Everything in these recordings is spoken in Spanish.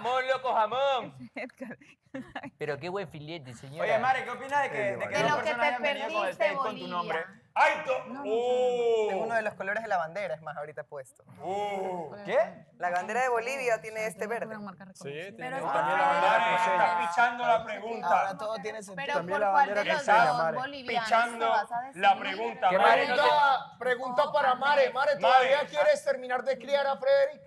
Jamón, loco, jamón. Pero qué buen filete, señora. Oye, Mare, ¿qué opinas de que De dos lo que personas te hayan venido con el perdiste, test con tu nombre? Bolivia. ¡Ay, Es uno de los colores de la bandera, es más, ahorita puesto. ¿Qué? La bandera de Bolivia tiene este verde. Sí, tiene Pero es también la que- bandera Mare, que está enseña. pichando la pregunta. Ahora todo tiene sentido. Pero También ¿por la cuál bandera de que los enseña, dos Mare. bolivianos Pichando te vas a decidir? la pregunta. ¿Qué Mare, Mare? no te- Pregunta para Mare. Mare, ¿todavía Mare. quieres terminar de criar a Frederick?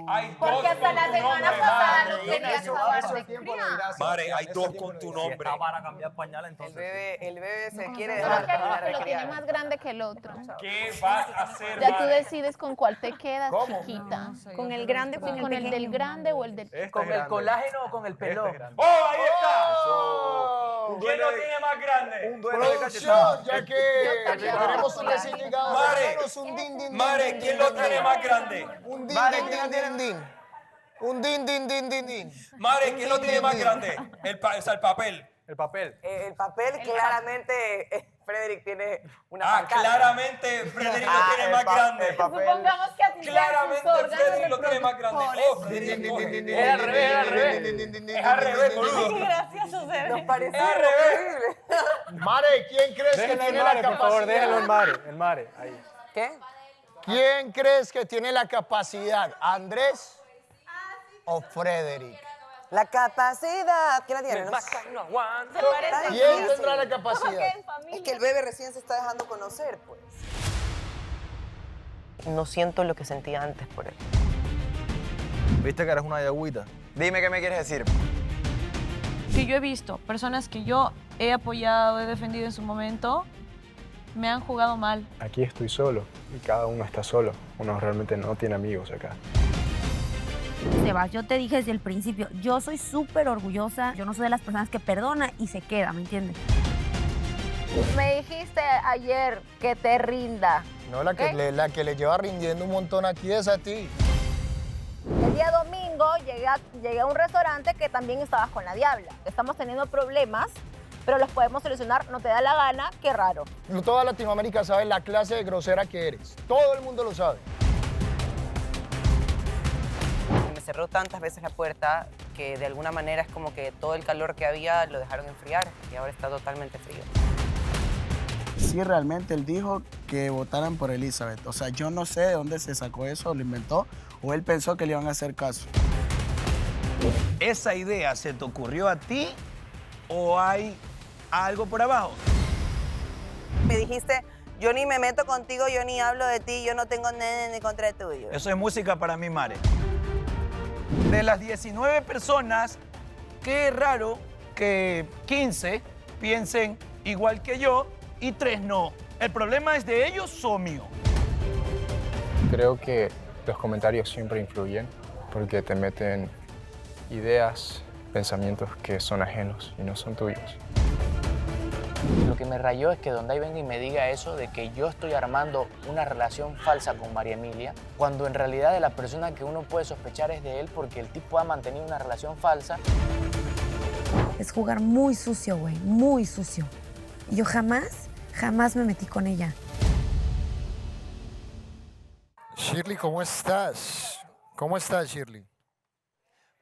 Hay dos Porque hasta con la tu semana nombre, pasada Mare. lo querías acabar Eso de el tiempo lo criar. dirá. Mare, hay Eso dos el tiempo con lo tu dirá. nombre. Para cambiar pañal, El entonces. bebé se quiere Solo dejar que hay uno terminar que de lo tiene criar. más grande que el otro. ¿Qué vas a hacer, Ya tú Mare? decides con cuál te quedas, ¿Cómo? chiquita. ¿Con el grande o Sí, con el con el pequeño? del grande o el del... Este ¿Con es el grande. colágeno o con el pelón? ¡Oh, ahí está! Oh, ¿Quién lo tiene más grande? Un duelo de Producción, cachetadas. ya que tenemos un recién llegado. Mare. Regálanos un din, din, din, Mare, din, ¿quién din, lo din, tiene din. más grande? Un din, Mare, din, ¿quién lo din, tiene- din, din. Un din, din, din, din, din. Mare, ¿quién lo tiene más grande? O sea, el papel. El papel. El papel, claramente, Frederick tiene una Ah, pantalla. claramente Frederick lo tiene más grande. Supongamos que a ti te dan Claramente tus órganos Frederick lo tiene más grande. reproductores. Oh, Frederick coge. Es al revés, es al revés. Es al revés, boludo. Gracioso se Nos ve. parece Es al revés. horrible. Mare, ¿quién crees que Déjenlo tiene el la Mare, por favor, déjenlo el capacidad? Mare. El Mare, ahí. ¿Qué? ¿Quién crees que tiene la capacidad? ¿Andrés o Frederick? La capacidad. ¿Quién la tiene? No? ¿Quién tendrá la capacidad? Es que el bebé recién se está dejando conocer, pues. No siento lo que sentía antes por él. ¿Viste que eres una yagüita? Dime qué me quieres decir. Que yo he visto personas que yo he apoyado, he defendido en su momento, me han jugado mal. Aquí estoy solo y cada uno está solo. Uno realmente no tiene amigos acá. Sebas, yo te dije desde el principio, yo soy súper orgullosa, yo no soy de las personas que perdona y se queda, ¿me entiendes? Me dijiste ayer que te rinda. No, la que le lleva rindiendo un montón aquí es a ti. El día domingo llegué a un restaurante que también estabas con la diabla. Estamos teniendo problemas, pero los podemos solucionar. No te da la gana, qué raro. Toda Latinoamérica sabe la clase de grosera que eres. Todo el mundo lo sabe. Me cerró tantas veces la puerta que de alguna manera es como que todo el calor que había lo dejaron enfriar y ahora está totalmente frío. Sí, realmente él dijo que votaran por Elizabeth. O sea, yo no sé de dónde se sacó eso, lo inventó, o él pensó que le iban a hacer caso. ¿Esa idea se te ocurrió a ti o hay algo por abajo? Me dijiste, yo ni me meto contigo, yo ni hablo de ti, yo no tengo nene ni contra tuyo. Eso es música para mí, Mare. De las 19 personas, qué raro que 15 piensen igual que yo y 3 no. ¿El problema es de ellos o mío? Creo que los comentarios siempre influyen porque te meten ideas, pensamientos que son ajenos y no son tuyos. Lo que me rayó es que Donday venga y me diga eso de que yo estoy armando una relación falsa con María Emilia, cuando en realidad de la persona que uno puede sospechar es de él porque el tipo ha mantenido una relación falsa. Es jugar muy sucio, güey, muy sucio. Y yo jamás me metí con ella. Shirley, ¿cómo estás? ¿Cómo estás, Shirley?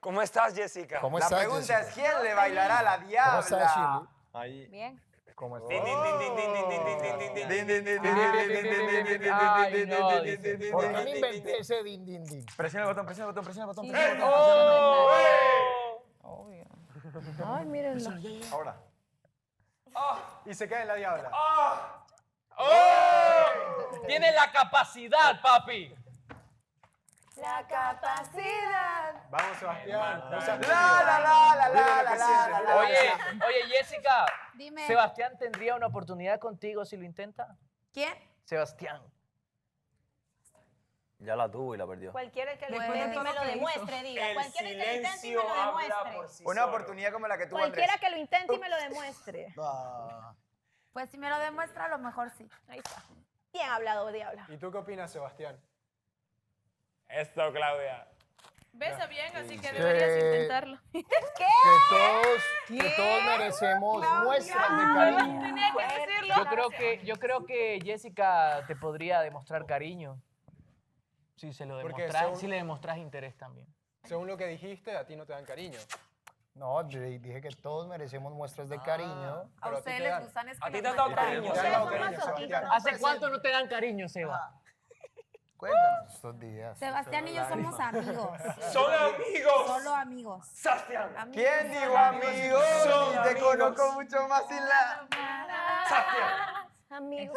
¿Cómo estás, Jessica? ¿Cómo La estás, pregunta Jessica? es, ¿quién le bailará a la diabla? ¿Cómo estás, Shirley? Ahí. Bien. ¿Cómo estás? Din, din, din, din, din, din, din, din, din, din, din, din, din, din, din, Ay, din, no, din, dice. din, din, ¿Por din, qué me din, inventé din, ese din, din, din? Presiona el botón, presiona el botón, presiona el botón. Sí, presiona el no, botón. Obvio. Ay, mírenlo. Ahora. Y se cae en la diabla. ¡Tiene la capacidad, papi! La capacidad. Vamos, Sebastián. No seas La, la, la, la, Dile la, lo que la, sientes. la, la. Oye, Jessica, Dime. ¿Sebastián tendría una oportunidad contigo si lo intenta? ¿Quién? Sebastián. Ya la tuvo y la perdió. Cualquiera que lo Después de intente y todo me lo lo que demuestre, diga. El Cualquiera que lo intente y me silencio lo habla demuestre. por sí Una oportunidad como la que tuvo Andrés. Cualquiera que lo intente y me lo demuestre. Ah, Pues si me lo demuestra, a lo mejor sí. Ahí está. ¿Quién ha hablado, diabla? ¿Y tú qué opinas, Sebastián? Esto, Claudia. Besa bien, así que deberías intentarlo. que todos merecemos muestras de cariño. Tenía que decirlo. Yo creo que Jessica te podría demostrar cariño. Si se lo Porque demostras, según- si le demostras interés también. Según lo que dijiste, a ti no te dan cariño. No, dije que todos merecemos muestras de cariño. A ustedes les gustan es que A ti los te han dado maltraten. cariño, Ustedes Seba. son Cariño, masoquistas, Sebastián. no ¿Hace puede cuánto ser. no te dan cariño, Seba? Cuéntanos. Estos días. Sebastián y yo somos amigos. ¡Son amigos! Solo amigos. ¡Sastian! ¿Quién dijo amigos? Te conozco mucho más sin la... Amigos.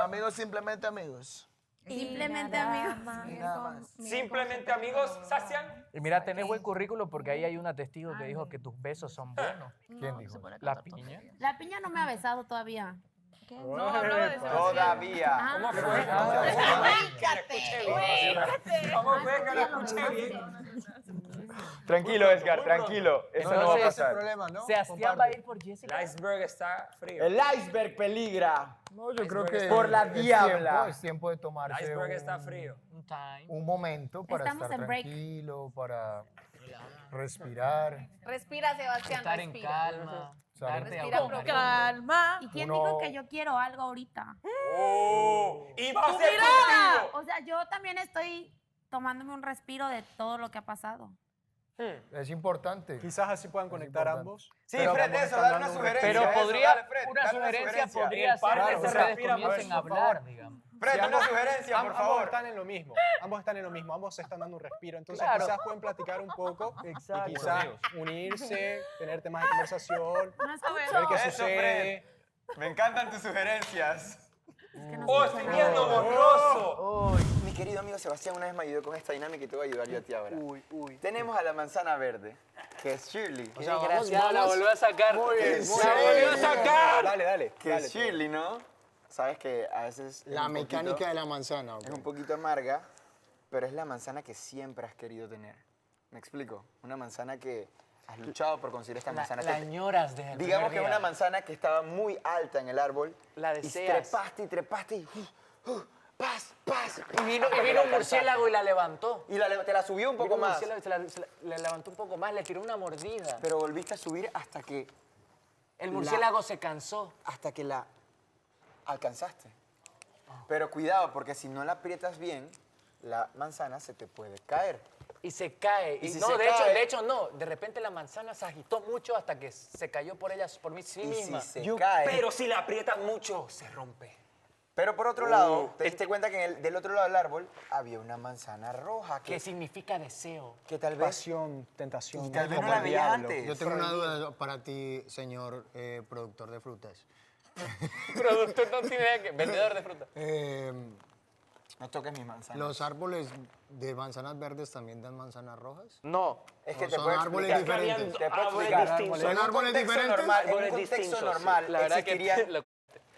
Amigos, simplemente amigos. Simplemente amigos. Nada más. Simplemente amigos, Sastian. Y mira, tenés buen currículo porque ahí hay una testigo que dijo que tus besos son buenos. ¿Quién dijo? La piña. La piña no me ha besado todavía. No, hablaba de Sebastián. Todavía. ¿Cómo fue? ¿Cómo fue que lo escuché bien? Tranquilo, Edgar, tranquilo. Eso no va a Ese es el pasar. problema, ¿no? Sebastián va a ir por Jessica. El iceberg está frío. El iceberg peligra. No, yo creo que Por la es diabla. Es tiempo de El tomarse iceberg está frío. Un time. un momento para Estamos estar en break. tranquilo, para respirar. Respira, Sebastián, Estar en respira. calma. ¿sabes? Respira Autocariño. profundo. Calma. ¿Y quién Uno- dijo que yo quiero algo ahorita? Y va a ser mirada! contigo. O sea, yo también estoy tomándome un respiro de todo lo que ha pasado. Es importante. Quizás así puedan conectar importante. ambos. Sí, Pero Fred, ambos eso, están dale dando una un sugerencia. Pero eso, podría, dale, Fred, una dale sugerencia podría El ser par que de esas se redes respira más, comiencen a por hablar, favor. digamos. Fred, una sugerencia, por Ambos favor. están en lo mismo. Ambos están en lo mismo. Ambos se están dando un respiro. Entonces Claro. quizás pueden platicar un poco. Exacto. Y quizás unirse, tener temas de conversación, No escucho. ver qué Eso, sucede. Me encantan tus sugerencias. ¡Oh, estoy viendo borroso! Mi querido amigo Sebastián una vez me ayudó con esta dinámica y te voy a ayudar yo a ti ahora. Tenemos a la manzana verde, que es Shirley. O sea, Desgraciado, la volvió a sacar. Muy bien, ¿En muy serio? bien. ¡La volvió a sacar! Dale, dale. Que dale, es Shirley, ¿no? Sabes que a veces La mecánica de la manzana. es un poquito amarga, pero es la manzana que siempre has querido tener. ¿Me explico? Una manzana que has luchado por conseguir esta manzana. La añoras desde el Digamos que primer es una día. manzana que estaba muy alta en el árbol. La y deseas. trepaste y paz. Y vino un murciélago y la levantó. Y te la subió un poco Vino un más. murciélago y la levantó un poco más, le tiró una mordida. Pero volviste a subir hasta que El murciélago se cansó. la alcanzaste. Pero cuidado, porque si no la aprietas bien, la manzana se te puede caer. Y se cae. Y Y si no, se de cae- hecho no. De repente la manzana se agitó mucho hasta que se cayó por ella, por sí Y misma. si se cae... Pero si la aprietas mucho, se rompe. Pero por otro lado, te diste cuenta que del otro lado del árbol había una manzana roja Que significa deseo. que tal vez... Pasión, tentación. Y tal vez no como la el veías diablo. antes. Yo tengo una duda para ti, señor productor de frutas. Productor no tiene idea que... Vendedor de fruta. No toques mis manzanas. ¿Los árboles de manzanas verdes también dan manzanas rojas? No. Es que ¿O te son puedo árboles explicar. diferentes? Te puedo Árboles explicar. distintos. ¿Son En un árboles contexto diferentes? normal, en un Árboles contexto distintos, normal sí. La verdad que existirían... lo-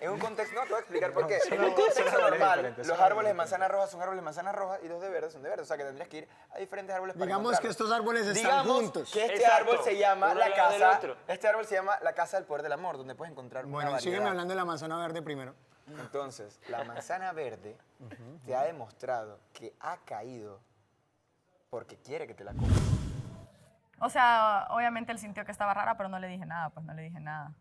En un contexto, no, te voy a explicar por qué. En un contexto normal, los árboles de manzana roja son árboles de manzana roja y los de verde son de verde. O sea que tendrías que ir a diferentes árboles para Digamos que encontrarlos. estos árboles están Digamos juntos. que este Exacto. árbol se llama Uno la al lado del casa. otro. Este árbol se llama la casa del poder del amor, donde puedes encontrar una Bueno, sígueme variedad. hablando de la manzana verde primero. Entonces, la manzana verde te ha demostrado que ha caído porque quiere que te la comas. O sea, obviamente él sintió que estaba rara, pero no le dije nada, pues no le dije nada.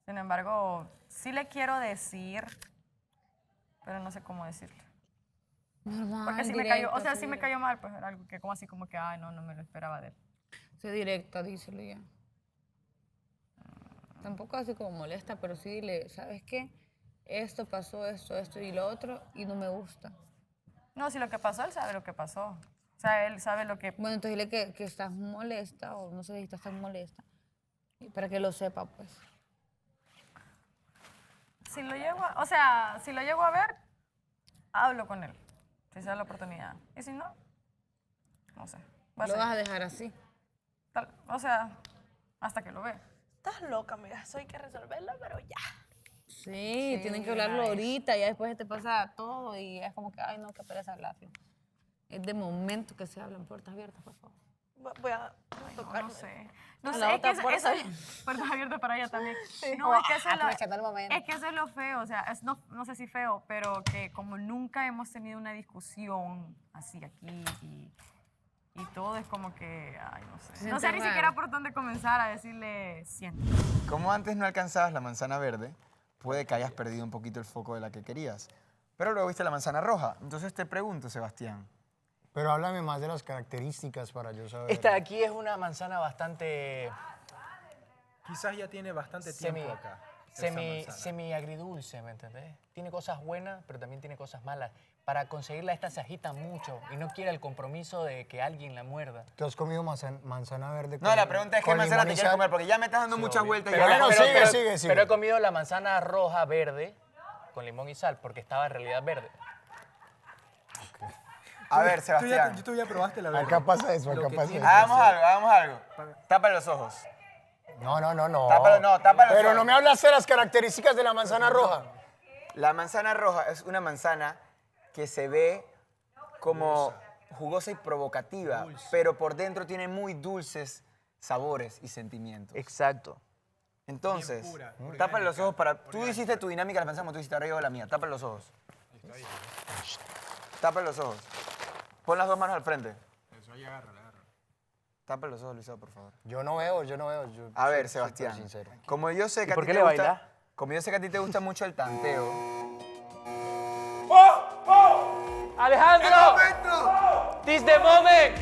Sin embargo, sí le quiero decir, pero no sé cómo decirle. Normal, Porque sí me cayó, o sea, sí me cayó mal, pues era algo que como así como que, ay, no, no me lo esperaba de él. Sé directa, díselo ya. Tampoco así como molesta, pero sí dile, ¿sabes qué? Esto pasó, esto y lo otro, y no me gusta. No, si lo que pasó, él sabe lo que pasó. O sea, él sabe lo que... Bueno, entonces dile que estás molesta, o no sé si estás tan molesta, y para que lo sepa, pues. Si lo llego a, o sea, si lo llego a ver, hablo con él, si se da la oportunidad. Y si no, no sé. Va a Lo ser. vas a dejar así. O sea, hasta que lo ve. Estás loca, amiga. Eso hay que resolverlo, pero ya. Sí, tienen que hablarlo nice. ahorita, ya después te pasa todo, y es como que, ay, no, qué pereza hablarlo. Es de momento que se hablan, puertas abiertas, por favor. Voy a tocar. No sé. No A sé, la es que otra puerta. puertas abiertas para ella también. Sí. No, es que eso es Aprovechando el momento. es que eso es lo feo, o sea, no sé si feo, pero que como nunca hemos tenido una discusión así aquí y todo es como que, ay, no sé. Se No sé siente ni raro. siquiera por dónde comenzar a decirle, siente. Como antes no alcanzabas la manzana verde, puede que hayas perdido un poquito el foco de la que querías. Pero luego viste la manzana roja. Entonces te pregunto, Sebastián, Pero háblame más de las características para yo saber. Esta de aquí es una manzana bastante Quizás ya tiene bastante tiempo acá. semi agridulce, ¿me entendés? Tiene cosas buenas, pero también tiene cosas malas. Para conseguirla esta se agita mucho y no quiere el compromiso de que alguien la muerda. ¿Tú has comido manzana verde? No, la pregunta es qué manzana te quieres comer, porque ya me estás dando muchas vueltas. Sigue. Pero he comido la manzana roja verde con limón y sal porque estaba en realidad verde. A ver, Sebastián. Tú ya probaste la verde. Acá pasa eso, Hagamos algo. Tapa los ojos. No. Tápalo. Pero no me hablas de las características de la manzana roja. La manzana roja es una manzana que se ve como jugosa y provocativa, pero por dentro tiene muy dulces sabores y sentimientos. Exacto. Entonces, tápale los ojos para... Tú hiciste tu dinámica, la pensamos, tú hiciste, ahora yo hago la mía. Tápale los ojos. Tápale los ojos. Pon las dos manos al frente. Eso, ahí agarra. Tápale los ojos, Luisado, por favor. Yo no veo. A ver, Sebastián, como yo sé que a ti por qué te le gusta... baila? Como yo sé que a ti te gusta mucho el tanteo... ¡Alejandro! ¡This the moment!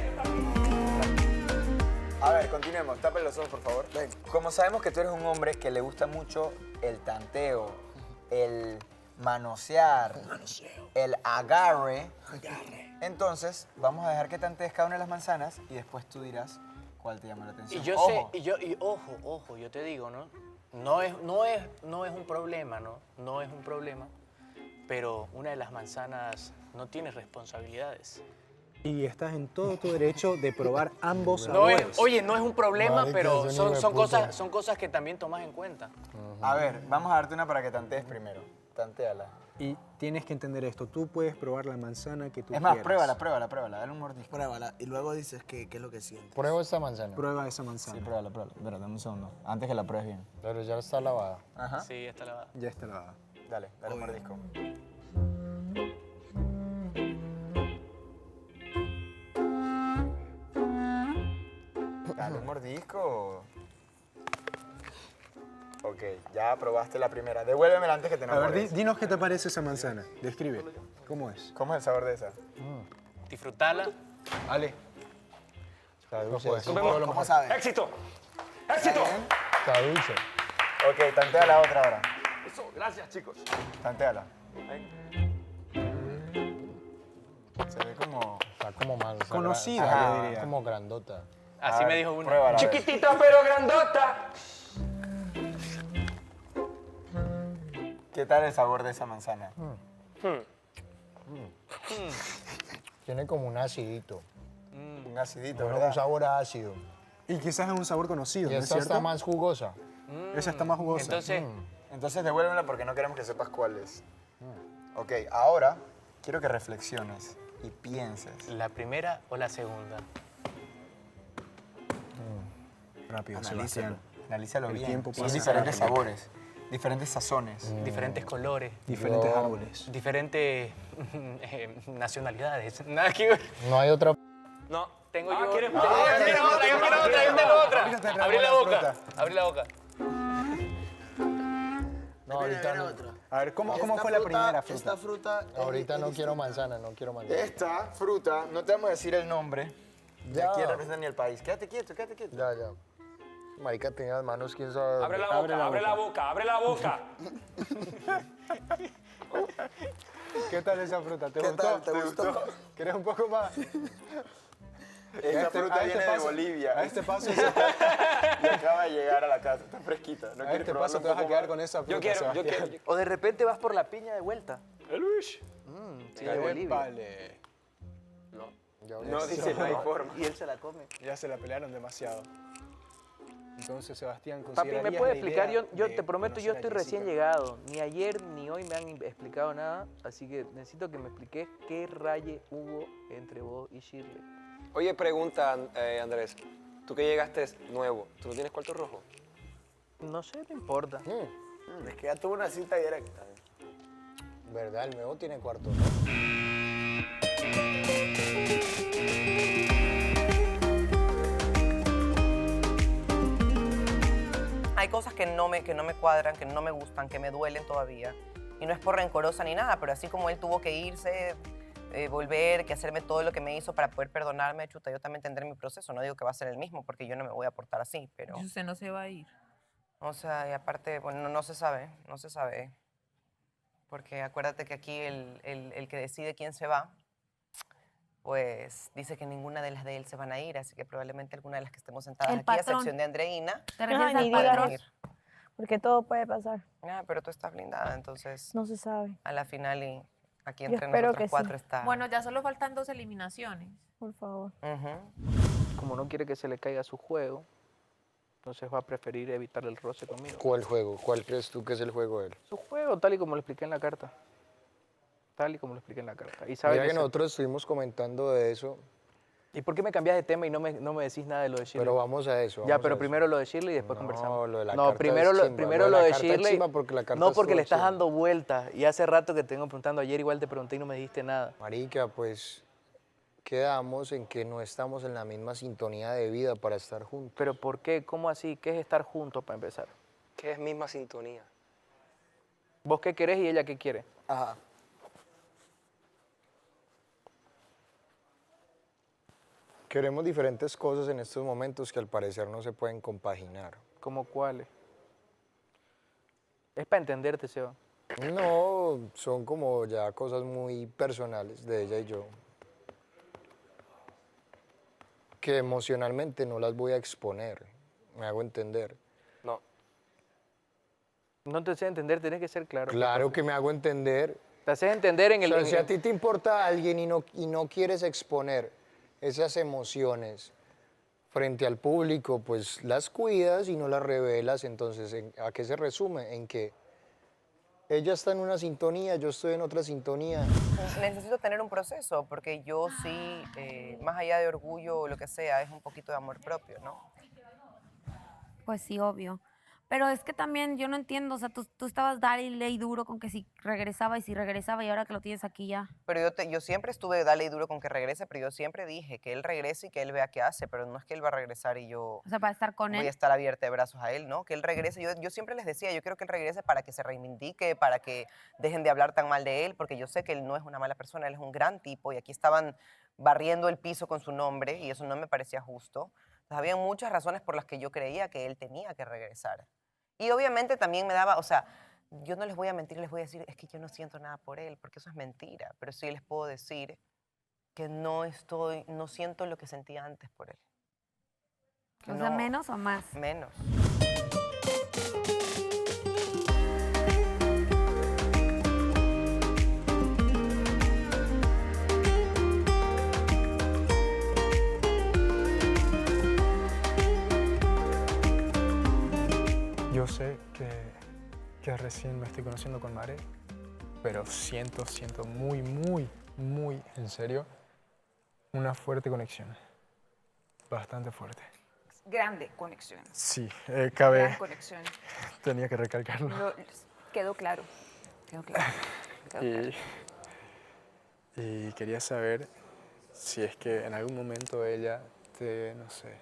A ver, continuemos. Tapen los ojos, por favor. Como sabemos que tú eres un hombre que le gusta mucho el tanteo, el manosear, el agarre, entonces vamos a dejar que tantees cada una de las manzanas y después tú dirás cuál te llama la atención. Y yo Ojo. sé, ojo, yo te digo, ¿no? No es un problema, ¿no? No es un problema, pero una de las manzanas no tiene responsabilidades. Y estás en todo tu derecho de probar ambos No es, sabores. oye, no es un problema, Marica, pero ese hijo de son puta. cosas que también tomas en cuenta. A ver, vamos a darte una para que tantees primero. Tantéala. Y tienes que entender esto. Tú puedes probar la manzana que tú Es más, quieras. pruébala. Dale un mordisco. Pruébala y luego dices qué es lo que sientes. Pruebo esta manzana. Prueba esa manzana. Sí, pruébala. Espera, dame un segundo. Antes que la pruebes bien. Pero ya está lavada. Ajá. Sí, está lavada. Ya está lavada. Dale un mordisco. Dale un mordisco. Ok, ya probaste la primera. Devuélvemela antes que te A ver, enamores. dinos qué te parece esa manzana. Describe. ¿Cómo es? ¿Cómo es el sabor de esa? Disfrutala. Ale. Está dulce. ¿Cómo sabe? ¡Éxito! Está dulce. Ok, tantea la otra ahora. Eso, gracias, chicos. Tanteala. Se ve como... Está como más. Conocida, Ajá. yo diría. Como grandota. Así A me ver, dijo uno. pruébala, a ver. Chiquitita pero grandota. ¿Qué tal el sabor de esa manzana? Tiene como un acidito. Un acidito, Bueno, ¿verdad? un sabor ácido. Y quizás es un sabor conocido, Y ¿no es esta cierto? está más jugosa. Esa está más jugosa. Entonces, Entonces devuélvela porque no queremos que sepas cuál es. Ok, ahora quiero que reflexiones y pienses. ¿la primera o la segunda? Rápido, Sebastián. Analízalo El bien. tiempo Son pasa diferentes rápido. sabores, diferentes sazones. Diferentes colores, Diferentes árboles. diferentes nacionalidades. Nada que ver. No hay otra. No, tengo yo. Yo quiero otra. Abrí la boca. Abrí la boca. No, ahorita no. A ver, ¿cómo Esta fue la primera fruta? Esta fruta... Ahorita no quiero manzana, Esta fruta, no te vamos a decir el nombre. De Ya. aquí representa ni el país. Quédate quieto. Ya. Marica, tenía las manos, quién sabe. Abre la boca. ¿Qué tal esa fruta? ¿Te ¿Qué gustó? tal? ¿Te gustó? ¿Quieres un poco más? Esta fruta viene de Bolivia. A este paso, Y acaba de llegar a la casa. Está fresquita. ¿No a quieres este probarla paso un te vas a poco quedar más? con esa fruta, Sebastián. O de repente vas por la piña de vuelta. Sí, de Bolivia. Vale. No, dice, no hay forma. Y él se la come. Ya se la pelearon demasiado. Entonces, Sebastián, Papi, ¿considerarías ¿me puedes la explicar? idea Yo de te prometo, yo conocer estoy a recién Jessica? llegado. Ni ayer ni hoy me han explicado nada, así que necesito que me expliques qué raye hubo entre vos y Shirley. Oye, pregunta, Andrés. Tú que llegaste nuevo, ¿tú no tienes cuarto rojo? No sé, no importa. Es que ya tuvo una cita directa. ¿Verdad? El nuevo tiene cuarto, ¿no? Hay cosas que no me cuadran, que no me gustan, que me duelen todavía. Y no es por rencorosa ni nada, pero así como él tuvo que irse, volver, que hacerme todo lo que me hizo para poder perdonarme, chuta, yo también tendré mi proceso. No digo que va a ser el mismo, porque yo no me voy a portar así, pero... Y usted no se va a ir. O sea, y aparte, bueno, no se sabe, no se sabe. Porque acuérdate que aquí el que decide quién se va, pues dice que ninguna de las de él se van a ir, así que probablemente alguna de las que estemos sentadas El aquí, a patrón. excepción de Andreina, ¿Te refieres al puedan patrón? ir. Porque todo puede pasar. Ah, pero tú estás blindada, entonces No se sabe. a la final y aquí Yo entre espero nosotros que cuatro sí. está... Bueno, ya solo faltan 2 eliminaciones. Por favor. Como no quiere que se le caiga su juego, entonces va a preferir evitar el roce conmigo. ¿Cuál juego? ¿Cuál crees tú que es el juego de él? Su juego, tal y como lo expliqué en la carta. Tal y como lo expliqué en la carta. Y sabe Mira que que nosotros estuvimos comentando de eso, ¿Y por qué me cambias de tema y no me decís nada de lo de Shirley? pero vamos a eso. Ya, vamos pero a eso. primero lo de Shirley y después conversamos. Lo de la No, carta primero es lo, chimba. primero de lo la de carta es Shirley. chimba porque la carta No, porque estuvo le estás chimba. dando vueltas. Y hace rato que te tengo preguntando. Ayer igual te pregunté y no me dijiste nada. Marica, pues quedamos en que no estamos en la misma sintonía de vida para estar juntos. ¿Pero por qué? ¿Cómo así? ¿Qué es estar juntos para empezar? ¿Qué es misma sintonía? ¿Vos qué querés y ella qué quiere? Ajá. Queremos diferentes cosas en estos momentos que al parecer no se pueden compaginar. ¿Cómo cuáles? Es para entenderte, Seba. No, son como ya cosas muy personales de ella y yo. Que emocionalmente no las voy a exponer. Me hago entender. No. No te sé entender, tenés que ser claro. Claro que me hago entender. Te haces entender en el... O sea, en si a el- ti te importa alguien y no quieres exponer esas emociones frente al público, pues las cuidas y no las revelas. Entonces, ¿a qué se resume? En que ella está en una sintonía, yo estoy en otra sintonía. Necesito tener un proceso, porque yo sí, más allá de orgullo o lo que sea, es un poquito de amor propio, ¿no? Pues sí, obvio. Pero es que también yo no entiendo, o sea, tú estabas dale y ley duro con que si regresaba y si regresaba y ahora que lo tienes aquí ya. Pero yo siempre estuve dale y duro con que regrese, pero yo siempre dije que él regrese y que él vea qué hace, pero no es que él va a regresar y yo O sea, para estar con voy él. a estar abierta de brazos a él, ¿no? Que él regrese. Yo siempre les decía, yo quiero que él regrese para que se reivindique, para que dejen de hablar tan mal de él, porque yo sé que él no es una mala persona, él es un gran tipo y aquí estaban barriendo el piso con su nombre y eso no me parecía justo. Entonces, había muchas razones por las que yo creía que él tenía que regresar. Y obviamente también me daba, o sea, yo no les voy a mentir, les voy a decir, es que yo no siento nada por él, porque eso es mentira, pero sí les puedo decir que no siento lo que sentía antes por él. Que O sea, no- menos o más. Menos. Yo sé que recién me estoy conociendo con Mare, pero siento muy, muy, muy en serio una fuerte conexión. Bastante fuerte. Grande conexión. Sí, Gran cabe. conexión. Tenía que recalcarlo. Quedó claro. Quedó claro. Y quería saber si es que en algún momento ella te, no sé,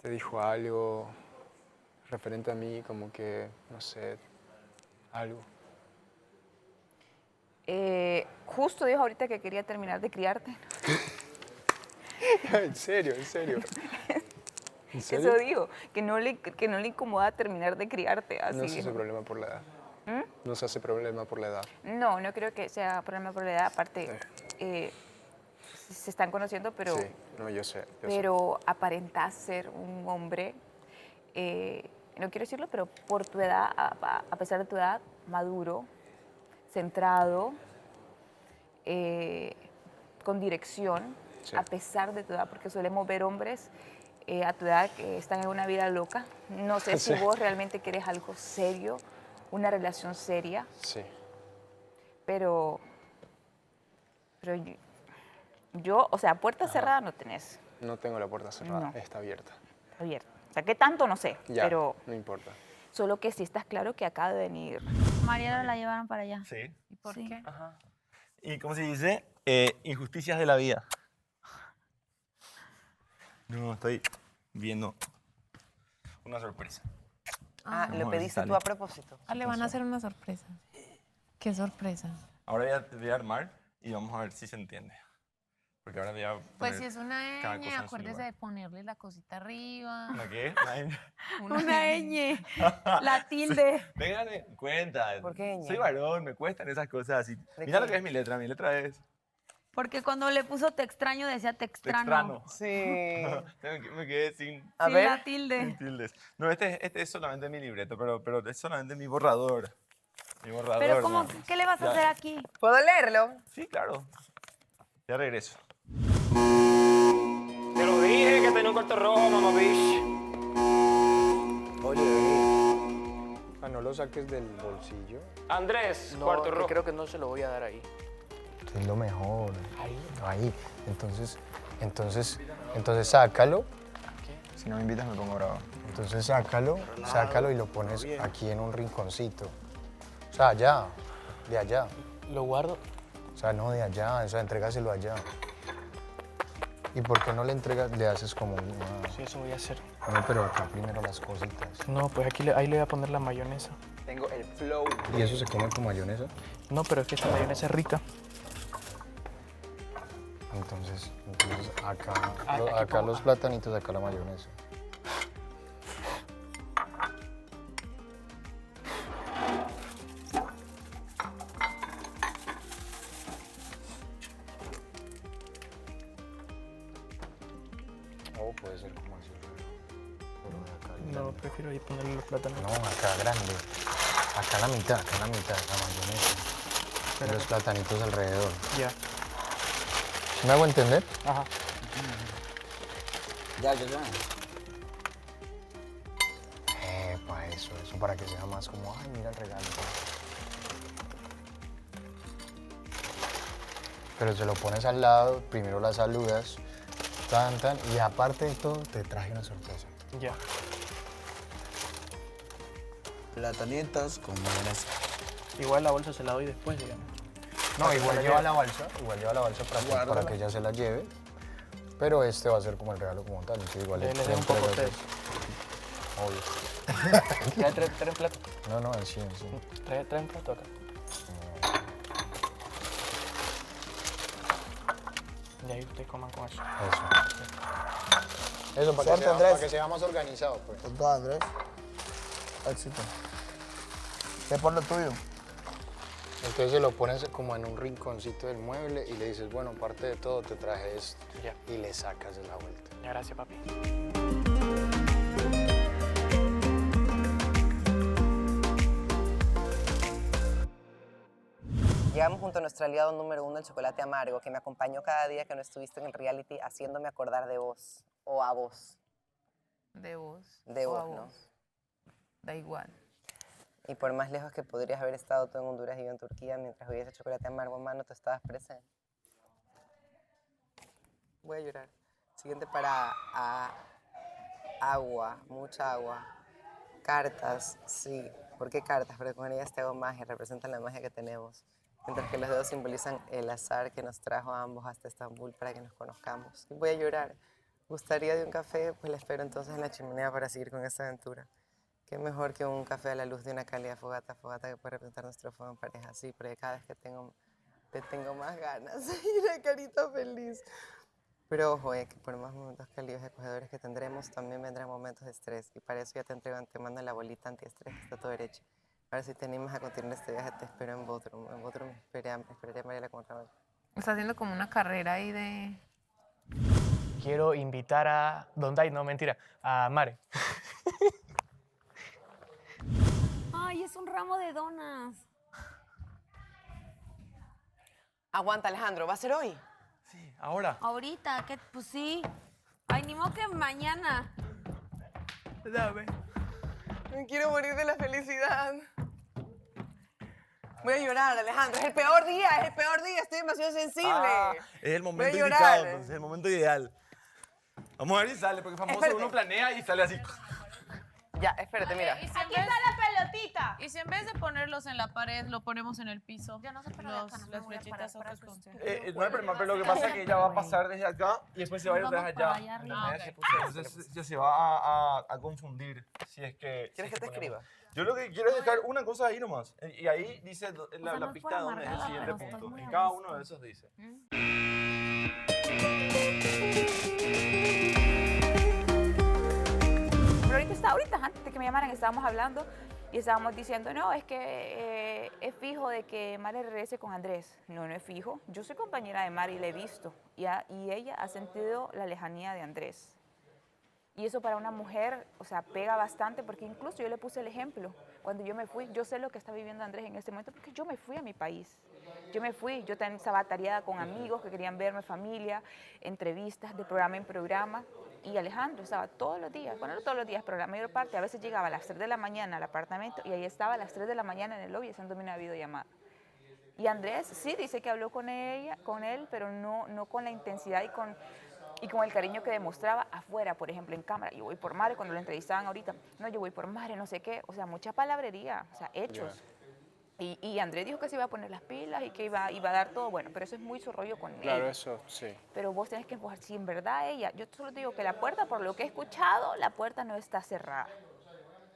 te dijo algo referente a mí, como que, no sé, algo. Justo dijo ahorita que quería terminar de criarte. En serio, en serio. ¿En serio? Eso dijo, que no le incomoda terminar de criarte. Así No se hace dijo. problema por la edad. ¿Mm? No se hace problema por la edad. No creo que sea problema por la edad. Aparte, se están conociendo, pero, Sí, no, yo sé. pero aparentas ser un hombre, no quiero decirlo, pero por tu edad, a pesar de tu edad, maduro, centrado, con dirección, Sí. a pesar de tu edad, porque solemos ver hombres a tu edad que están en una vida loca. No sé si Sí. vos realmente querés algo serio, una relación seria, Sí. pero yo, o sea, puerta cerrada no tenés, No tengo la puerta cerrada, No. está abierta. abierta. O sea, ¿qué tanto? No sé, Ya, pero no importa. solo que sí estás claro que acaba de venir. Mariana la llevaron para allá. Sí. ¿Y por qué? ¿Y cómo se dice? Injusticias de la vida. No, estoy viendo una sorpresa. Ah, Vamos ¿lo a ver si pediste tú sale. a propósito? Ah, le van a hacer una sorpresa. ¿Qué sorpresa? Ahora voy a armar y vamos a ver si se entiende. Porque ahora voy a Pues poner si es una cada ñ, cosa en su acuérdese lugar. de ponerle la cosita arriba. ¿Una qué? Una ñ. La tilde. Tengan en cuenta. ¿Por qué ñ? Soy varón, me cuestan esas cosas así. ¿De Mira qué? lo que es mi letra. Mi letra es Porque cuando le puso te extraño decía te extraño. textrano. Sí. Me quedé sin Sin la tilde. sin tildes. No, este es solamente mi libreto, pero es solamente mi borrador. Mi borrador. Pero ¿cómo, nada más. qué le vas a Ya. hacer aquí? ¿Puedo leerlo? Sí, claro. Ya regreso. Te lo dije que tenía un cuarto rojo, mamá bish. Oye, vení. No lo saques del bolsillo. Andrés, No, cuarto que rojo. creo que no se lo voy a dar ahí. Es lo mejor. Ahí. Entonces sácalo. Si no me invitas me pongo bravo. Entonces sácalo y lo pones aquí en un rinconcito. O sea, allá, de allá. Lo guardo. O sea, no de allá, o sea, entrégaselo allá. ¿Y por qué no le entregas, le haces como una... Sí, eso voy a hacer. No, pero acá primero las cositas. No, pues ahí le voy a poner la mayonesa. Tengo el flow. ¿Y eso se come con mayonesa? No, pero es que esta mayonesa es rica. Entonces acá, Aquí acá pongo- los platanitos, acá la mayonesa. O puede ser como así. Pero de acá No, prefiero ahí ponerle los plátanos. No, acá grande. Acá la mitad, la mayonesa. Y los platanitos alrededor. Ya. ¿Sí me hago entender? Ajá. Ya. Para eso, para que sea más como, ay, mira el regalo. Pero se lo pones al lado, primero la saludas, y aparte de todo, te traje una sorpresa. Ya. Platanitos con mayonesa. Igual la bolsa se la doy después, digamos. No, Para que igual se la lleva lleve. la balsa, para que ella se la lleve. Pero este va a ser como el regalo como tal. Entonces igual Les le doy un poco a entregas ustedes. eso. Obvio. Trae un plato. No, sí. Trae un plato acá. Y ahí ustedes coman con eso. Eso, para, Suerte, Andrés. para que sea más organizado, pues. Con todo, Andrés. Éxito. Ve por lo tuyo. Entonces se lo pones como en un rinconcito del mueble y le dices, bueno, aparte de todo te traje esto. Ya. Y le sacas de la vuelta. Ya, gracias, papi. Llegamos junto a nuestro aliado número 1, el chocolate amargo, que me acompañó cada día que no estuviste en el reality, haciéndome acordar de vos, o a vos. De vos. De o a vos, ¿no? vos. Da igual. Y por más lejos que podrías haber estado tú en Honduras y yo en Turquía, mientras hubiese chocolate amargo en mano, tú estabas presente. Voy a llorar. Siguiente para agua, mucha agua. Cartas, sí. ¿Por qué cartas? Porque con ellas te hago magia, representan la magia que tenemos. Mientras que los dedos simbolizan el azar que nos trajo a ambos hasta Estambul para que nos conozcamos. Y voy a llorar. ¿Gustaría de un café? Pues la espero entonces en la chimenea para seguir con esta aventura. Qué mejor que un café a la luz de una cálida fogata que puede representar nuestro fuego en pareja. Sí, porque cada vez que te tengo más ganas. Y la carita feliz. Pero ojo, que por más momentos cálidos y acogedores que tendremos, también vendrán momentos de estrés. Y para eso ya te entrego antemano la bolita antiestrés que está todo derecha. Ahora si te animas a continuar este viaje, te espero en Bodrum. En Bodrum esperaré a Mariela como otra vez. Está haciendo como una carrera ahí de... Quiero invitar a Dondai, no, mentira, a Mare. Ay, es un ramo de donas. Aguanta, Alejandro, ¿va a ser hoy? Ahora. Ahorita, que pues sí. Ay, ni modo que mañana. Dame. Me quiero morir de la felicidad. Voy a llorar, Alejandro. Es el peor día, Estoy demasiado sensible. Es el Voy momento a llorar. indicado, entonces, es el momento ideal. Vamos a ver si sale, porque famoso Espérate. uno planea y sale así. Ya, espérate, mira. Aquí está la pelotita. Y si en vez de ponerlos en la pared, lo ponemos en el piso. Ya no sé, las flechitas son No hay problema, pero lo que pasa es que ella va a pasar desde acá y después se va a ir desde Vamos para allá. allá arriba. Entonces ya se va a confundir si es que... ¿Quieres que te escriba? Yo lo que quiero es dejar una cosa ahí nomás. Y ahí dice la, sea, no la es pista por de dónde es el amargada, siguiente pero estoy punto. muy En a cada gusto. uno de esos dice. Pero ahorita, antes de que me llamaran, estábamos hablando y estábamos diciendo, no, es que es fijo de que Mari regrese con Andrés. No, no es fijo. Yo soy compañera de Mari y la he visto. Y ella ha sentido la lejanía de Andrés. Y eso para una mujer, o sea, pega bastante, porque incluso yo le puse el ejemplo. Cuando yo me fui, yo sé lo que está viviendo Andrés en este momento, porque yo me fui a mi país. Yo me fui, yo también estaba atareada con amigos que querían verme, familia, entrevistas de programa en programa. Y Alejandro estaba todos los días, bueno, no todos los días, pero la mayor parte, a veces llegaba a las 3 de la mañana al apartamento y ahí estaba a las 3 de la mañana en el lobby haciéndome una videollamada. Y Andrés sí dice que habló con él, pero no con la intensidad y con el cariño que demostraba afuera, por ejemplo, en cámara. Yo voy por Mare, cuando lo entrevistaban ahorita, no, yo voy por Mare, no sé qué, o sea, mucha palabrería, o sea, hechos. Y Andrés dijo que se iba a poner las pilas y que iba a dar todo, bueno, pero eso es muy su rollo con Claro, ella. eso, sí. Pero vos tenés que empujar, si en verdad ella, yo solo te digo que la puerta, por lo que he escuchado, la puerta no está cerrada.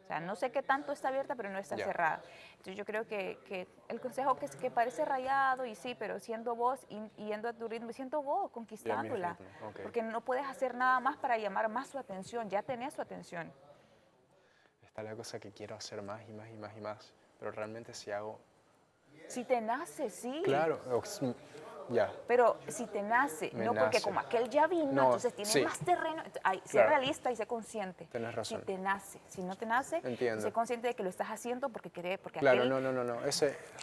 O sea, no sé qué tanto está abierta, pero no está cerrada. Entonces yo creo que el consejo que parece rayado, y sí, pero siendo vos y yendo a tu ritmo, siendo vos, conquistándola. Okay. Porque no puedes hacer nada más para llamar más su atención, ya tenés su atención. Está la cosa que quiero hacer más y más y más y más, pero realmente si hago... Si te nace, sí. Claro, ya. Pero si te nace, Me no porque nace. como aquel ya vino, No, entonces tiene sí. más terreno. Sé Claro. realista y sé consciente. Tienes razón. Si te nace, si no te nace, Entiendo. sé consciente de que lo estás haciendo porque querés, porque Claro, aquel... no.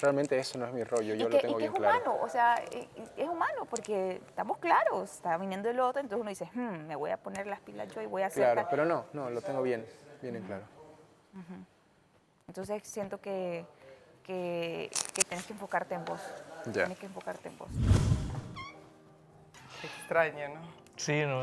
Realmente eso no es mi rollo, yo lo tengo y que bien es claro. humano, o sea, es humano porque estamos claros, está viniendo el otro, entonces uno dice, me voy a poner las pilas yo y voy a hacer Claro, tal". pero no, lo tengo bien en claro. Ujú. Entonces siento que tienes que enfocarte en vos. Ya. Tienes que enfocarte en vos. Qué extraño, ¿no? Sí, ¿no?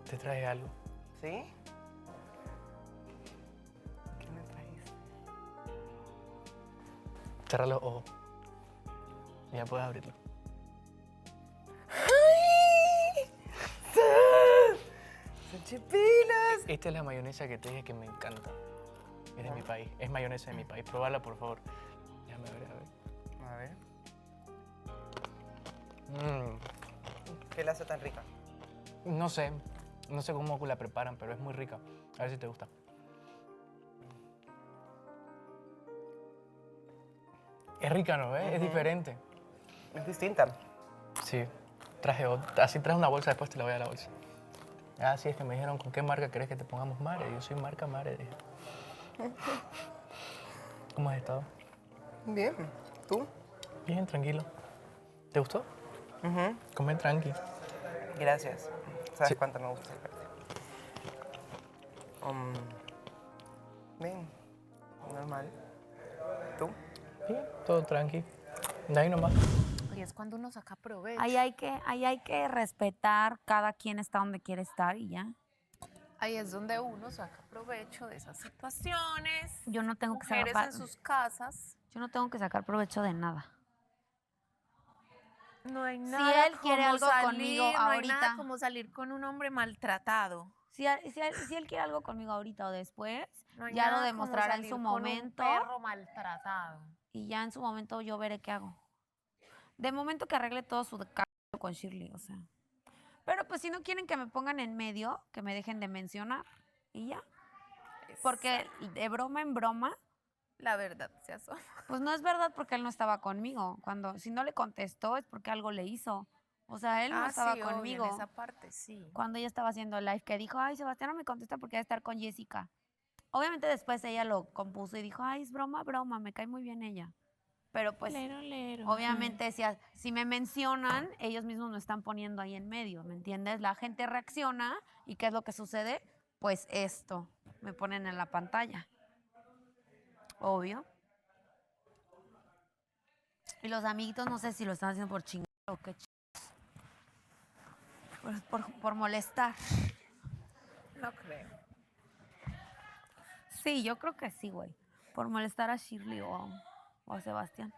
Te traje algo. ¿Sí? ¿Qué me trajiste? Cierra los ojos. Ya puedes abrirlo. ¡Chipilas! Esta es la mayonesa que te dije que me encanta. Es de mi país. Es mayonesa de mi país. Pruébala, por favor. Déjame ver, A ver. ¿Qué la hace tan rica? No sé cómo la preparan, pero es muy rica. A ver si te gusta. Es rica, ¿no ves? Es diferente. Es distinta. Sí. Traje una bolsa, después te la voy a dar la bolsa. Ah, sí, es que me dijeron, ¿con qué marca querés que te pongamos Mare? Yo soy marca Mare, dije. ¿Cómo has estado? Bien. ¿Tú? Bien, tranquilo. ¿Te gustó? Come tranqui. Gracias. ¿Sabes Sí. cuánto me gusta el verde? Bien. Normal. ¿Tú? Bien, todo tranqui. De ahí nomás. Y es cuando uno saca provecho. Ahí hay que respetar, cada quien está donde quiere estar y ya. Ahí es donde uno saca provecho de esas situaciones. Yo no tengo que Mujeres sacar en sus casas. Yo no tengo que sacar provecho de nada. No hay Si nada él quiere como algo salir, conmigo no hay nada ahorita. como salir con un hombre maltratado. Si él quiere algo conmigo ahorita o después, No hay ya lo nada como demostrará en salir su con momento. un perro maltratado. Y ya en su momento yo veré qué hago. De momento que arregle todo su caso con Shirley, o sea. Pero pues si no quieren que me pongan en medio, que me dejen de mencionar y ya. Porque de broma en broma, la verdad se asoma. Pues no es verdad porque él no estaba conmigo. Si no le contestó es porque algo le hizo. O sea, él no estaba sí, obvio, conmigo. en esa parte, sí. Cuando ella estaba haciendo live, que dijo, ay, Sebastián no me contesta porque va a estar con Jessica. Obviamente después ella lo compuso y dijo, ay, es broma, me cae muy bien ella. Pero pues, obviamente, si me mencionan, ellos mismos me están poniendo ahí en medio, ¿me entiendes? La gente reacciona y ¿qué es lo que sucede? Pues esto, me ponen en la pantalla. Obvio. Y los amiguitos no sé si lo están haciendo por chingar o qué por molestar. No creo. Sí, yo creo que sí, güey. Por molestar a Shirley o a Sebastián.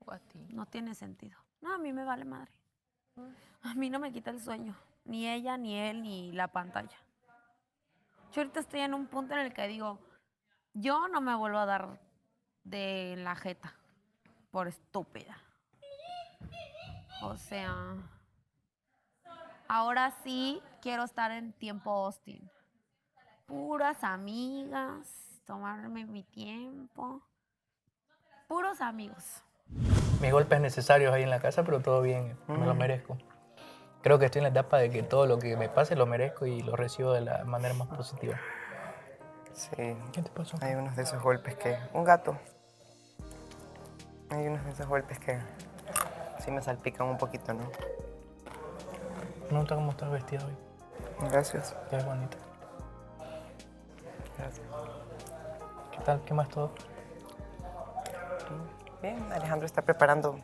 O a ti. No tiene sentido. No, a mí me vale madre. A mí no me quita el sueño. Ni ella, ni él, ni la pantalla. Yo ahorita estoy en un punto en el que digo, yo no me vuelvo a dar de la jeta por estúpida. O sea, ahora sí quiero estar en tiempo Austin. Puras amigas, tomarme mi tiempo. Puros amigos. Mis golpes necesarios ahí en la casa, pero todo bien, me lo merezco. Creo que estoy en la etapa de que todo lo que me pase lo merezco y lo recibo de la manera más positiva. Sí. ¿Qué te pasó? Hay unos de esos golpes que... Un gato. Hay unos de esos golpes que sí me salpican un poquito, ¿no? Me gusta cómo estás vestida hoy. Gracias. Te ves bonita. Gracias. ¿Qué tal? ¿Qué más todo? Bien, Alejandro está preparando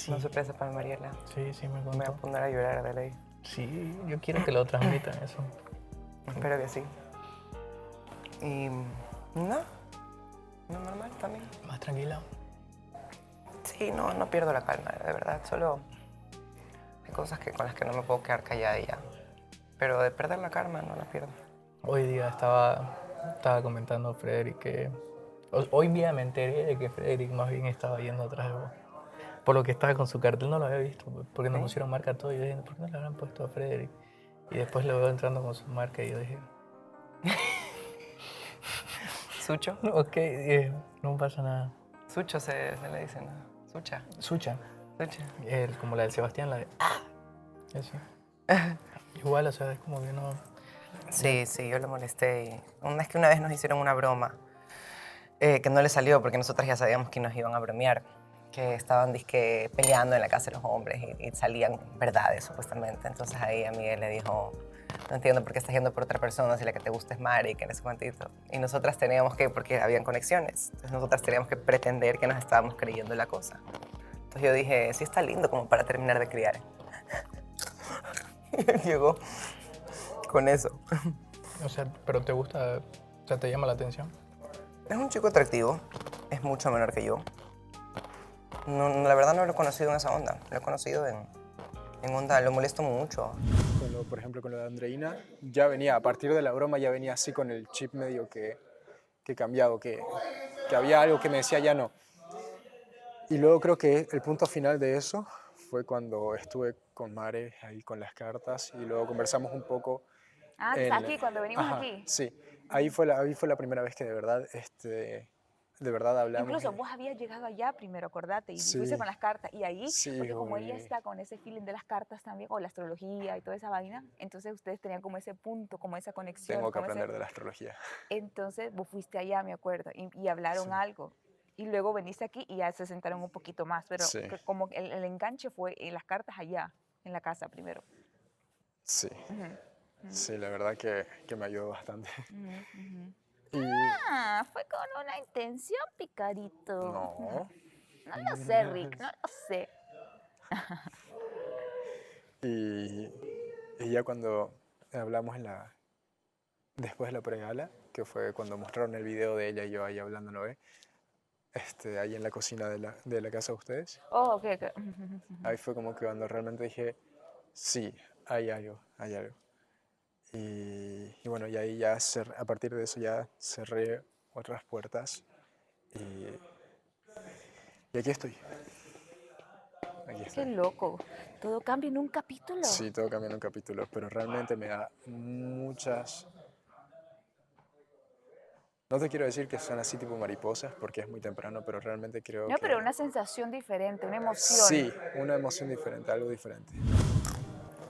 una sorpresa para Mariela. Sí, sí, me contó. Me voy a poner a llorar de ley. Sí, yo quiero que lo transmitan eso. Espero que sí. Y no normal también. Más tranquila. Sí, no pierdo la calma, de verdad. Solo hay cosas con las que no me puedo quedar callada y ya. Pero de perder la calma no la pierdo. Hoy día estaba comentando a Frederick que... Hoy día me enteré de que Frederick más bien estaba yendo atrás de vos. Por lo que estaba con su cartel, no lo había visto, porque nos pusieron marca a todo. Y yo dije, ¿por qué no le habrán puesto a Frederick? Y después lo veo entrando con su marca y yo dije... ¿Sucho? Ok, no pasa nada. Sucho se le dice, ¿no? Sucha. Sucha. Sucha. Como la del Sebastián, la de... Eso. Igual, o sea, es como que no... Sí, yo lo molesté. Una vez nos hicieron una broma que no le salió porque nosotras ya sabíamos que nos iban a bromear. Que estaban disque peleando en la casa de los hombres y salían verdades, supuestamente. Entonces ahí a Miguel le dijo, no entiendo por qué estás yendo por otra persona si la que te gusta es Mari, que en ese cuantito. Y nosotras teníamos que, porque habían conexiones, entonces nosotras teníamos que pretender que nos estábamos creyendo la cosa. Entonces yo dije, sí está lindo como para terminar de criar. Y él llegó con eso. O sea, pero te gusta, o sea, te llama la atención. Es un chico atractivo, es mucho menor que yo. No, la verdad no lo he conocido en esa onda, lo he conocido en onda, lo molesto mucho. Por ejemplo, con lo de Andreina, ya venía, a partir de la broma ya venía así con el chip medio que cambiado, que había algo que me decía ya no. Y luego creo que el punto final de eso fue cuando estuve con Mare ahí con las cartas y luego conversamos un poco. Ah, aquí, cuando venimos aquí. Sí, ahí fue la primera vez que de verdad hablamos. Incluso vos habías llegado allá primero, acordate, y Sí. fuiste con las cartas. Y ahí, Sí, porque como güey. ella está con ese feeling de las cartas también, o la astrología y toda esa vaina, entonces ustedes tenían como ese punto, como esa conexión. Tengo que como ese- aprender de la astrología. Entonces vos fuiste allá, me acuerdo, y hablaron algo. Y luego veniste aquí y ya se sentaron un poquito más. Pero Sí. que como el enganche fue en las cartas allá, en la casa primero. Sí, Ujú. sí, la verdad que me ayudó bastante. Y Ah, fue con una intención, picarito. no. No lo sé, Rick, no lo sé. Y ya cuando hablamos después de la pregala, que fue cuando mostraron el video de ella y yo ahí hablando, ¿no ve? Ahí en la cocina de la casa de ustedes. Oh, ok. Ahí fue como que cuando realmente dije, sí, hay algo. Y bueno, y ahí ya a partir de eso ya cerré otras puertas y aquí estoy. Aquí Qué estoy. loco. Todo cambia en un capítulo. Sí, todo cambia en un capítulo, pero realmente me da muchas... No te quiero decir que son así tipo mariposas porque es muy temprano, pero realmente creo No, que... pero una sensación diferente, una emoción. Sí, una emoción diferente, algo diferente.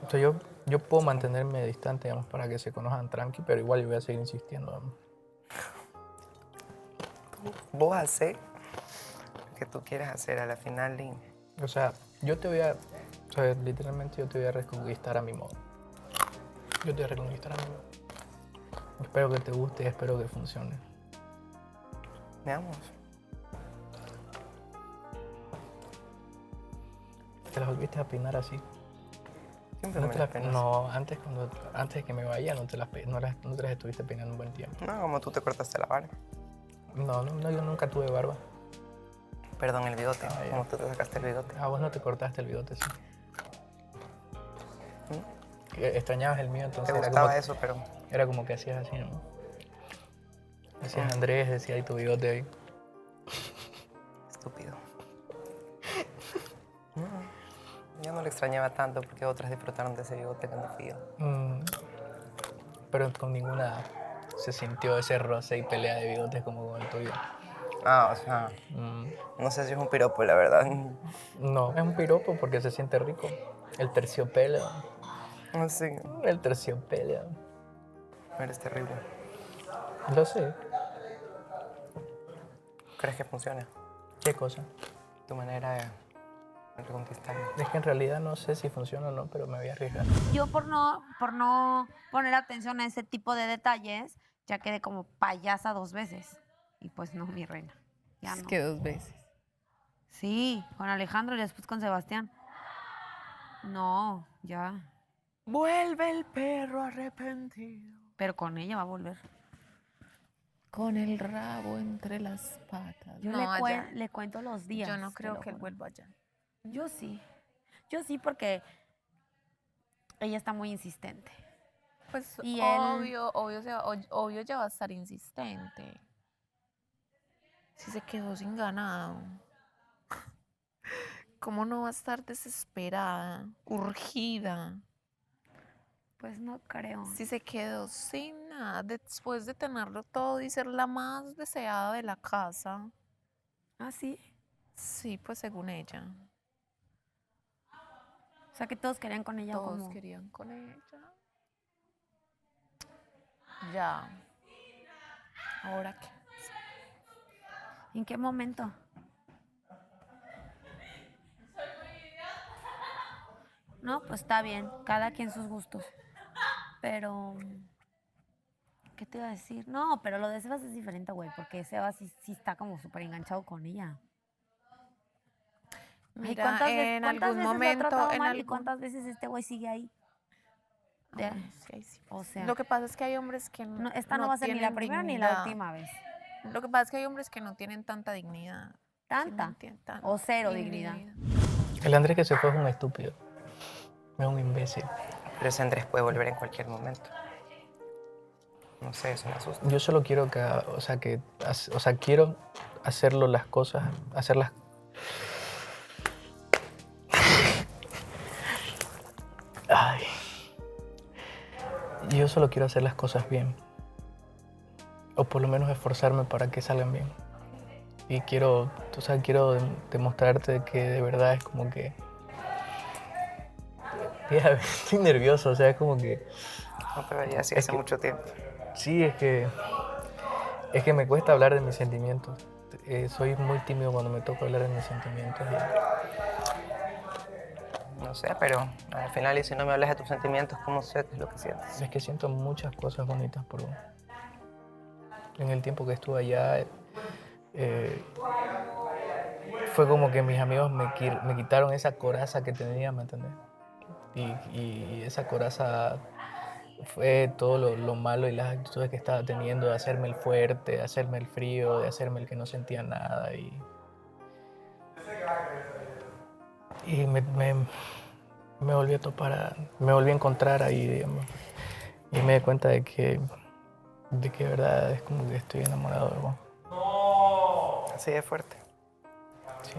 O sea, yo puedo mantenerme distante, digamos, para que se conozcan tranqui, pero igual yo voy a seguir insistiendo. Digamos. Vos haces lo que tú quieras hacer a la final, Lynn. O sea, o sea, literalmente yo te voy a reconquistar a mi modo. Yo te voy a reconquistar a mi modo. Espero que te guste y espero que funcione. Veamos. Te las volviste a peinar así. Siempre No me te las las peinas. No, antes de que me vaya no te las estuviste peinando un buen tiempo. No, como tú te cortaste la barba. No, yo nunca tuve barba. Perdón, el bigote. Como tú te sacaste el bigote. A vos no te cortaste el bigote, sí. Que extrañabas el mío, entonces Te era gustaba como, eso, pero... Era como que hacías así, ¿no? Decías Andrés, decía ahí tu bigote ahí. Estúpido. No, yo no lo extrañaba tanto porque otras disfrutaron de ese bigote cuando fui yo. Pero con ninguna se sintió ese roce y pelea de bigotes como con el tuyo. Ah, o sea, no sé si es un piropo, la verdad. No, es un piropo porque se siente rico. El terciopelo. Sí. El terciopelo. Eres terrible. Lo sé. ¿Crees que funciona? ¿Qué cosa? Tu manera de reconquistarme. Es que en realidad no sé si funciona o no, pero me voy a arriesgar. Yo por no poner atención a ese tipo de detalles, ya quedé como payasa 2 veces. Y pues no, mi reina. Ya Es no. que 2 veces. Sí, con Alejandro y después con Sebastián. No, ya. Vuelve el perro arrepentido. Pero con ella va a volver. Con el rabo entre las patas. Yo No, allá. le cuento los días. Yo no te creo lo que él juro. vuelva allá. Yo sí. Yo sí porque ella está muy insistente. Pues Y obvio ya va a estar insistente. Si se quedó sin ganado. ¿Cómo no va a estar desesperada, urgida? Pues no creo. Si se quedó sin nada después de tenerlo todo y ser la más deseada de la casa. ¿Ah, sí? Sí, pues según ella. O sea que todos querían con ella. Todos como... querían con ella. Ya. ¿Ahora qué? ¿En qué momento? No, pues está bien, cada quien sus gustos. Pero, ¿qué te iba a decir? No, pero lo de Sebas es diferente, güey, porque Sebas sí está como súper enganchado con ella. Ay, Mira, ¿cuántas en cuántas algún veces lo ha momento, tratado en mal y algún... cuántas veces este güey sigue ahí? Ay, sí, ahí sí. O sea, Lo que pasa es que hay hombres que no, esta no va a ser ni la tienen primera ni la dignidad. última vez. Lo que pasa es que hay hombres que no tienen tanta dignidad. ¿Tanta? Tanta O cero dignidad. El Andrés que se fue es un estúpido. Es un imbécil. Pero ese Andrés puede volver en cualquier momento. No sé, eso me asusta. Yo solo quiero quiero hacerlo las cosas, hacerlas. Ay. Yo solo quiero hacer las cosas bien. O por lo menos esforzarme para que salgan bien. Y quiero demostrarte que de verdad es como que... Ya, estoy nervioso, o sea, es como que... No te veía así hace mucho tiempo. Sí, es que me cuesta hablar de mis sentimientos. Soy muy tímido cuando me toca hablar de mis sentimientos. No sé, pero al final, y si no me hablas de tus sentimientos, ¿cómo sé qué es lo que sientes? Es que siento muchas cosas bonitas por vos. En el tiempo que estuve allá, fue como que mis amigos me quitaron esa coraza que tenía, ¿me entendés? Y esa coraza fue todo lo malo y las actitudes que estaba teniendo de hacerme el fuerte, de hacerme el frío, de hacerme el que no sentía nada. Y me volví a topar, me volví a encontrar ahí, digamos. Y me di cuenta de que de verdad es como que estoy enamorado de vos. Así de fuerte. Sí.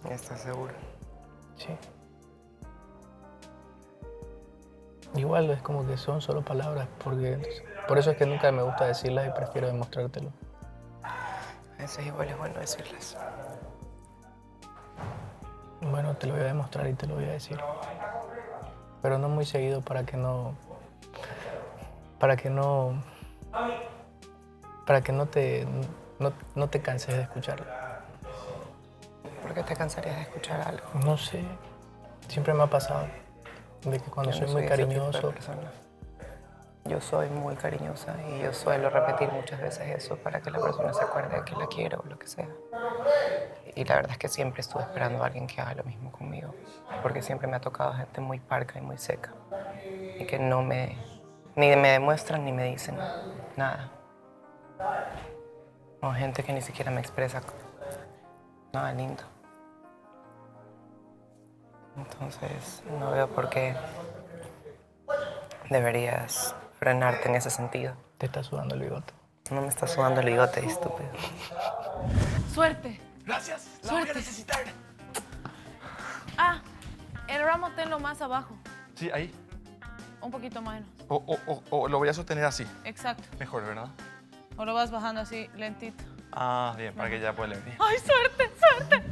¿Estás seguro? Sí. Igual es como que son solo palabras, por eso es que nunca me gusta decirlas y prefiero demostrártelo. A veces igual es bueno decirlas. Bueno, te lo voy a demostrar y te lo voy a decir. Pero no muy seguido para que no te canses de escucharlo. ¿Por qué te cansarías de escuchar algo? No sé, siempre me ha pasado de que cuando Yo soy no muy ese tipo de cariñoso, persona. Yo soy muy cariñosa y yo suelo repetir muchas veces eso para que la persona se acuerde de que la quiero o lo que sea. Y la verdad es que siempre estuve esperando a alguien que haga lo mismo conmigo, porque siempre me ha tocado gente muy parca y muy seca y que ni me demuestran ni me dicen nada. O gente que ni siquiera me expresa nada lindo. Entonces, no veo por qué deberías frenarte en ese sentido. ¿Te está sudando el bigote? No me está sudando el bigote, estúpido. Suerte. Gracias, la Suerte. voy a necesitar. Ah, el ramo tenlo más abajo. Sí, ahí. Un poquito menos. O lo voy a sostener así. Exacto. Mejor, ¿verdad? O lo vas bajando así, lentito. Ah, bien, para que ya pueda leer. ¡Ay, suerte, suerte!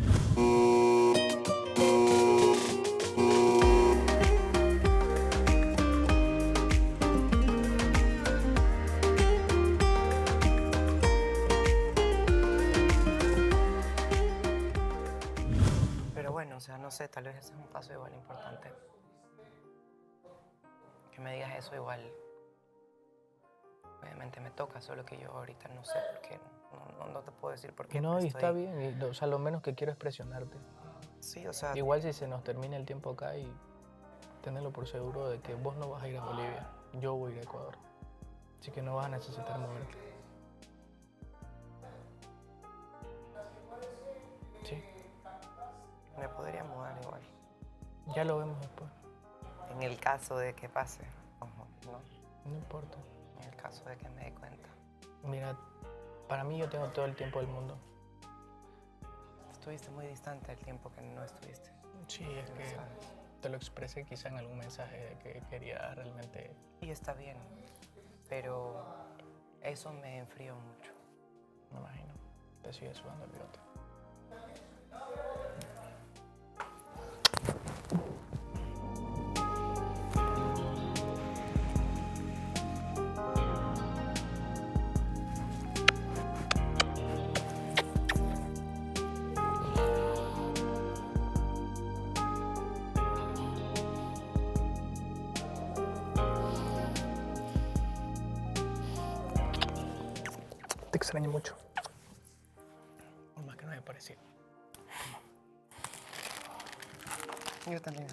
Pero bueno, o sea, no sé, tal vez ese es un paso igual importante. Que me digas eso igual. Obviamente me toca, solo que yo ahorita no sé por qué. No te puedo decir por qué. No, pero y está bien. O sea, lo menos que quiero es presionarte. Sí, o sea... Igual si se nos termina el tiempo acá y tenerlo por seguro de que vos no vas a ir a Bolivia, yo voy a ir a Ecuador. Así que no vas a necesitar moverte. Sí. Me podría mudar igual. Ya lo vemos después. En el caso de que pase. Ojo, no. No importa. En el caso de que me dé cuenta. Mira, para mí yo tengo todo el tiempo del mundo. Estuviste muy distante del tiempo que no estuviste. Sí, es que te lo expresé quizá en algún mensaje de que quería realmente... Y está bien, pero eso me enfrió mucho. Me imagino. Te sigue sudando el bigote. Te extraño mucho. Por más que no haya parecido. Yo también.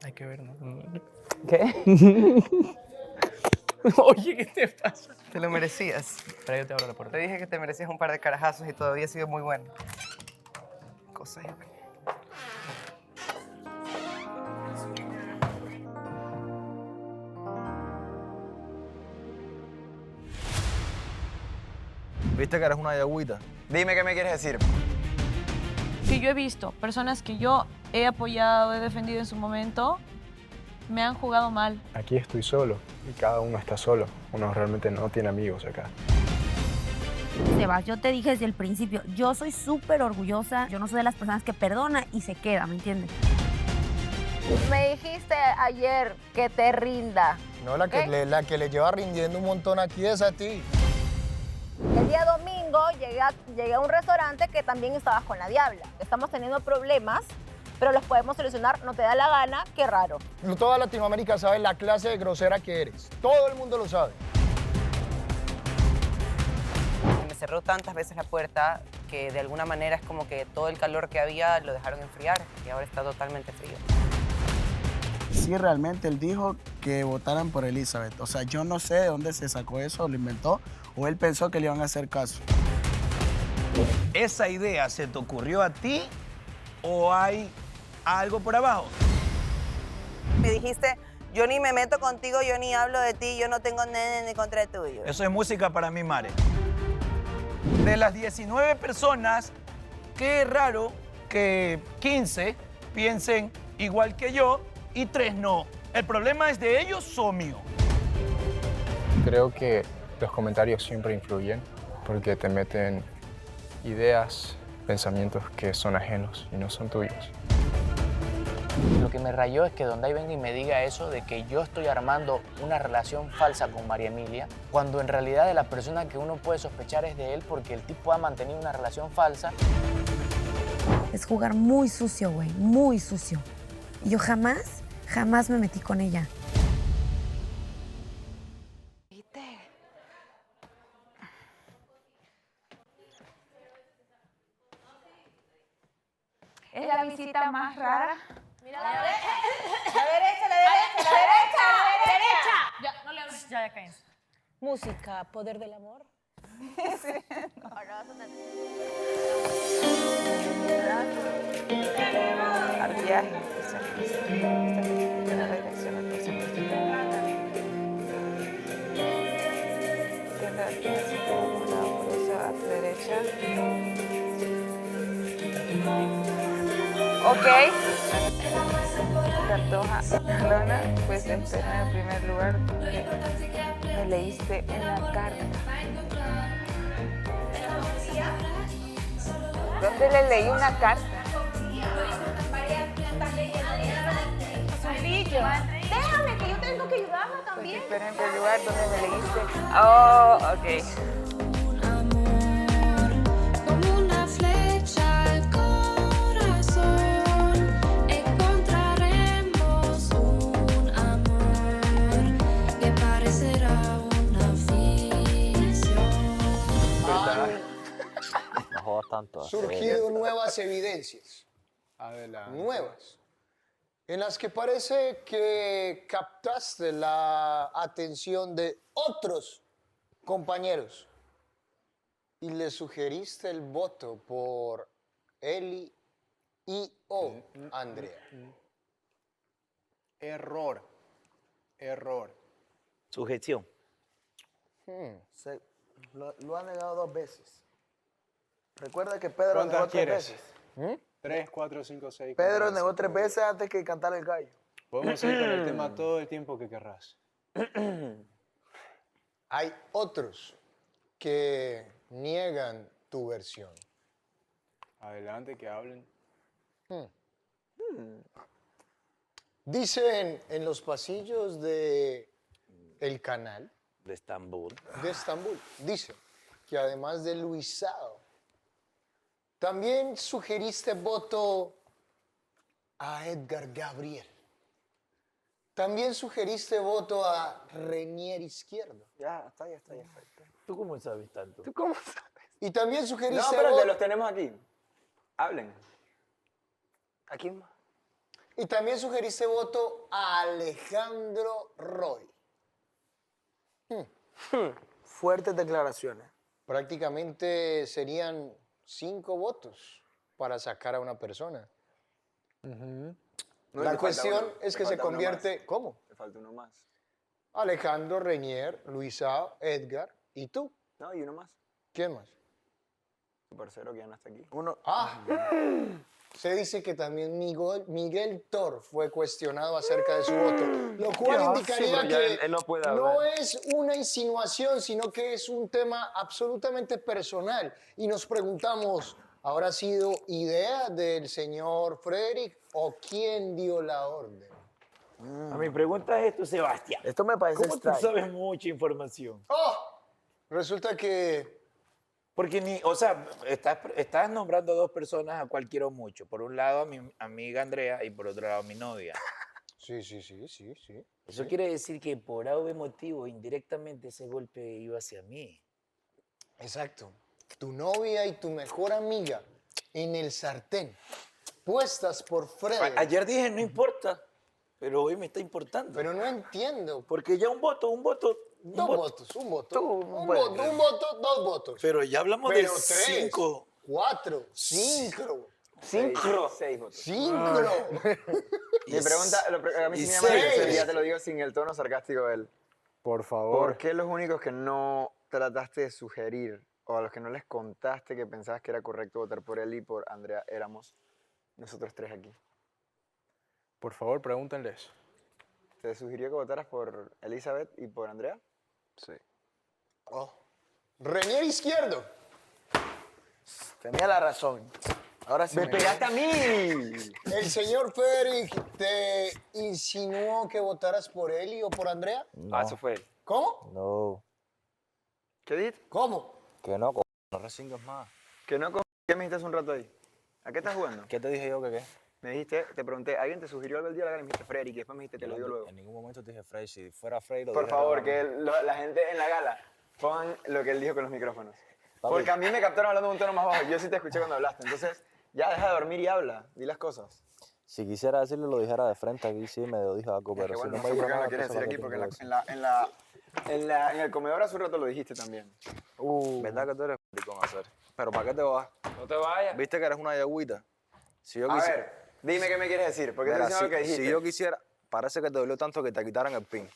Hay que ver, ¿no? ¿Qué? Oye, ¿qué te pasa? Te lo merecías. Pero yo te abro la puerta. Te dije que te merecías un par de carajazos y todavía ha sido muy bueno. Cosas igual. ¿Viste que eres una yagüita? Dime qué me quieres decir. Que yo he visto personas que yo he apoyado, he defendido en su momento, me han jugado mal. Aquí estoy solo y cada uno está solo. Uno realmente no tiene amigos acá. Sebas, yo te dije desde el principio, yo soy súper orgullosa, yo no soy de las personas que perdona y se queda, ¿me entiendes? Me dijiste ayer que te rinda. No, la que le lleva rindiendo un montón aquí es a ti. El día domingo llegué a un restaurante que también estabas con la Diabla. Estamos teniendo problemas, pero los podemos solucionar. No te da la gana, qué raro. Toda Latinoamérica sabe la clase de grosera que eres. Todo el mundo lo sabe. Me cerró tantas veces la puerta que de alguna manera es como que todo el calor que había lo dejaron enfriar y ahora está totalmente frío. Sí, realmente él dijo que votaran por Elizabeth. O sea, yo no sé de dónde se sacó eso, lo inventó, o él pensó que le iban a hacer caso. ¿Esa idea se te ocurrió a ti o hay algo por abajo? Me dijiste, yo ni me meto contigo, yo ni hablo de ti, yo no tengo nene ni contra tuyo. Eso es música para mí, Mare. De las 19 personas, qué raro que 15 piensen igual que yo y 3 no. ¿El problema es de ellos o mío? Creo que los comentarios siempre influyen porque te meten ideas, pensamientos que son ajenos y no son tuyos. Lo que me rayó es que Donday venga y me diga eso de que yo estoy armando una relación falsa con María Emilia, cuando en realidad de la persona que uno puede sospechar es de él porque el tipo ha mantenido una relación falsa. Es jugar muy sucio, güey, muy sucio. Y yo jamás me metí con ella. Es la visita más rara. Mira la derecha. La derecha, la derecha, la derecha, la derecha. Ya, no le hables. Ya, cállense. Música, poder del amor. Ahora vas a tener. Al viaje. La redacción al próximo por esa a tu derecha. Ok. Cartoja, Lona, pues espera en el primer lugar porque me leíste una carta. ¿Dónde le leí una carta? Déjame que yo tengo que ayudarla también. Espera en el lugar donde me leíste. Oh, ok. Como una flecha al corazón, encontraremos un amor que parecerá una ficción. No jodas tanto. Surgido nuevas evidencias. Adelante. Nuevas. En las que parece que captaste la atención de otros compañeros y le sugeriste el voto por Eli y o Andrea. Error. Error. Sujeción. Lo ha negado 2 veces. Recuerda que Pedro ¿Cuántas negó 3 quieres? veces. 3, 4, 5, 6. Pedro negó 3 veces antes que cantar el gallo. Podemos seguir con el tema todo el tiempo que querrás. Hay otros que niegan tu versión. Adelante, que hablen. Dicen en los pasillos de el canal De Estambul. de Estambul, dicen que además de Luisao, también sugeriste voto a Edgar Gabriel. También sugeriste voto a Renier Izquierdo. Ya, está. ¿Tú cómo sabes tanto? ¿Tú cómo sabes? Y también No, sugeriste espérate, voto... los tenemos aquí. Hablen. ¿A quién más? Y también sugeriste voto a Alejandro Roy. Fuertes declaraciones. Prácticamente serían 5 votos para sacar a una persona. No, La le cuestión falta uno, es le que se falta uno convierte... más. ¿Cómo? Te falta uno más. Alejandro, Renier, Luisao, Edgar y tú. No, y uno más. ¿Quién más? Tu parcero que ya no está aquí. Uno. Se dice que también Miguel Tor fue cuestionado acerca de su voto, lo cual indicaría pero ya que él no puede no hablar. es una insinuación, sino que es un tema absolutamente personal. Y nos preguntamos, ¿habrá sido idea del señor Frederick o quién dio la orden? A mi pregunta es esto, Sebastián. Esto me parece ¿Cómo tú extraño. sabes mucha información? ¡Oh! Resulta que... Porque ni, o sea, estás nombrando a 2 personas a cual quiero mucho. Por un lado a mi amiga Andrea y por otro lado a mi novia. Sí. Eso quiere decir que por algún motivo, indirectamente, ese golpe iba hacia mí. Exacto. Tu novia y tu mejor amiga en el sartén, puestas por Frederick. Ayer dije, no importa, pero hoy me está importando. Pero no entiendo. Porque ya un voto. Un voto. Un voto, dos votos. Pero ya hablamos Pero de 3, 5. 4, 5. 6 votos. 5. Mi pregunta, a mí sí me llama la atención, y ya te lo digo sin el tono sarcástico de él. Por favor. ¿Por qué los únicos que no trataste de sugerir o a los que no les contaste que pensabas que era correcto votar por él y por Andrea éramos nosotros 3 aquí? Por favor, pregúntenles. ¿Te sugirió que votaras por Elizabeth y por Andrea? Sí. Renier Izquierdo. Tenía la razón. Ahora sí ¡Me pegaste a mí! ¿El señor Frederick te insinuó que votaras por Eli o por Andrea? No. Ah, eso fue él. ¿Cómo? No. ¿Qué dijiste? ¿Cómo? Que no, no resingas más. Que no, ¿qué me dijiste hace un rato ahí? ¿A qué estás jugando? ¿Qué te dije yo que qué? Me dijiste, te pregunté, ¿alguien te sugirió algo el día de la gala? Y me dijiste Frederick, y después me dijiste, te lo digo luego. En ningún momento te dije Freddy. Si fuera Freddy, lo Por dije favor, luego. que la gente en la gala pongan lo que él dijo con los micrófonos. Porque a mí me captaron hablando de un tono más bajo. Yo sí te escuché cuando hablaste. Entonces, Ya, deja de dormir y habla. Di las cosas. Si quisiera decirlo, lo dijera de frente aquí, sí, me lo dijo algo, Es pero que si bueno, no no me sé dijo por qué no nada, lo quieres entonces decir aquí, ¿para porque qué tengo que decir? en el comedor hace un rato lo dijiste también. ¿Verdad que tú eres maricón, hacer? Pero ¿para qué te vas? No te vayas. ¿Viste que eres una yagüita? Si yo A quisi- ver, dime qué me quieres decir, porque Mira, te diciendo lo que dijiste. si yo quisiera, parece que te dolió tanto que te quitaran el pin.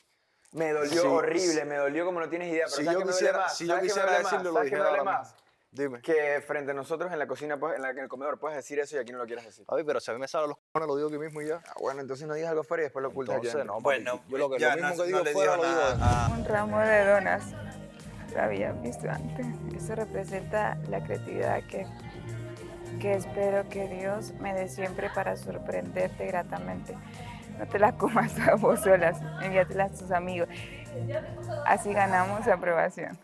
Me dolió Sí, horrible, me dolió como no tienes idea. Pero si ¿sabes yo qué me quisiera- duele más? si yo ¿Sabes qué me quisiera duele más? decirlo, lo ¿Sabes qué me dijera duele ahora más? Dime. Que frente a nosotros en la cocina, en el comedor, puedes decir eso y aquí no lo quieres decir. Ay, pero si a mí me salen los cojones, lo digo aquí mismo y ya. Ah, bueno, entonces no digas algo fuera y después lo ocultas aquí Entonces, adentro. no, bueno, yo lo mismo que digo fuera lo digo adentro. Un ramo de donas. Lo había visto antes. Eso representa la creatividad que espero que Dios me dé siempre para sorprenderte gratamente. No te las comas a vos solas, envíatelas a tus amigos. Así ganamos aprobación.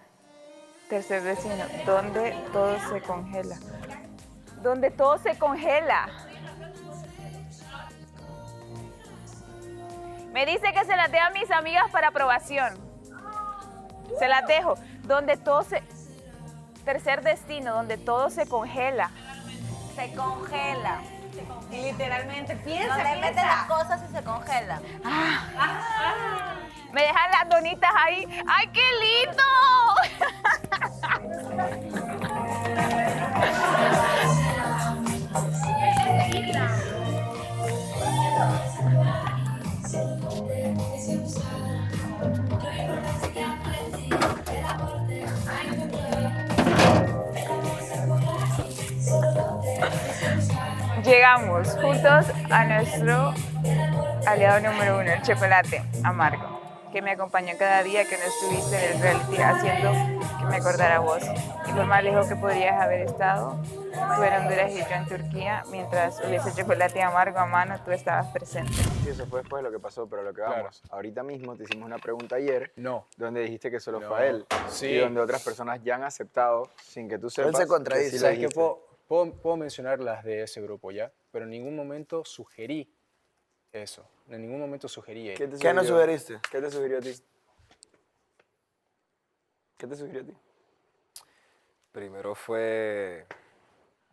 Tercer destino, donde todo se congela. Donde todo se congela. Me dice que se las dé a mis amigas para aprobación. Se las dejo. Donde todo se... Tercer destino, donde todo se congela. Se congela. Literalmente, piensa, Donde mete las cosas y se congela. Me dejan las donitas ahí. ¡Ay, qué lindo! Llegamos juntos a nuestro aliado número 1, el chocolate amargo, que me acompañó cada día que no estuviste en el reality, haciendo que me acordara vos. Y por más lejos que podrías haber estado, tú en Honduras y yo en Turquía, mientras hubiese chocolate amargo a mano, tú estabas presente. Sí, eso fue después de lo que pasó, pero lo que vamos. Ahorita mismo te hicimos una pregunta ayer. Donde dijiste que solo fue a él. Sí. Y donde otras personas ya han aceptado, sin que tú sepas. se contradice. que sí lo ¿Sabes qué? dijiste. Puedo mencionar las de ese grupo ya, pero en ningún momento sugerí eso. En ningún momento sugerí. ¿Qué te ¿Qué nos sugirió? sugeriste? ¿Qué te sugirió a ti? ¿Qué te sugirió a ti? Primero fue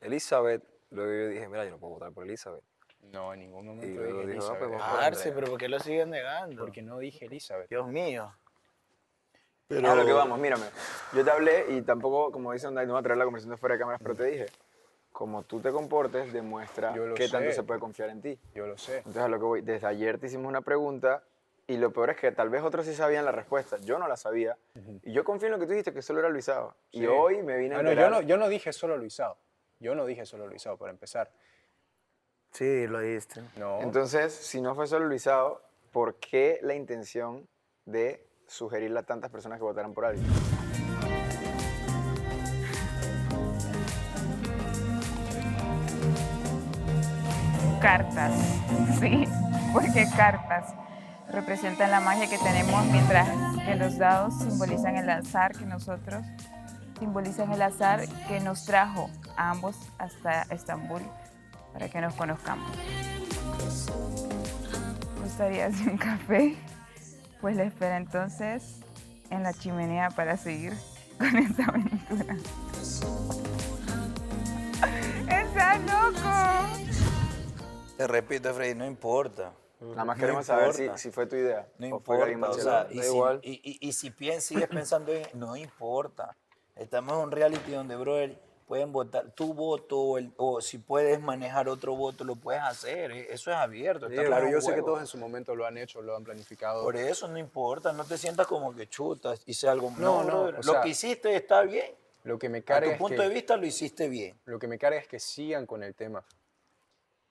Elizabeth, luego yo dije, mira, yo no puedo votar por Elizabeth. No, en ningún momento Y luego dije dijo, ah, Elizabeth. pues vamos por Andrea. pero ¿por qué lo sigues negando? Porque no dije Elizabeth. Dios mío. A lo que vamos, mírame. Yo te hablé y tampoco, como dicen, no voy a traer la conversación de fuera de cámaras, pero te dije, como tú te comportes, demuestra Yo lo qué tanto sé. se puede confiar en ti. Yo lo sé. Entonces, a lo que voy, desde ayer te hicimos una pregunta y lo peor es que tal vez otros sí sabían la respuesta. Yo no la sabía. Y yo confío en lo que tú dijiste, que solo era Luisado. Y Sí. hoy me vine a No, enterar. yo no dije solo Luisao. Yo no dije solo Luisao, para empezar. Sí, lo dijiste. No. Entonces, si no fue solo Luisado, ¿por qué la intención de sugerirle a tantas personas que votaran por alguien? Cartas, sí, porque cartas representan la magia que tenemos, mientras que los dados simbolizan el azar que nosotros, simbolizan el azar que nos trajo a ambos hasta Estambul para que nos conozcamos. ¿Me gustaría hacer un café? Pues la espera entonces en la chimenea para seguir con esta aventura. ¡Está loco! Te repito, Freddy, no importa. Nada más No queremos saber importa. si fue tu idea. No o fue de alguien importa, más. o sea, Da y si, igual. y si sigues pensando en... No importa. Estamos en un reality donde, brother, pueden votar tu voto o si puedes manejar otro voto, lo puedes hacer. Eso es abierto. Sí, estamos claro, en yo un sé que juego. todos en su momento lo han hecho, lo han planificado. Por eso no importa, no te sientas como que chutas, hice algo. No, no, brother, o lo sea, que hiciste está bien. Lo que me A carga tu es punto que- de vista lo hiciste bien. Lo que me carga es que sigan con el tema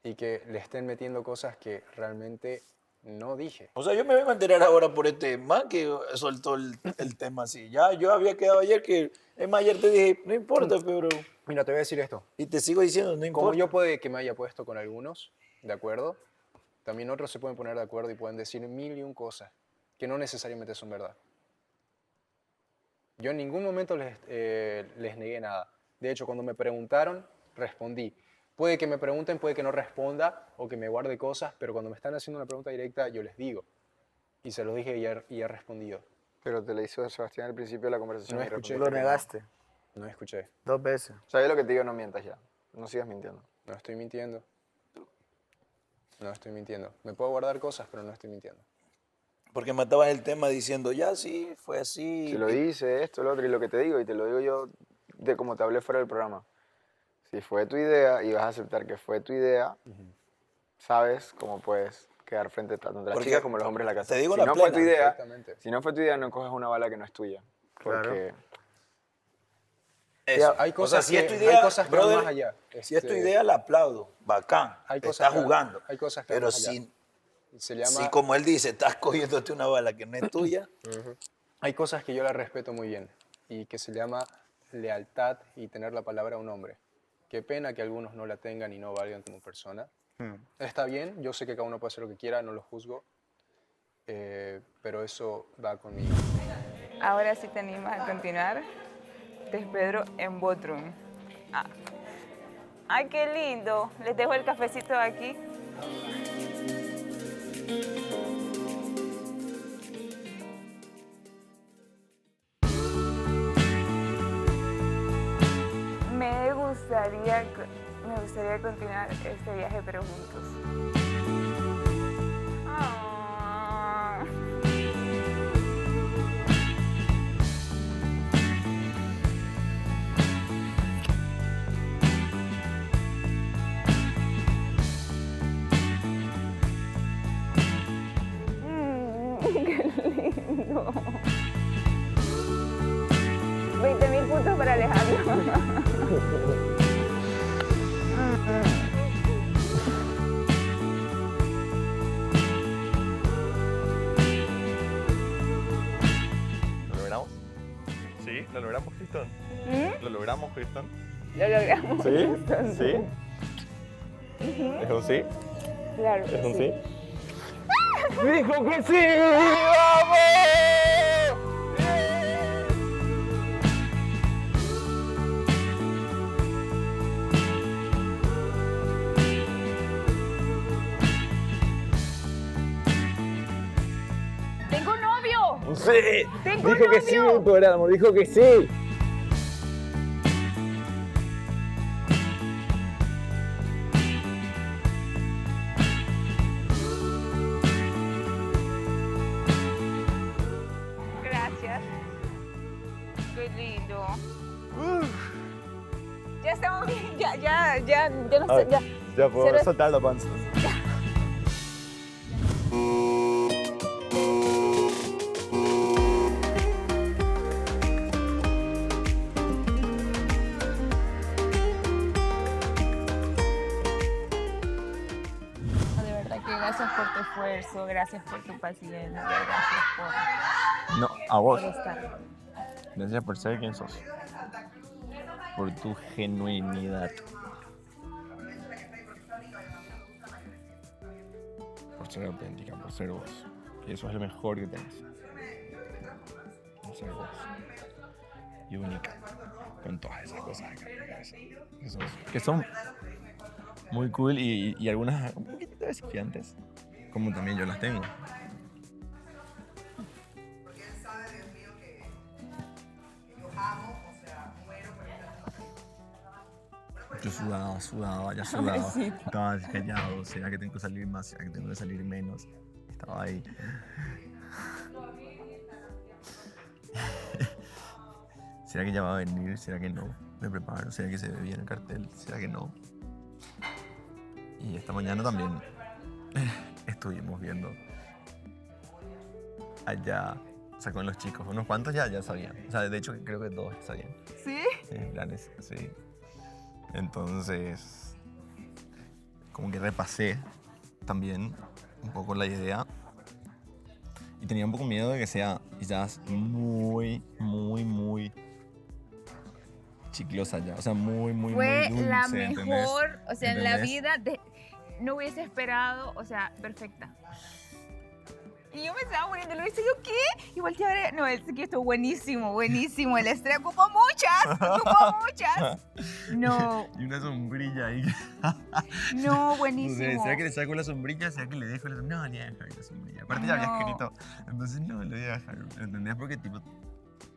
y que le estén metiendo cosas que realmente no dije. O sea, yo me vengo a enterar ahora por este man que soltó el tema así. Ya yo había quedado ayer que, es más, ayer te dije, no importa, pero... Mira, te voy a decir esto. Y te sigo diciendo, no importa. Como yo puede que me haya puesto con algunos, ¿de acuerdo? También otros se pueden poner de acuerdo y pueden decir mil y un cosas que no necesariamente son verdad. Yo en ningún momento les negué nada. De hecho, cuando me preguntaron, respondí. Puede que me pregunten, puede que no responda o que me guarde cosas, pero cuando me están haciendo una pregunta directa, yo les digo. Y se los dije y he respondido. Pero te le hizo Sebastián al principio de la conversación. No y escuché. respondiste que no. No escuché. 2 veces. O sea, yo lo que te digo, no mientas ya. No sigas mintiendo. No estoy mintiendo. No estoy mintiendo. Me puedo guardar cosas, pero no estoy mintiendo. Porque matabas el tema diciendo, ya sí, fue así. Si lo hice, esto, lo otro, y lo que te digo, y te lo digo yo de como te hablé fuera del programa. Si fue tu idea y vas a aceptar que fue tu idea, sabes cómo puedes quedar frente tanto a las chicas como los hombres en la casa. Te digo si la no fue plena. tu idea, Exactamente. si no fue tu idea, no coges una bala que no es tuya. Porque Eso. hay cosas si es tu que- idea, hay cosas que van brother, más allá. Si es tu Este, idea, la aplaudo. Bacán. hay cosas Estás que- jugando. hay cosas que Pero van más allá. Se llama- si, como él dice, estás cogiéndote una bala que no es tuya. Hay cosas que yo la respeto muy bien y que se llama lealtad y tener la palabra a un hombre. Qué pena que algunos no la tengan y no valgan como persona. Está bien, yo sé que cada uno puede hacer lo que quiera, no lo juzgo, pero eso va conmigo. Ahora sí te animas a continuar. Te espero en Bodrum. Ah. Ay, qué lindo. Les dejo el cafecito aquí. Me gustaría continuar este viaje, pero juntos. Ah. Qué lindo. 20.000 puntos para Alejandro. ¿Lo logramos? Sí, lo logramos, Kristen. ¿Lo logramos, Kristen? Lo logramos. ¿Sí? Kristen. ¿Sí? Ujú. ¿Es un sí? Claro que ¿Es un sí. sí? ¡Dijo que sí! ¡Vamos! ¡Tengo novio! ¡Sí! ¡Tengo Dijo que sí, novio! poder amor, dijo que sí. Gracias. Qué lindo. Ya estamos bien, ya no sé, ya. Ya puedo Cero- soltar la panza. De verdad que gracias por tu esfuerzo, gracias por tu paciencia, gracias por, No, a vos. por estar. Gracias por ser quien sos. Por tu genuinidad. Por ser auténtica, por ser vos. Y eso es lo mejor que tenés. Por ser vos. Y única. Con todas esas cosas acá en la cabeza. Que son muy cool y algunas un poquito desafiantes. Como también yo las tengo. Yo sudaba, ya sudaba. Pobrecito. Estaba así callado. ¿Será que tengo que salir más? ¿Será que tengo que salir menos? Estaba ahí. ¿Será que ya va a venir? ¿Será que no? Me preparo. ¿Será que se ve bien el cartel? ¿Será que no? Y esta mañana también estuvimos viendo allá, o sea, con los chicos. Unos cuantos ya sabían. O sea, de hecho, creo que todos sabían. ¿Sí? Sí, en planes, sí. Entonces, como que repasé también un poco la idea y tenía un poco miedo de que sea quizás muy chiclosa ya, o sea, muy Fue dulce, la ¿entendés? mejor, o sea, en la ¿Entendés? vida, no hubiese esperado, o sea, perfecta. Y yo me estaba muriendo, lo hice yo, ¿qué? Y volteé a ver, no, el que estuvo buenísimo, buenísimo, el estrella ocupó muchas. No, Y una sombrilla ahí. no, No sé, buenísimo. ¿será que le saco la sombrilla? ¿Será que le dejo la sombrilla? No, le voy a dejar la sombrilla. Aparte ya había No. escrito, entonces no, le voy a dejar. ¿Entendés? Porque tipo,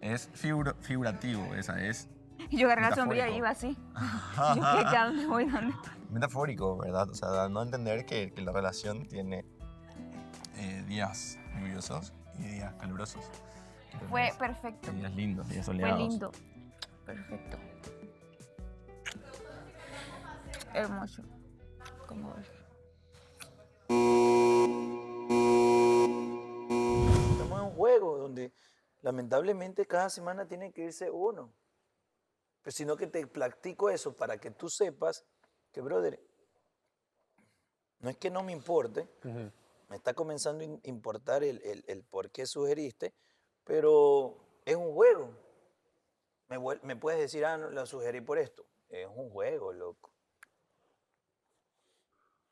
es figurativo, esa es. Y yo agarré la sombrilla y metafórico. iba así. Y yo, ¿qué? ¿A dónde voy? ¿Dónde? metafórico, ¿verdad? O sea, dando a entender que la relación tiene días lluviosos y días calurosos. Entonces, Fue perfecto. días lindos, días Fue soleados. lindo. Perfecto. Hermoso. Como ves. Estamos en un juego donde lamentablemente cada semana tiene que irse uno. Pero sino que te platico eso para que tú sepas que, brother, no es que no me importe, me está comenzando a importar el por qué sugeriste, pero es un juego. Me puedes decir, no, la sugerí por esto. Es un juego, loco.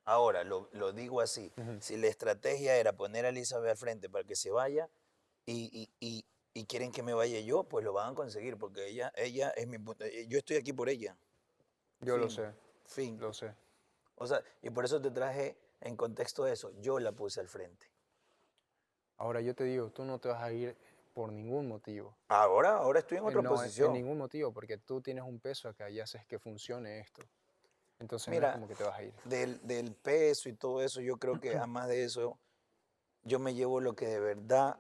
Ahora, lo digo así, si la estrategia era poner a Elizabeth al frente para que se vaya y quieren que me vaya yo, pues lo van a conseguir, porque ella es mi punto. Yo estoy aquí por ella. Yo lo Fin. sé. Fin. Lo sé. O sea, y por eso te traje en contexto de eso. Yo la puse al frente. Ahora yo te digo, tú no te vas a ir por ningún motivo. Ahora estoy en otra No, posición. en ningún motivo, porque tú tienes un peso acá y haces que funcione esto. Entonces no Mira, es como que te vas a ir. del peso y todo eso, yo creo que además de eso, yo me llevo lo que de verdad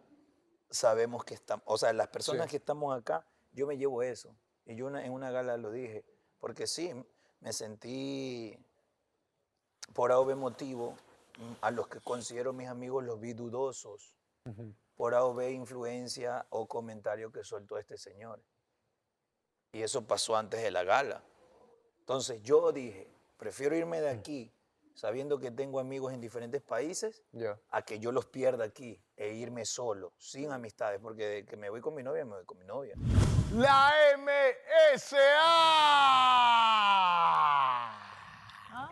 sabemos que estamos. O sea, las personas Sí. que estamos acá, yo me llevo eso. Y yo en una gala lo dije, porque sí, me sentí por A o B motivo, a los que considero mis amigos los vi dudosos, por A o B influencia o comentario que soltó este señor. Y eso pasó antes de la gala. Entonces yo dije, prefiero irme de aquí sabiendo que tengo amigos en diferentes países a que yo los pierda aquí e irme solo, sin amistades, porque de que me voy con mi novia, me voy con mi novia. La MSA.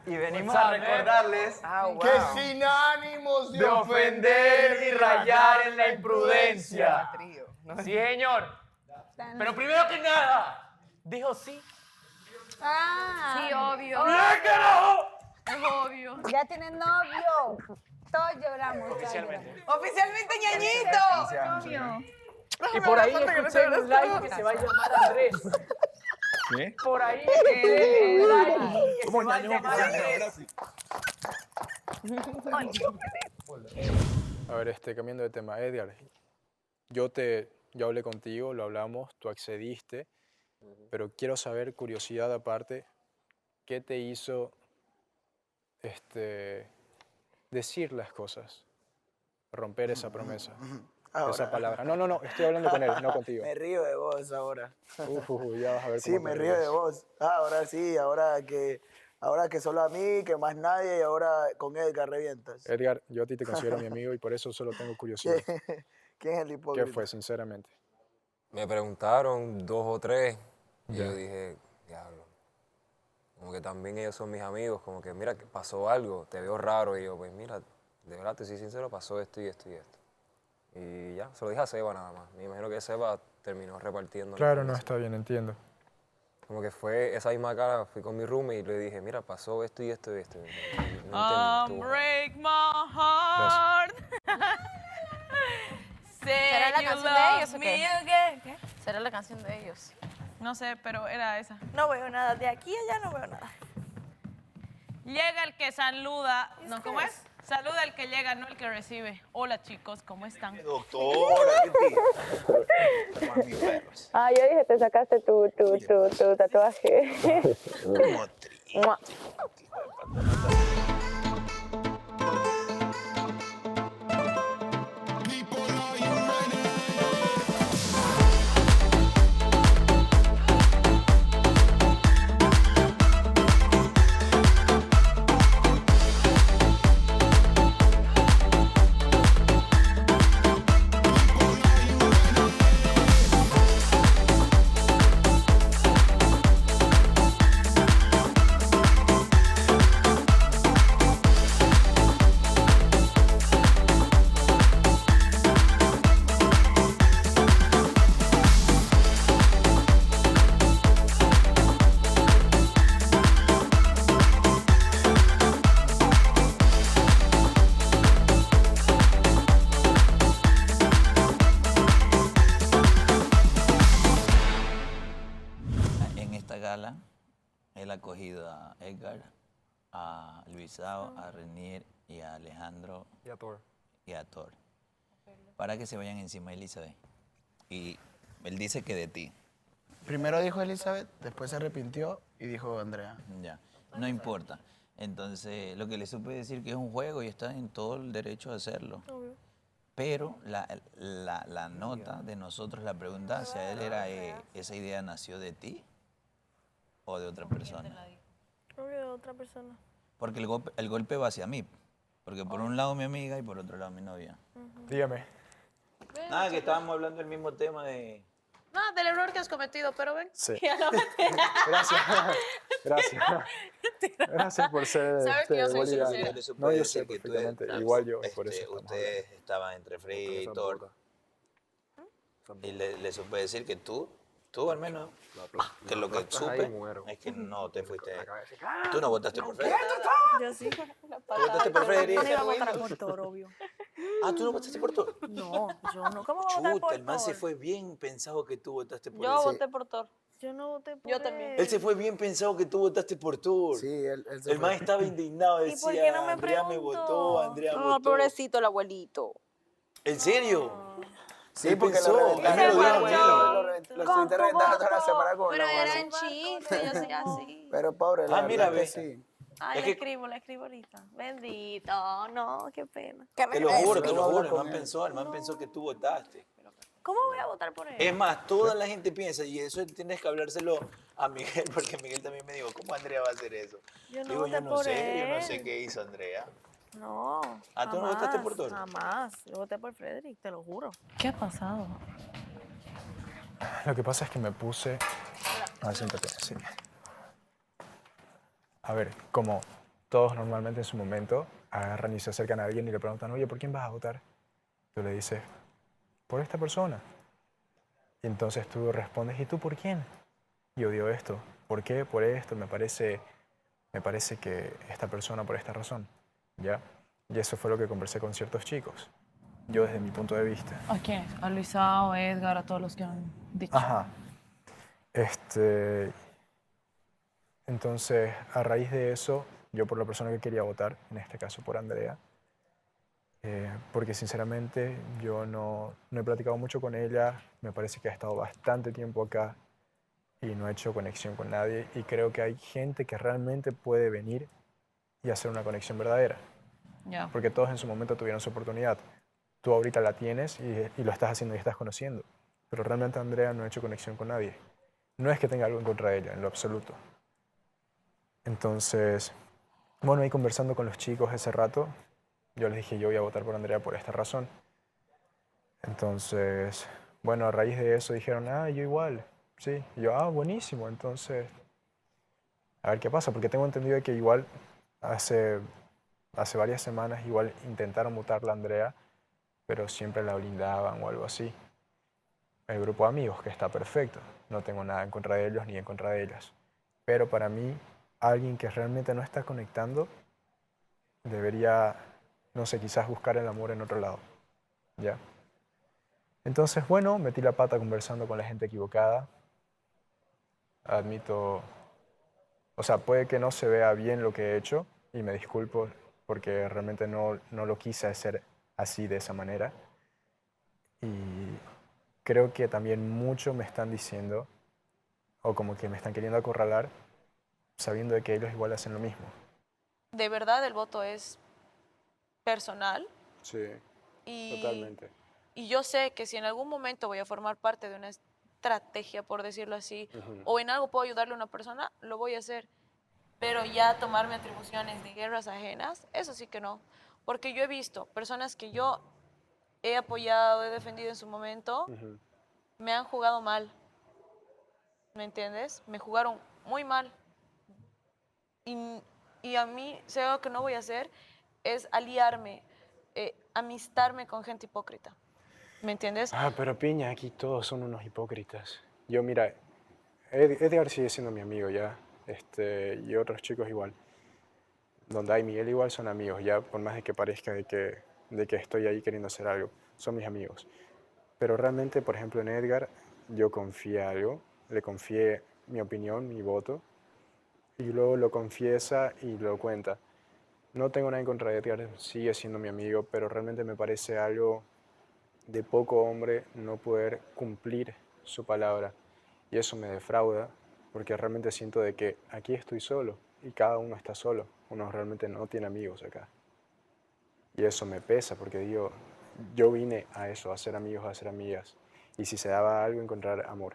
Y venimos a recordarles Que sin ánimos de ofender y rayar en la imprudencia. Sí, señor. Pero primero que nada, dijo sí. Sí, obvio. ¡Bien, carajo! Es obvio. Ya tienen novio. Todos lloramos. Oficialmente. Oficialmente, ñañito. Obvio. Y por ahí escuché en un live que se va a llamar Andrés. ¿Qué? Por ahí escuché en un live que se va a llamar Andrés. A ver, cambiando de tema, Edgar, yo hablé contigo, lo hablamos, tú accediste, pero quiero saber, curiosidad aparte, ¿qué te hizo decir las cosas? Romper esa promesa, esa palabra. No, estoy hablando con él, no contigo. Me río de vos ahora. Ya vas a ver cómo Sí, te me río de ríes. vos. Ahora sí, ahora que solo a mí, que más nadie, y ahora con Edgar revientas. Edgar, yo a ti te considero mi amigo y por eso solo tengo curiosidad. ¿Quién es el hipócrita? ¿Qué fue, sinceramente? Me preguntaron 2 o 3 y Ya. yo dije, diablo. Como que también ellos son mis amigos, como que mira, que pasó algo, te veo raro. Y yo, pues mira, de verdad te soy sincero, pasó esto y esto y esto. Y ya, se lo dije a Seba nada más. Me imagino que Seba terminó repartiendo. Claro, no, está bien, entiendo. Como que fue esa misma cara, fui con mi roommate y le dije, mira, pasó esto y esto y esto. No entendí, Break my heart. ¿Será la canción de ellos o qué? ¿Qué? ¿Será la canción de ellos? No sé, pero era esa. No veo nada. De aquí a allá no veo nada. Llega el que saluda. No, ¿cómo es? Saluda el que llega, no el que recibe. Hola, chicos, ¿cómo están? Doctora, ¿qué Ah, yo dije, te sacaste tu tatuaje. Mua. En esta gala, él ha cogido a Edgar a Luisao, a Renier y a Alejandro Y a Thor. y a Thor para que se vayan encima de Elizabeth. Y él dice que de ti. Primero dijo Elizabeth, después se arrepintió y dijo Andrea. Ya, no importa. Entonces, lo que le supe decir que es un juego y está en todo el derecho de hacerlo. Pero la nota de nosotros, la pregunta hacia él era, ¿esa idea nació de ti o de otra persona? Obvio, de otra persona. Porque el golpe va hacia mí. Porque por un lado mi amiga y por otro lado mi novia. Dígame. Nada, que estábamos hablando del mismo tema de... No, del error que has cometido, pero ven. Sí. Ya no me Gracias. Gracias. Gracias por ser Sabes que yo soy boliviano. sincera. No, yo sé perfectamente. Igual yo, por eso estamos Ustedes estaban entre Free y Thor. Y le supe decir que tú al menos, que lo que supe es que no te fuiste. Tú no votaste por Freddy. Yo sí. ¿Tú votaste por Freddy? No iba a votar por Thor, obvio. Ah, ¿tú no votaste por Thor? No, yo nunca me voy a votar Chuta, por el man se Thor. fue bien pensado que tú votaste por él. Yo voté por Thor. Yo no voté por Yo también. Él se fue bien pensado que tú votaste por Thor. Sí, él se El man fue. estaba indignado, ¿Y decía, por qué no me Andrea me preguntó? votó, Andrea No, votó. pobrecito el abuelito. ¿En serio? Sí, Él porque pensó, lo él me lo dijo a mí. lo estuviste reventando toda la semana con Pero la era mano. en chiste, yo soy así. Pero pobre, la mira, verdad que ve. sí. Ay, Es le que- escribo ahorita. Bendito, no, qué pena. Te lo juro, te lo Habla juro. El con man él. pensó que tú votaste. ¿Cómo voy a votar por él? Es más, toda la gente piensa, y eso tienes que hablárselo a Miguel, porque Miguel también me dijo, ¿cómo Andrea va a hacer eso? Yo no Digo, voté yo no por sé, yo no él. sé qué hizo Andrea. No. Ah, ¿tú no votaste por Thor? Jamás. Yo voté por Frederick, te lo juro. ¿Qué ha pasado? Lo que pasa es que me puse... A ver, siéntate, sí. A ver, como todos normalmente en su momento agarran y se acercan a alguien y le preguntan, oye, ¿por quién vas a votar? Tú le dices, por esta persona. Y entonces tú respondes, ¿y tú por quién? Yo digo esto. ¿Por qué? Por esto. Me parece que esta persona por esta razón. ¿Ya? Y eso fue lo que conversé con ciertos chicos. Yo desde mi punto de vista. ¿A quién? A Luisao, a Edgar, a todos los que han dicho. Ajá. Entonces, a raíz de eso, yo por la persona que quería votar, en este caso por Andrea, porque sinceramente yo no he platicado mucho con ella, me parece que ha estado bastante tiempo acá y no ha hecho conexión con nadie y creo que hay gente que realmente puede venir y hacer una conexión verdadera, Ya. porque todos en su momento tuvieron su oportunidad. Tú ahorita la tienes y lo estás haciendo y estás conociendo, pero realmente Andrea no ha hecho conexión con nadie. No es que tenga algo en contra de ella, en lo absoluto. Entonces, bueno, ahí conversando con los chicos ese rato, yo les dije, yo voy a votar por Andrea por esta razón. Entonces, bueno, a raíz de eso dijeron, yo igual, sí. Y yo, buenísimo, entonces, a ver qué pasa, porque tengo entendido que igual hace varias semanas igual intentaron votarla a Andrea, pero siempre la blindaban o algo así. El grupo de amigos, que está perfecto. No tengo nada en contra de ellos ni en contra de ellas. Pero para mí, alguien que realmente no está conectando debería, no sé, quizás buscar el amor en otro lado. ¿Ya? Entonces, bueno, metí la pata conversando con la gente equivocada. Admito, o sea, puede que no se vea bien lo que he hecho y me disculpo porque realmente no lo quise hacer así, de esa manera. Y creo que también mucho me están diciendo, o como que me están queriendo acorralar, sabiendo de que ellos igual hacen lo mismo. De verdad, el voto es personal. Sí, Y, totalmente. y yo sé que si en algún momento voy a formar parte de una estrategia, por decirlo así, Ujú. o en algo puedo ayudarle a una persona, lo voy a hacer. Pero ya tomarme atribuciones de guerras ajenas, eso sí que no. Porque yo he visto personas que yo he apoyado, he defendido en su momento, me han jugado mal. ¿Me entiendes? Me jugaron muy mal. Y a mí, sé algo que no voy a hacer, es aliarme, amistarme con gente hipócrita. ¿Me entiendes? Pero piña, aquí todos son unos hipócritas. Yo, mira, Edgar sigue siendo mi amigo ya, y otros chicos igual. Donde hay Miguel igual son amigos, ya, por más de que parezca de que estoy ahí queriendo hacer algo, son mis amigos. Pero realmente, por ejemplo, en Edgar, yo confié algo, le confié mi opinión, mi voto, y luego lo confiesa y lo cuenta. No tengo nada en contra de Edgar, sigue siendo mi amigo, pero realmente me parece algo de poco hombre no poder cumplir su palabra. Y eso me defrauda, porque realmente siento de que aquí estoy solo y cada uno está solo. Uno realmente no tiene amigos acá. Y eso me pesa, porque digo, yo vine a eso, a ser amigos, a ser amigas. Y si se daba algo, encontrar amor.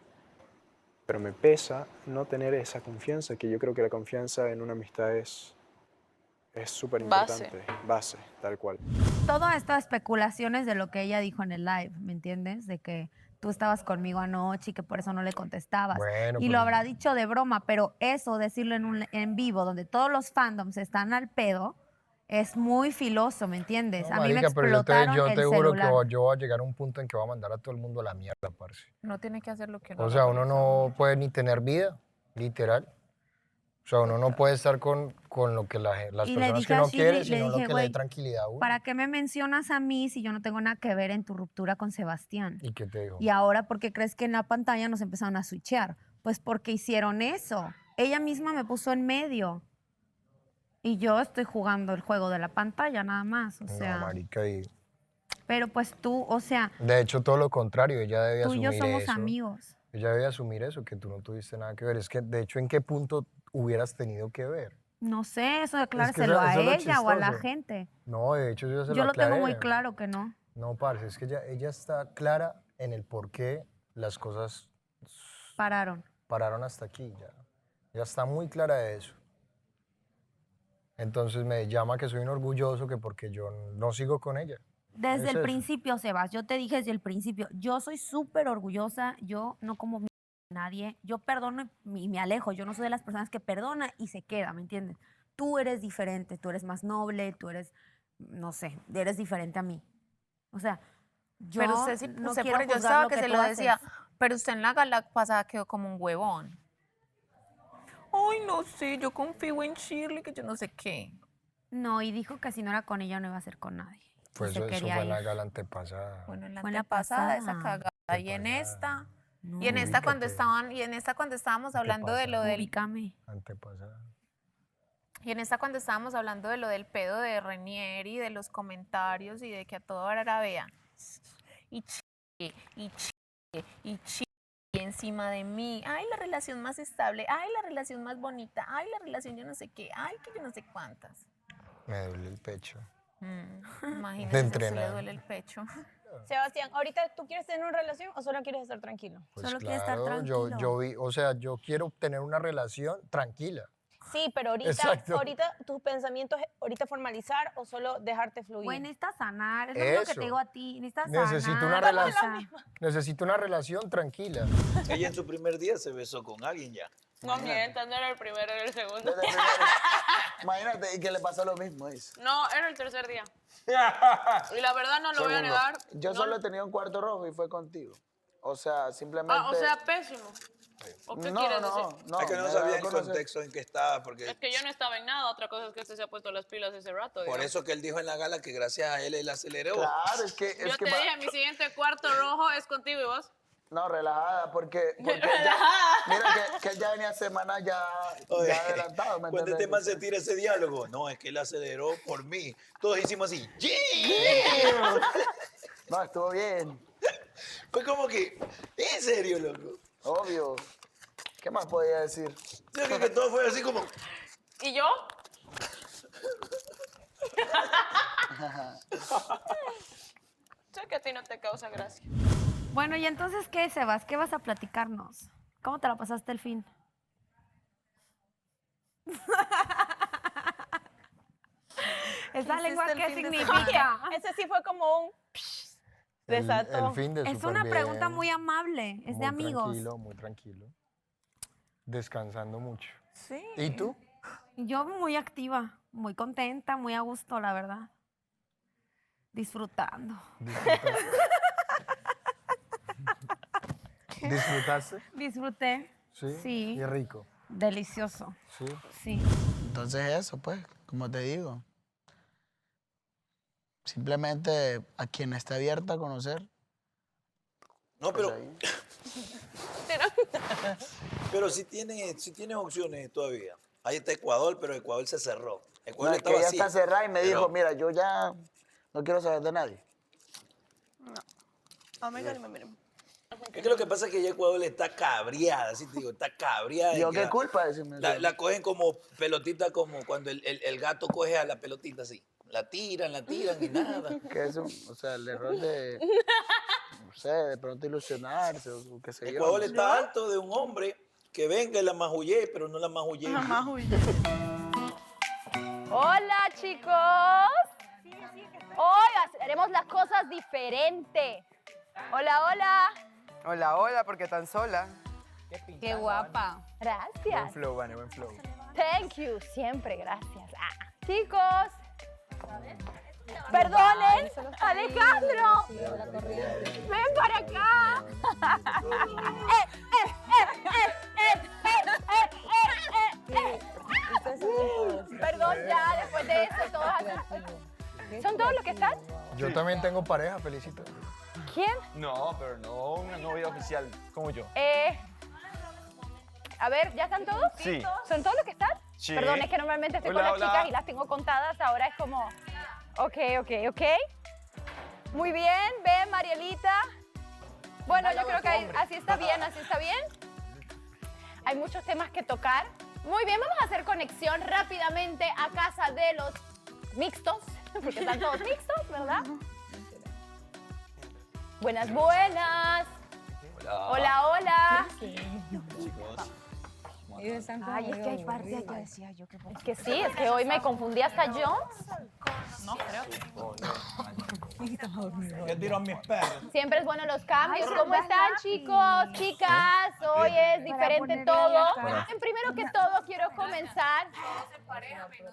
Pero me pesa no tener esa confianza, que yo creo que la confianza en una amistad es súper importante. Base, tal cual. Todo esto especulaciones de lo que ella dijo en el live, ¿me entiendes? De que tú estabas conmigo anoche y que por eso no le contestabas. Bueno, y pero- lo habrá dicho de broma, pero eso, decirlo en vivo, donde todos los fandoms están al pedo, es muy filoso, ¿me entiendes? a mí me Marica, pero explotaron yo el te juro que celular. yo voy a llegar a un punto en que voy a mandar a todo el mundo a la mierda, parce. No tiene que hacer lo que no. O sea, uno no puede ni tener vida, literal. O sea, uno no puede estar con lo que las Y le personas dije que a uno Shirley, quiere, le sino lo dije, que le dé "Güey, tranquilidad a uno. ¿Para qué me mencionas a mí si yo no tengo nada que ver en tu ruptura con Sebastián? ¿Y qué te dijo? Y ahora, ¿por qué crees que en la pantalla nos empezaron a switchear? Pues porque hicieron eso. Ella misma me puso en medio. Y yo estoy jugando el juego de la pantalla nada más, o sea. No, marica, y Pero pues tú, o sea, de hecho todo lo contrario, ella debe tú y asumir yo somos eso. amigos. Ella debe asumir eso, que tú no tuviste nada que ver. Es que, de hecho, ¿en qué punto hubieras tenido que ver? No sé, eso que acláreselo eso a es lo ella o a la chistoso. gente. No, de hecho, yo se Yo lo lo tengo muy aclaré. claro que no. No, parce, es que ella está clara en el por qué las cosas Pararon. pararon hasta aquí ya. Ya está muy clara de eso. Entonces me llama que soy un orgulloso, que porque yo no sigo con ella. Desde Es el eso. principio, Sebas, yo te dije desde el principio, yo soy súper orgullosa, yo no como nadie, yo perdono y me alejo, yo no soy de las personas que perdona y se queda, ¿me entiendes? Tú eres diferente, tú eres más noble, tú eres, no sé, eres diferente a mí. O sea, yo Pero usted sí, no usted quiero por yo juzgar estaba lo que se tú lo decía, haces. pero usted en la gala pasada quedó como un huevón. Ay, no sé, yo confío en Shirley, que yo no sé qué. No, y dijo que si no era con ella no iba a ser con nadie. Fue Y se eso quería fue en la ir. gala antepasada. Bueno, en la Fue en la antepasada, esa pasada. cagada. Y en esta, No, y en esta cuando ubícate. estaban, y en esta cuando estábamos hablando de lo del, Ubícame. Antepasada. y en esta cuando estábamos hablando de lo del pedo de Renieri, de los comentarios y de que a todo hora era vea. Y chique, y chique, y chique. Y encima de mí, ay, la relación más estable, ay, la relación más bonita, ay, la relación yo no sé qué, ay, que yo no sé cuántas. Me duele el pecho. Imagínese, si a usted le entrenar. duele el pecho. Sebastián, ¿ahorita tú quieres tener una relación o solo quieres estar tranquilo? Pues claro, yo quiero tener una relación tranquila. Sí, pero Exacto. ahorita tus pensamientos, ahorita formalizar o solo dejarte fluir. Güey, necesitas sanar, es lo mismo que Eso. te digo a ti, necesitas Necesito sanar. una, o relación, sea, necesito una relación tranquila. Ella en su primer día se besó con alguien ya. No mientas, no era el primero, era el segundo. Imagínate, y que le pasa lo mismo, dice. No, era el tercer día. Y la verdad no lo voy a negar. Yo no- solo he tenido un cuarto rojo y fue contigo. O sea, simplemente... Ah, o sea, pésimo. ¿O qué quieres decir? No, es que no me sabía da a el conocer. contexto en que estaba, porque Es que yo no estaba en nada, otra cosa es que usted se ha puesto las pilas ese rato. por digamos. eso que él dijo en la gala que gracias a él aceleró. Claro, es que... Yo te dije, mi siguiente cuarto rojo es contigo y vos. No, relajada, porque mira que él ya venía semanas ya adelantado, ¿me Cuando entiendes? este man se tira ese diálogo, no, es que él aceleró por mí. Todos hicimos así. No, estuvo bien. Fue como que, en serio, loco. Obvio. ¿Qué más podía decir? Yo creo que todo fue así como... ¿Y yo? Sé que a ti no te causa gracia. Bueno, y entonces, ¿qué, Sebas? ¿Qué vas a platicarnos? ¿Cómo te la pasaste el fin? ¿Esa lengua hiciste el qué fin de significa? Ese sí fue como un... desató. El fin de Es súper una pregunta bien, muy amable, es de muy amigos. Tranquilo, muy tranquilo. Descansando mucho. Sí. ¿Y tú? Yo muy activa, muy contenta, muy a gusto, la verdad. Disfrutando. ¿Disfrutaste? Disfruté. Sí. Sí. Y rico. Delicioso. Sí. Sí. Entonces eso, pues, como te digo. Simplemente a quien esté abierta a conocer. No, pues pero... ahí. Pero sí tienes opciones todavía. ahí está Ecuador, pero Ecuador se cerró. Ecuador No, es estaba que ella así. está cerrada y me dijo, pero- mira, yo ya no quiero saber de nadie. Amiga, miren. Es que lo que pasa es que ya Ecuador está cabreada, así te digo, está cabreada. ¿Yo y que qué la- culpa? Decirme eso. La cogen como pelotita, como cuando el gato coge a la pelotita así. La tiran y nada. Que es o sea, el error de, no sé, de pronto ilusionarse o qué sé yo. Ecuador no sé. está alto de un hombre que venga y la majulle, pero no la majulle. Hola, chicos. Hoy haremos las cosas diferente. Hola, hola. Hola, hola, ¿por qué tan sola? Qué guapa. Buen Gracias. flow, Vane, buen flow. Thank you. Siempre gracias. Chicos. Perdonen. Alejandro. Ven para acá. Perdón, ya después de eso todos hacen- ¿Son todos los que están? Yo también tengo pareja, felicito. ¿Quién? No, pero no una novia oficial como yo. A ver, ¿ya están todos? Sí. ¿Son todos los que están? Sí. Perdón, es que normalmente estoy Hola, con las hola. chicas y las tengo contadas, ahora es como... Ok. Muy bien, ven, Marielita. Bueno, yo creo que así está bien, Hay muchos temas que tocar. Muy bien, vamos a hacer conexión rápidamente a casa de los mixtos, porque están todos mixtos, ¿verdad? Buenas. Hola. Ay, es que hay partes que decía yo que... Es que sí, es que hoy me confundí hasta yo. No creo. ¿Qué tiró a mis perros? Siempre es bueno los cambios. Ay, ¿Cómo ¿verdad, están, Nati? chicos, chicas? Hoy es diferente ponerle todo. acá. Primero que todo, quiero comenzar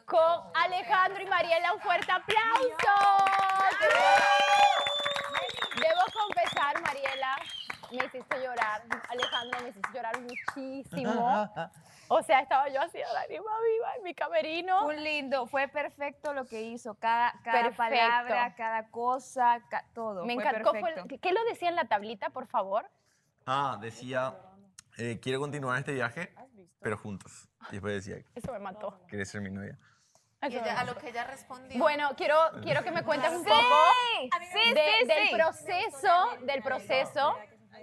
con Alejandro y Mariela. Un fuerte aplauso. Debo confesar, Mariela, me hiciste llorar. Alejandro, me hiciste llorar muchísimo. O sea, estaba yo así, lágrima viva en mi camerino. Fue lindo, fue perfecto lo que hizo. Cada Perfecto. palabra, cada cosa, todo. Me fue encantó. perfecto. ¿Qué lo decía en la tablita, por favor? Decía, quiero continuar este viaje, pero juntos. Y después decía, Eso me mató. ¿quieres ser mi novia? Eso me a mató. lo que ella respondió. Bueno, quiero que me cuentes un Sí, poco sí, del proceso.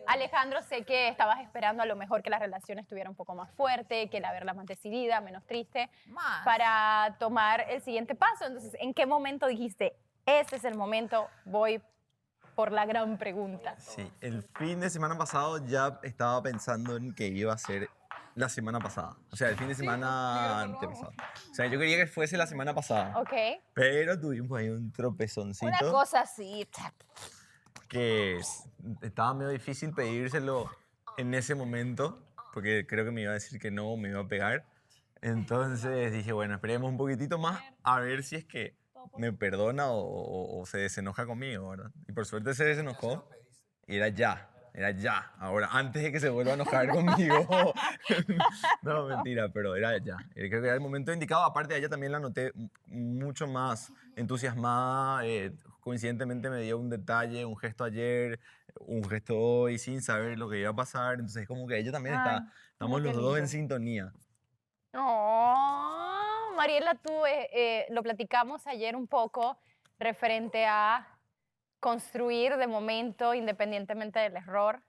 Alejandro, sé que estabas esperando a lo mejor que la relación estuviera un poco más fuerte, que la verla más decidida, menos triste, Más. para tomar el siguiente paso. Entonces, ¿en qué momento dijiste, este es el momento, voy por la gran pregunta? Sí, el fin de semana pasado ya estaba pensando en qué iba a ser la semana pasada. O sea, el fin de semana antepasado. O sea, yo quería que fuese la semana pasada. Ok. Pero tuvimos ahí un tropezoncito. Una cosa así. Que estaba medio difícil pedírselo en ese momento, porque creo que me iba a decir que no, me iba a pegar. Entonces dije, bueno, esperemos un poquitito más a ver si es que me perdona o se desenoja conmigo, ¿verdad? Y por suerte se desenojó y era ya. Ahora, antes de que se vuelva a enojar conmigo. No, mentira, pero era ya. Creo que era el momento indicado. Aparte de ella también la noté mucho más entusiasmada. Coincidentemente me dio un detalle, un gesto ayer, un gesto hoy, sin saber lo que iba a pasar. Entonces es como que ella también estamos los dos en sintonía. Oh, Mariela, tú lo platicamos ayer un poco referente a construir de momento, independientemente del error,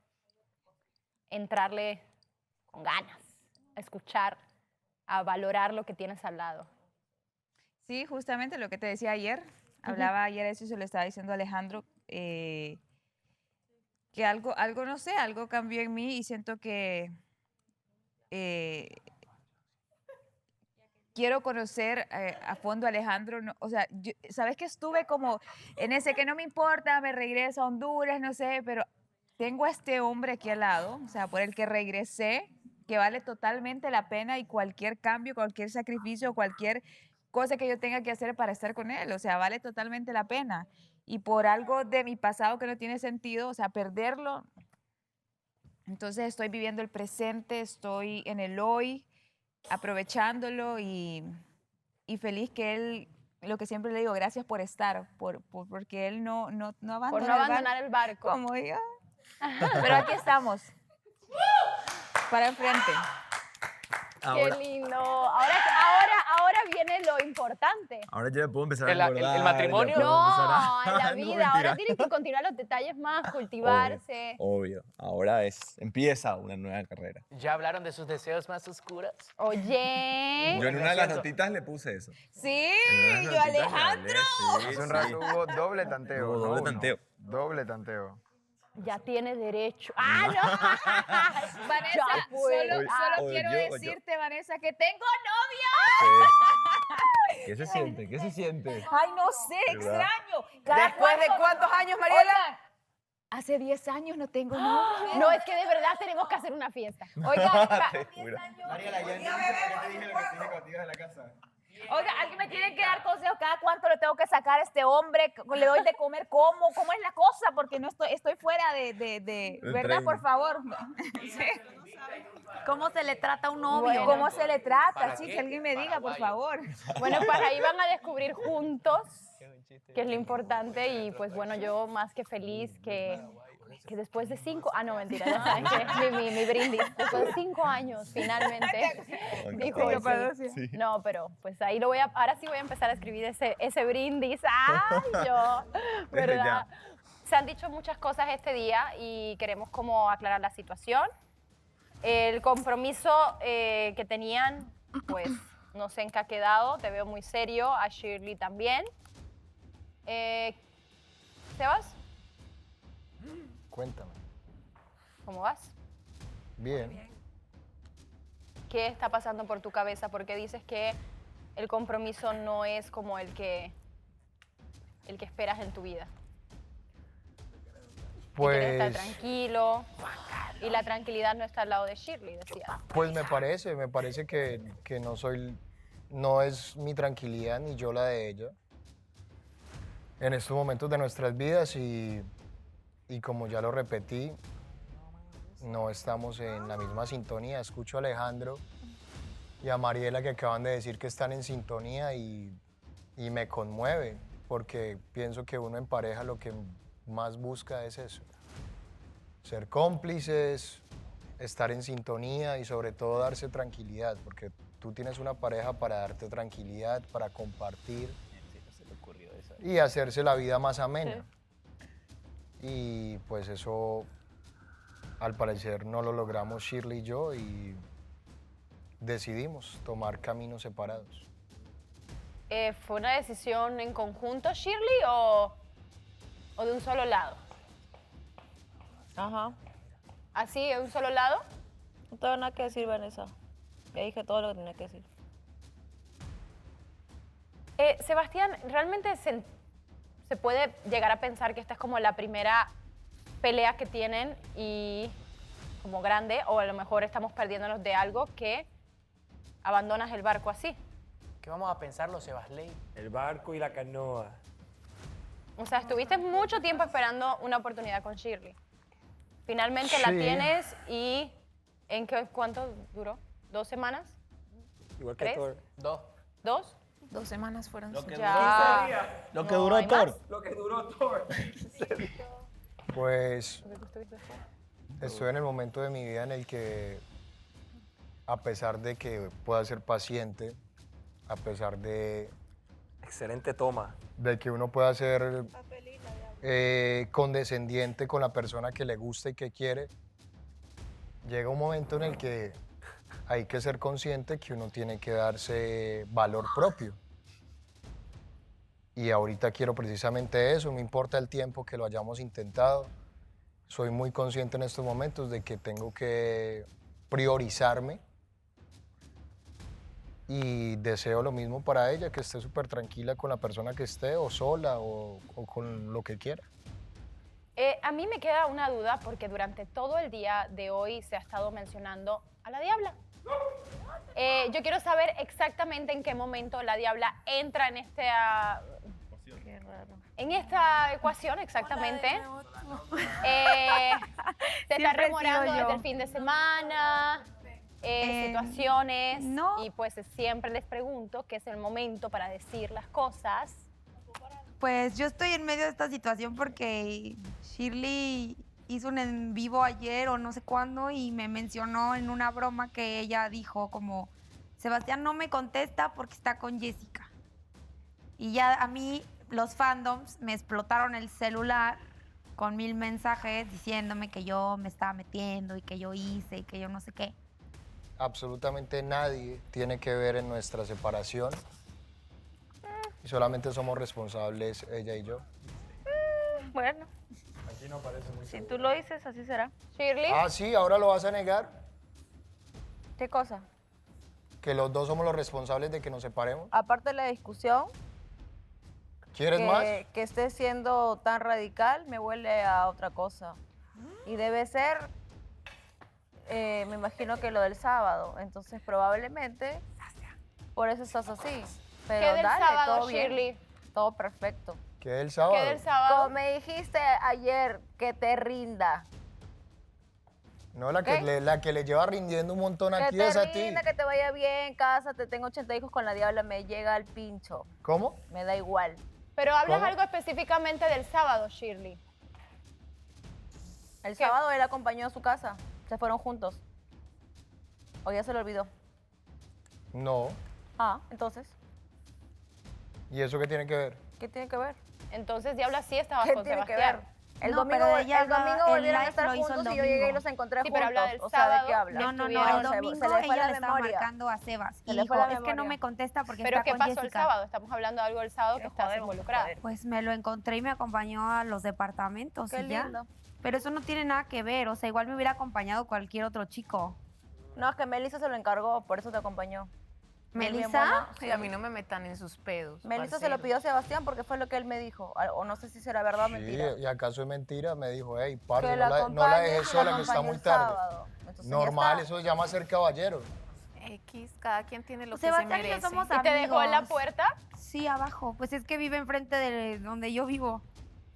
entrarle con ganas, a escuchar, a valorar lo que tienes al lado. Sí, justamente lo que te decía ayer. Hablaba ayer eso y se lo estaba diciendo a Alejandro, que algo, no sé, algo cambió en mí y siento que quiero conocer a fondo a Alejandro. O sea, sabes que estuve como en ese que no me importa, me regreso a Honduras, no sé, pero tengo a este hombre aquí al lado, o sea, por el que regresé, que vale totalmente la pena y cualquier cambio, cualquier sacrificio, cualquier cosa que yo tenga que hacer para estar con él, o sea, vale totalmente la pena. Y por algo de mi pasado que no tiene sentido, o sea, perderlo. Entonces estoy viviendo el presente, estoy en el hoy, aprovechándolo y feliz que él, lo que siempre le digo, gracias por estar, porque él no abandona Por no abandonar el barco. como yo. Pero aquí estamos, para enfrente. Qué lindo. Ahora viene lo importante. Ahora yo puedo empezar a ¿El engordar, matrimonio? ya puedo empezar No, a- en la No, vida. mentira. Ahora tienen que continuar los detalles más, cultivarse. Obvio. Ahora empieza una nueva carrera. ¿Ya hablaron de sus deseos más oscuros? Oye. Yo en una de las notitas le puse eso. Sí, En una de las yo notitas le Alejandro. hablé, sí, Hace un sí. rato hubo doble tanteo. Hubo no doble uno. tanteo. Doble tanteo. Ya tiene derecho. ¡Ah, no! Vanessa, Ya fue. solo o quiero yo, o yo. decirte, Vanessa, que tengo novio. ¿Qué se siente? ¿Qué se siente? Ay, no sé, ¿Verdad? extraño. ¿Después de cuántos años, Mariela? Oigan, hace 10 años no tengo novio. No, es que de verdad tenemos que hacer una fiesta. Oigan, Te juro. Mariela, ya entendiste que te dije lo que tiene contigo de la casa. oiga, alguien me tiene que dar consejos. ¿Cada cuánto le tengo que sacar a este hombre? ¿Le doy de comer? ¿Cómo es la cosa? Porque no estoy fuera de ¿verdad? tren. Por favor. Sí. ¿Cómo se le trata a un novio? ¿Cómo se le trata? ¿Para Sí, qué? que alguien me diga, por favor. Bueno, pues ahí van a descubrir juntos, que es lo importante. Y pues bueno, yo más que feliz que después de 5... Ah, no, mentira, ya saben que es mi brindis. Después de 5 años, finalmente, dijo sí. No, pero pues ahí lo ahora sí voy a empezar a escribir ese brindis. ¡Ay, yo! ¿Verdad? Se han dicho muchas cosas este día y queremos como aclarar la situación. El compromiso que tenían, pues, no sé en qué ha quedado. Te veo muy serio, a Shirley también. ¿Sebas? Cuéntame. ¿Cómo vas? Bien. ¿Qué está pasando por tu cabeza? Porque dices que el compromiso no es como el que esperas en tu vida. Que quieres estar Pues, tranquilo. Y la tranquilidad no está al lado de Shirley, decías. pues me parece que no es mi tranquilidad ni yo la de ella en estos momentos de nuestras vidas y como ya lo repetí, no estamos en la misma sintonía. Escucho a Alejandro y a Mariela que acaban de decir que están en sintonía y me conmueve porque pienso que uno en pareja lo que más busca es eso. Ser cómplices, estar en sintonía y sobre todo darse tranquilidad, porque tú tienes una pareja para darte tranquilidad, para compartir y hacerse la vida más amena. Y pues eso, al parecer, no lo logramos Shirley y yo y decidimos tomar caminos separados. ¿Fue una decisión en conjunto, Shirley, o de un solo lado? Ajá. ¿Así, de un solo lado? No tengo nada que decir, Vanessa. Ya dije todo lo que tenía que decir. Sebastián, ¿realmente se puede llegar a pensar que esta es como la primera pelea que tienen y como grande, o a lo mejor estamos perdiéndonos de algo que abandonas el barco así? ¿Qué vamos a pensarlo, Sebasley? El barco y la canoa. O sea, estuviste mucho tiempo esperando una oportunidad con Shirley. Finalmente la Sí. tienes y ¿cuánto duró? ¿2 semanas? Igual que ¿Tres? Thor. 2. ¿2? 2 semanas fueron. Lo que Ya. duró Lo que duró ¿hay Thor. más? Lo que duró Thor. Pues estoy en el momento de mi vida en el que, a pesar de que pueda ser paciente, a pesar de Excelente toma. que uno pueda ser condescendiente con la persona que le gusta y que quiere, llega un momento en el que hay que ser consciente que uno tiene que darse valor propio. Y ahorita quiero precisamente eso, no importa el tiempo que lo hayamos intentado. Soy muy consciente en estos momentos de que tengo que priorizarme y deseo lo mismo para ella, que esté súper tranquila con la persona que esté, o sola, o con lo que quiera. A mí me queda una duda porque durante todo el día de hoy se ha estado mencionando a la Diabla. Yo quiero saber exactamente en qué momento la Diabla entra en esta ecuación, exactamente. Se está Siempre he sido rememorando yo. desde el fin de semana, situaciones, no. y pues siempre les pregunto qué es el momento para decir las cosas. Pues yo estoy en medio de esta situación porque Shirley hizo un en vivo ayer o no sé cuándo y me mencionó en una broma que ella dijo como Sebastián no me contesta porque está con Jessica. Y ya a mí los fandoms me explotaron el celular con 1000 mensajes diciéndome que yo me estaba metiendo y que yo hice y que yo no sé qué. Absolutamente nadie tiene que ver en nuestra separación. Y solamente somos responsables ella y yo. Bueno, Aquí no parece muy si tú lo dices, así será. Shirley. Ah, sí, ahora lo vas a negar. ¿Qué cosa? Que los dos somos los responsables de que nos separemos. Aparte de la discusión, ¿Quieres más? que esté siendo tan radical me huele a otra cosa. Y debe ser, me imagino que lo del sábado. Entonces probablemente por eso estás así. Pero ¿Qué del dale, sábado, todo bien. Shirley? Todo perfecto. ¿Qué del sábado? ¿Qué del sábado? Como me dijiste ayer, que te rinda. No, la ¿Qué? que le lleva rindiendo un montón Que aquí te es a ti. rinda, que te vaya bien, cásate, tengo 80 hijos con la diabla, me llega al pincho. ¿Cómo? Me da igual. Pero hablas ¿Cómo? algo específicamente del sábado, Shirley. El sábado él acompañó a su casa, se fueron juntos. ¿O ya se lo olvidó? No. Ah, entonces, ¿Y eso qué tiene que ver? ¿qué tiene que ver? Entonces, Diabla sí estabas ¿Qué con tiene que Sebastián. ver? El No, domingo, pero ella el domingo el volvieron a live estar lo hizo juntos el y yo llegué y domingo. los encontré Sí, juntos. pero habla del O sea, ¿de qué sábado. habla? No, no, no, Estuvieron- el domingo se le fue ella la le estaba memoria. marcando a Sebas Se y le dijo, fue la es que no memoria. me contesta porque ¿Pero está qué con pasó Jessica. el sábado? Estamos hablando de algo del sábado que estás involucrada. Pues me lo encontré y me acompañó a los departamentos Qué y ya. lindo. Pero eso no tiene nada que ver, o sea, igual me hubiera acompañado cualquier otro chico. No, es que Melissa se lo encargó, por eso te acompañó. ¿Melissa? Sí, a mí no me metan en sus pedos. Melissa se lo pidió a Sebastián porque fue lo que él me dijo. O no sé si será verdad o mentira. Sí, y acaso es mentira, me dijo, hey, parce, Que no la la acompañe, dejes que sola, la que está acompañe muy el tarde. sábado. Entonces ya Normal, está. eso se llama ser caballero. X, cada quien tiene lo que Sebastián se y yo merece. somos ¿Y te dejó en la amigos. puerta? Sí, abajo. Pues es que vive enfrente de donde yo vivo.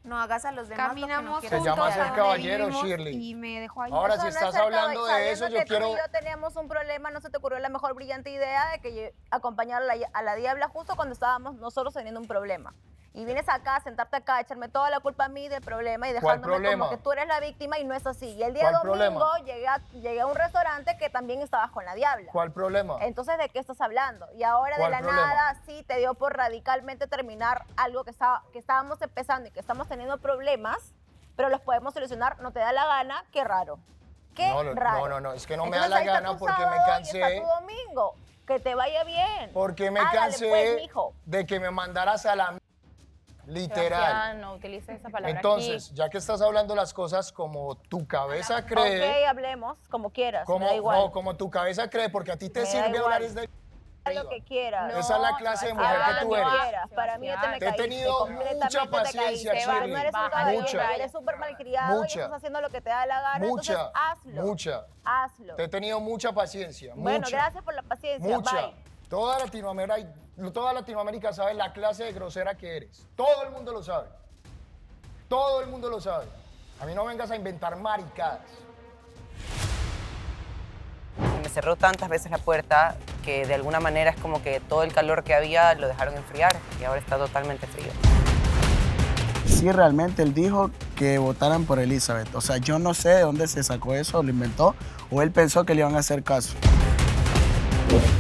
No hagas a los demás lo que no Caminamos quieras. Se llama juntos ser a donde caballero, vivimos Shirley. y me dejó ahí. Ahora, Eso si no es estás ser hablando caballero. de eso, Sabiendo yo que quiero... tú y yo teníamos un problema, ¿no se te ocurrió la mejor brillante idea de que acompañar a la diabla justo cuando estábamos nosotros teniendo un problema? Y vienes acá, a sentarte acá, a echarme toda la culpa a mí del problema y ¿Cuál dejándome problema? como que tú eres la víctima y no es así. Y el día ¿Cuál domingo problema? llegué a un restaurante que también estabas con la diabla. ¿Cuál problema? Entonces, ¿de qué estás hablando? Y ahora de ¿Cuál la problema? nada sí te dio por radicalmente terminar algo que estábamos empezando y que estamos teniendo problemas, pero los podemos solucionar, no te da la gana, qué raro. Qué raro. No, es que no me Entonces, da la ahí está gana tu porque me sábado y cansé. está tu domingo. Que te vaya bien. Porque me Hágale, cansé pues, mijo. de que me mandaras a la literal. Sebastián, no utilices esa palabra Entonces, aquí. ya que estás hablando las cosas como tu cabeza cree, Ok, hablemos como quieras, como, me da igual. no, como tu cabeza cree, porque a ti te Me da sirve igual. hablar desde Haz lo que quieras. Esa es la clase de mujer Habla que lo tú eres. quieras. Para mí ya te me Te he caíste, tenido completamente mucha te paciencia, caíste. Shirley. No eres un caballero, Mucha. eres súper malcriado y Mucha. estás haciendo lo que te da la gana. Mucha, Entonces, hazlo. mucha. Hazlo. Te he tenido mucha paciencia. Bueno, mucha, gracias por la paciencia. mucha. Bye. Toda Latinoamérica sabe la clase de grosera que eres. Todo el mundo lo sabe. Todo el mundo lo sabe. A mí no vengas a inventar maricadas. Me cerró tantas veces la puerta que de alguna manera es como que todo el calor que había lo dejaron enfriar y ahora está totalmente frío. Sí, realmente él dijo que votaran por Elizabeth. O sea, yo no sé de dónde se sacó eso, lo inventó, o él pensó que le iban a hacer caso.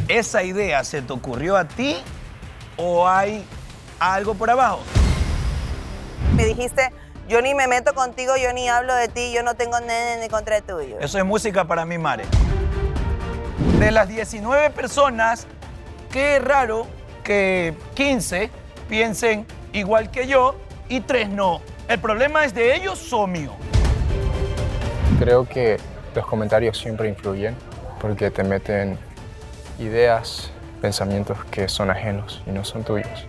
¿Esa idea se te ocurrió a ti o hay algo por abajo? Me dijiste, yo ni me meto contigo, yo ni hablo de ti, yo no tengo nene ni contra el tuyo. Eso es música para mí, Mare. De las 19 personas, qué raro que 15 piensen igual que yo y 3 no. ¿El problema es de ellos o mío? Creo que los comentarios siempre influyen porque te meten ideas, pensamientos que son ajenos y no son tuyos.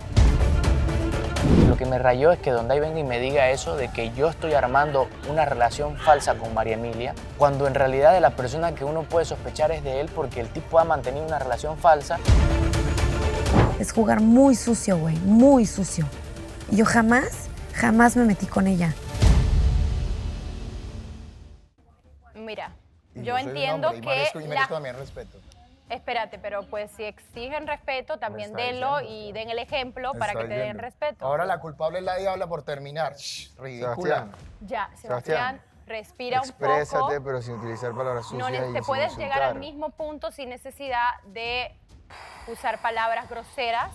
Lo que me rayó es que Donday venga y me diga eso de que yo estoy armando una relación falsa con María Emilia, cuando en realidad de la persona que uno puede sospechar es de él porque el tipo ha mantenido una relación falsa. Es jugar muy sucio, güey, muy sucio. Y yo jamás me metí con ella. Mira, Y yo soy un entiendo hombre y que merezco también respeto. Espérate, pero pues si exigen respeto, también está denlo diciendo. y den el ejemplo para Está que te den diciendo. respeto. Ahora la culpable es la diabla por terminar. Shh, ridícula. Sebastián. Ya, Sebastián, Sebastián, respira un Exprésate, poco. pero sin utilizar palabras No sucias y te sin puedes llegar al insultar. mismo punto sin necesidad de usar palabras groseras.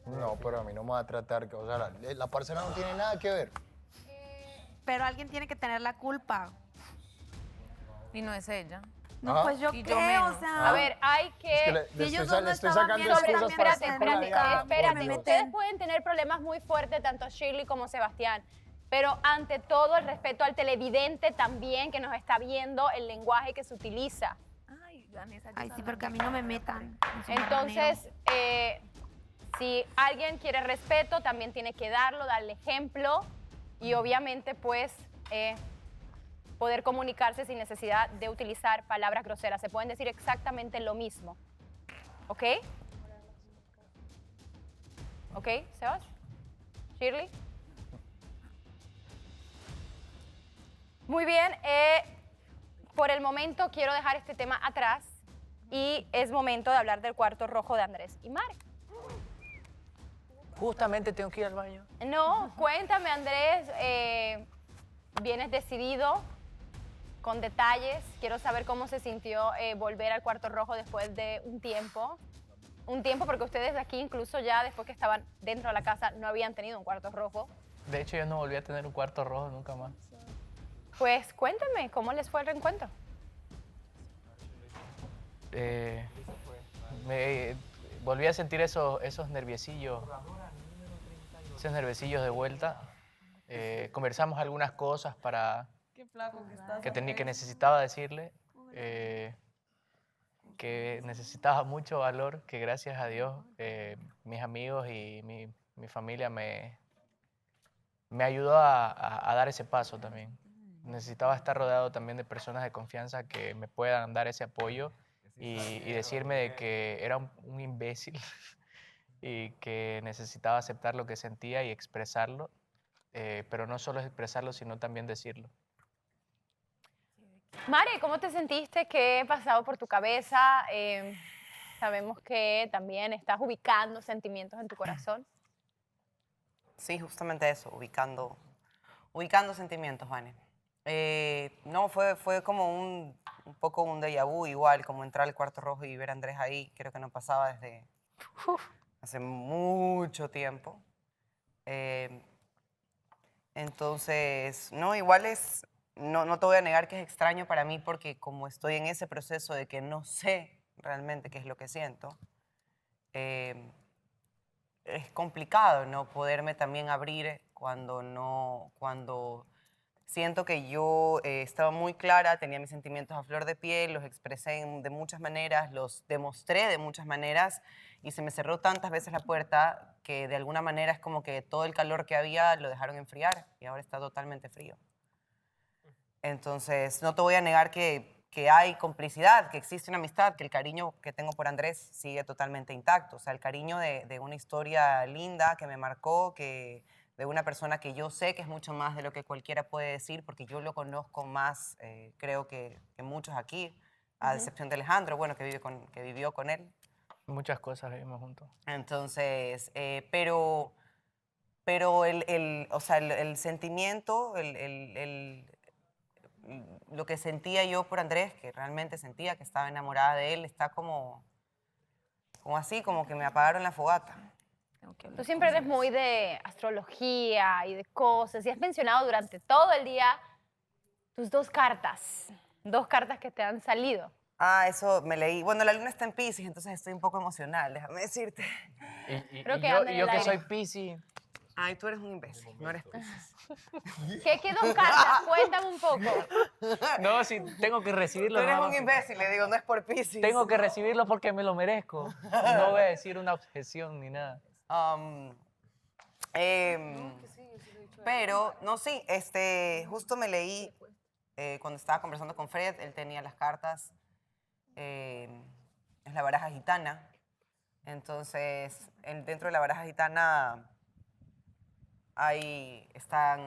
No, pero a mí no me va a tratar, o sea, la parcera no tiene nada que ver. Pero alguien tiene que tener la culpa. Y no es ella. No, Ajá. pues yo Y qué, yo menos. o sea. A ver, hay que... Es que le Si ellos estoy, dos no le estoy estaban sacando bien, excusas para Espérate, estar espérate. por Dios. Ustedes pueden tener problemas muy fuertes, tanto Shirley como Sebastián, pero ante todo el respeto al televidente también que nos está viendo, el lenguaje que se utiliza. Ay, Vanessa. Ay, sí, pero que a mí no me metan. en su Entonces, si alguien quiere respeto, también tiene que darle ejemplo y obviamente pues poder comunicarse sin necesidad de utilizar palabras groseras. Se pueden decir exactamente lo mismo. ¿Ok? ¿Ok, Sebas? ¿Shirley? Muy bien. Por el momento quiero dejar este tema atrás y es momento de hablar del cuarto rojo de Andrés y Mare. Justamente tengo que ir al baño. No, cuéntame, Andrés. Vienes decidido, con detalles. Quiero saber cómo se sintió volver al cuarto rojo después de un tiempo. Un tiempo porque ustedes aquí incluso ya después que estaban dentro de la casa no habían tenido un cuarto rojo. De hecho, yo no volví a tener un cuarto rojo nunca más. Pues cuéntame, ¿cómo les fue el reencuentro? Me volví a sentir esos nerviecillos de vuelta. Conversamos algunas cosas para que necesitaba decirle, que necesitaba mucho valor, que gracias a Dios mis amigos y mi familia me ayudó a dar ese paso también. Necesitaba estar rodeado también de personas de confianza que me puedan dar ese apoyo y decirme de que era un imbécil y que necesitaba aceptar lo que sentía y expresarlo, pero no solo expresarlo, sino también decirlo. Mare, ¿cómo te sentiste? ¿Qué ha pasado por tu cabeza? Sabemos que también estás ubicando sentimientos en tu corazón. Sí, justamente eso, ubicando sentimientos, Vane. No, fue como un poco un déjà vu, igual, como entrar al cuarto rojo y ver a Andrés ahí. Creo que no pasaba desde hace mucho tiempo. Entonces, no, igual es, no te voy a negar que es extraño para mí porque como estoy en ese proceso de que no sé realmente qué es lo que siento, es complicado, ¿no? Poderme también abrir cuando siento que yo estaba muy clara, tenía mis sentimientos a flor de piel, los expresé de muchas maneras, los demostré de muchas maneras y se me cerró tantas veces la puerta que de alguna manera es como que todo el calor que había lo dejaron enfriar y ahora está totalmente frío. Entonces, no te voy a negar que hay complicidad, que existe una amistad, que el cariño que tengo por Andrés sigue totalmente intacto. O sea, el cariño de una historia linda que me marcó, de una persona que yo sé que es mucho más de lo que cualquiera puede decir, porque yo lo conozco más, creo que muchos aquí, a excepción de Alejandro, bueno, que vivió con él. Muchas cosas vivimos juntos. Entonces, pero el sentimiento, lo que sentía yo por Andrés, que realmente sentía que estaba enamorada de él, está como así, como que me apagaron la fogata. Tú siempre eres muy de astrología y de cosas y has mencionado durante todo el día tus dos cartas que te han salido. Ah, eso me leí. Bueno, la luna está en Piscis, entonces estoy un poco emocional, déjame decirte. Y yo que soy Piscis. Ay, tú eres un imbécil, no eres Piscis. ¿Qué dos cartas? Cuéntame un poco. No, si tengo que recibirlo. Tú eres un imbécil, le digo, no es por Piscis. Tengo que recibirlo porque me lo merezco. No voy a decir una objeción ni nada. Pero, no, sí, justo me leí cuando estaba conversando con Fred, él tenía las cartas, es la baraja gitana. Entonces, dentro de la baraja gitana ahí está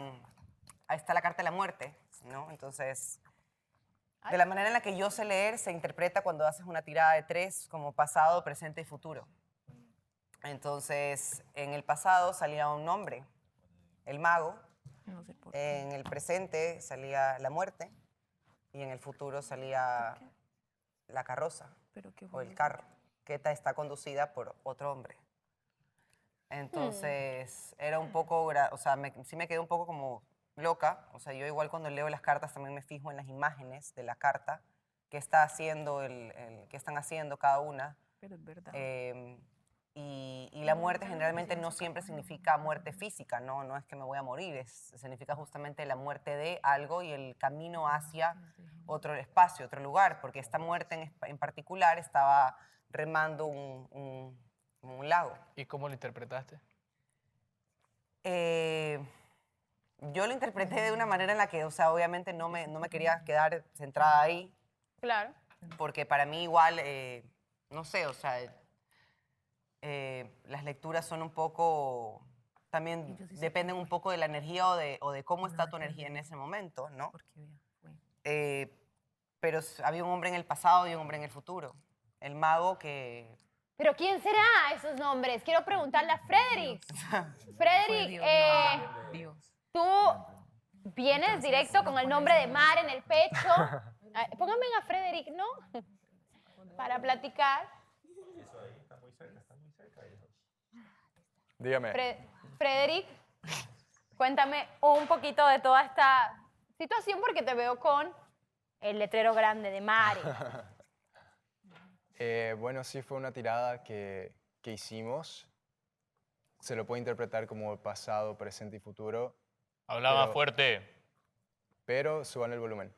la carta de la muerte, ¿no? Entonces, de la manera en la que yo sé leer, se interpreta cuando haces una tirada de 3 como pasado, presente y futuro. Entonces, en el pasado salía un nombre, el mago. En el presente salía la muerte y en el futuro salía la carroza o el carro, que está conducida por otro hombre. Entonces, era un poco, o sea, sí me quedé un poco como loca. O sea, yo igual cuando leo las cartas también me fijo en las imágenes de la carta, qué está haciendo qué están haciendo cada una. Pero es verdad. Y la muerte generalmente no siempre significa muerte física, no es que me voy a morir, significa justamente la muerte de algo y el camino hacia otro espacio, otro lugar, porque esta muerte en particular estaba remando un lago. ¿Y cómo lo interpretaste? Yo lo interpreté de una manera en la que, o sea, obviamente no me quería quedar centrada ahí. Claro. Porque para mí igual, no sé, o sea, las lecturas son un poco, también dependen un poco de la energía o de cómo está tu energía en ese momento, ¿no? Pero había un hombre en el pasado y un hombre en el futuro. El mago que... ¿Pero quién será esos nombres? Quiero preguntarle a Frederick. Frederick, tú vienes directo con el nombre de Mar en el pecho. Pónganme a Frederick, ¿no? Para platicar. Dígame. Frederick, cuéntame un poquito de toda esta situación porque te veo con el letrero grande de Mare. Bueno, sí fue una tirada que hicimos. Se lo puede interpretar como pasado, presente y futuro. Habla más fuerte. Pero suban el volumen.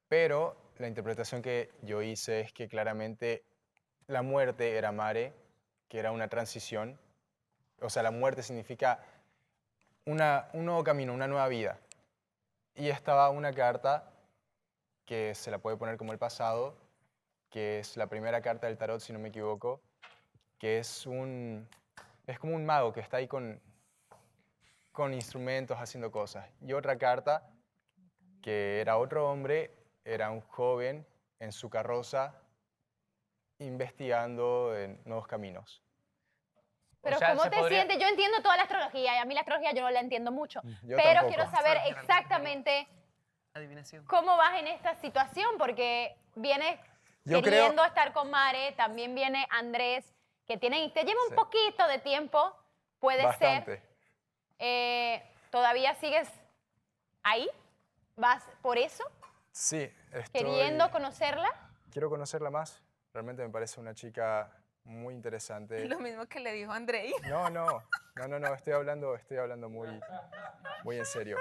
Pero la interpretación que yo hice es que claramente la muerte era Mare, que era una transición. O sea, la muerte significa un nuevo camino, una nueva vida. Y estaba una carta que se la puede poner como el pasado, que es la primera carta del tarot, si no me equivoco, que es como un mago que está ahí con instrumentos haciendo cosas. Y otra carta, que era otro hombre, era un joven en su carroza investigando en nuevos caminos. Pero O sea, ¿cómo se te podría- sientes? Yo entiendo toda la astrología y a mí la astrología yo no la entiendo mucho. Yo Pero tampoco. quiero saber exactamente Adivinación. cómo vas en esta situación porque vienes Yo queriendo creo- estar con Mare, también viene Andrés, que te lleva un Sí. poquito de tiempo, puede Bastante. ser. ¿Todavía sigues ahí? ¿Vas por eso? Sí, estoy... ¿Queriendo conocerla? Quiero conocerla más. Realmente me parece una chica muy interesante. Lo mismo que le dijo Andrei. No, estoy hablando muy en serio.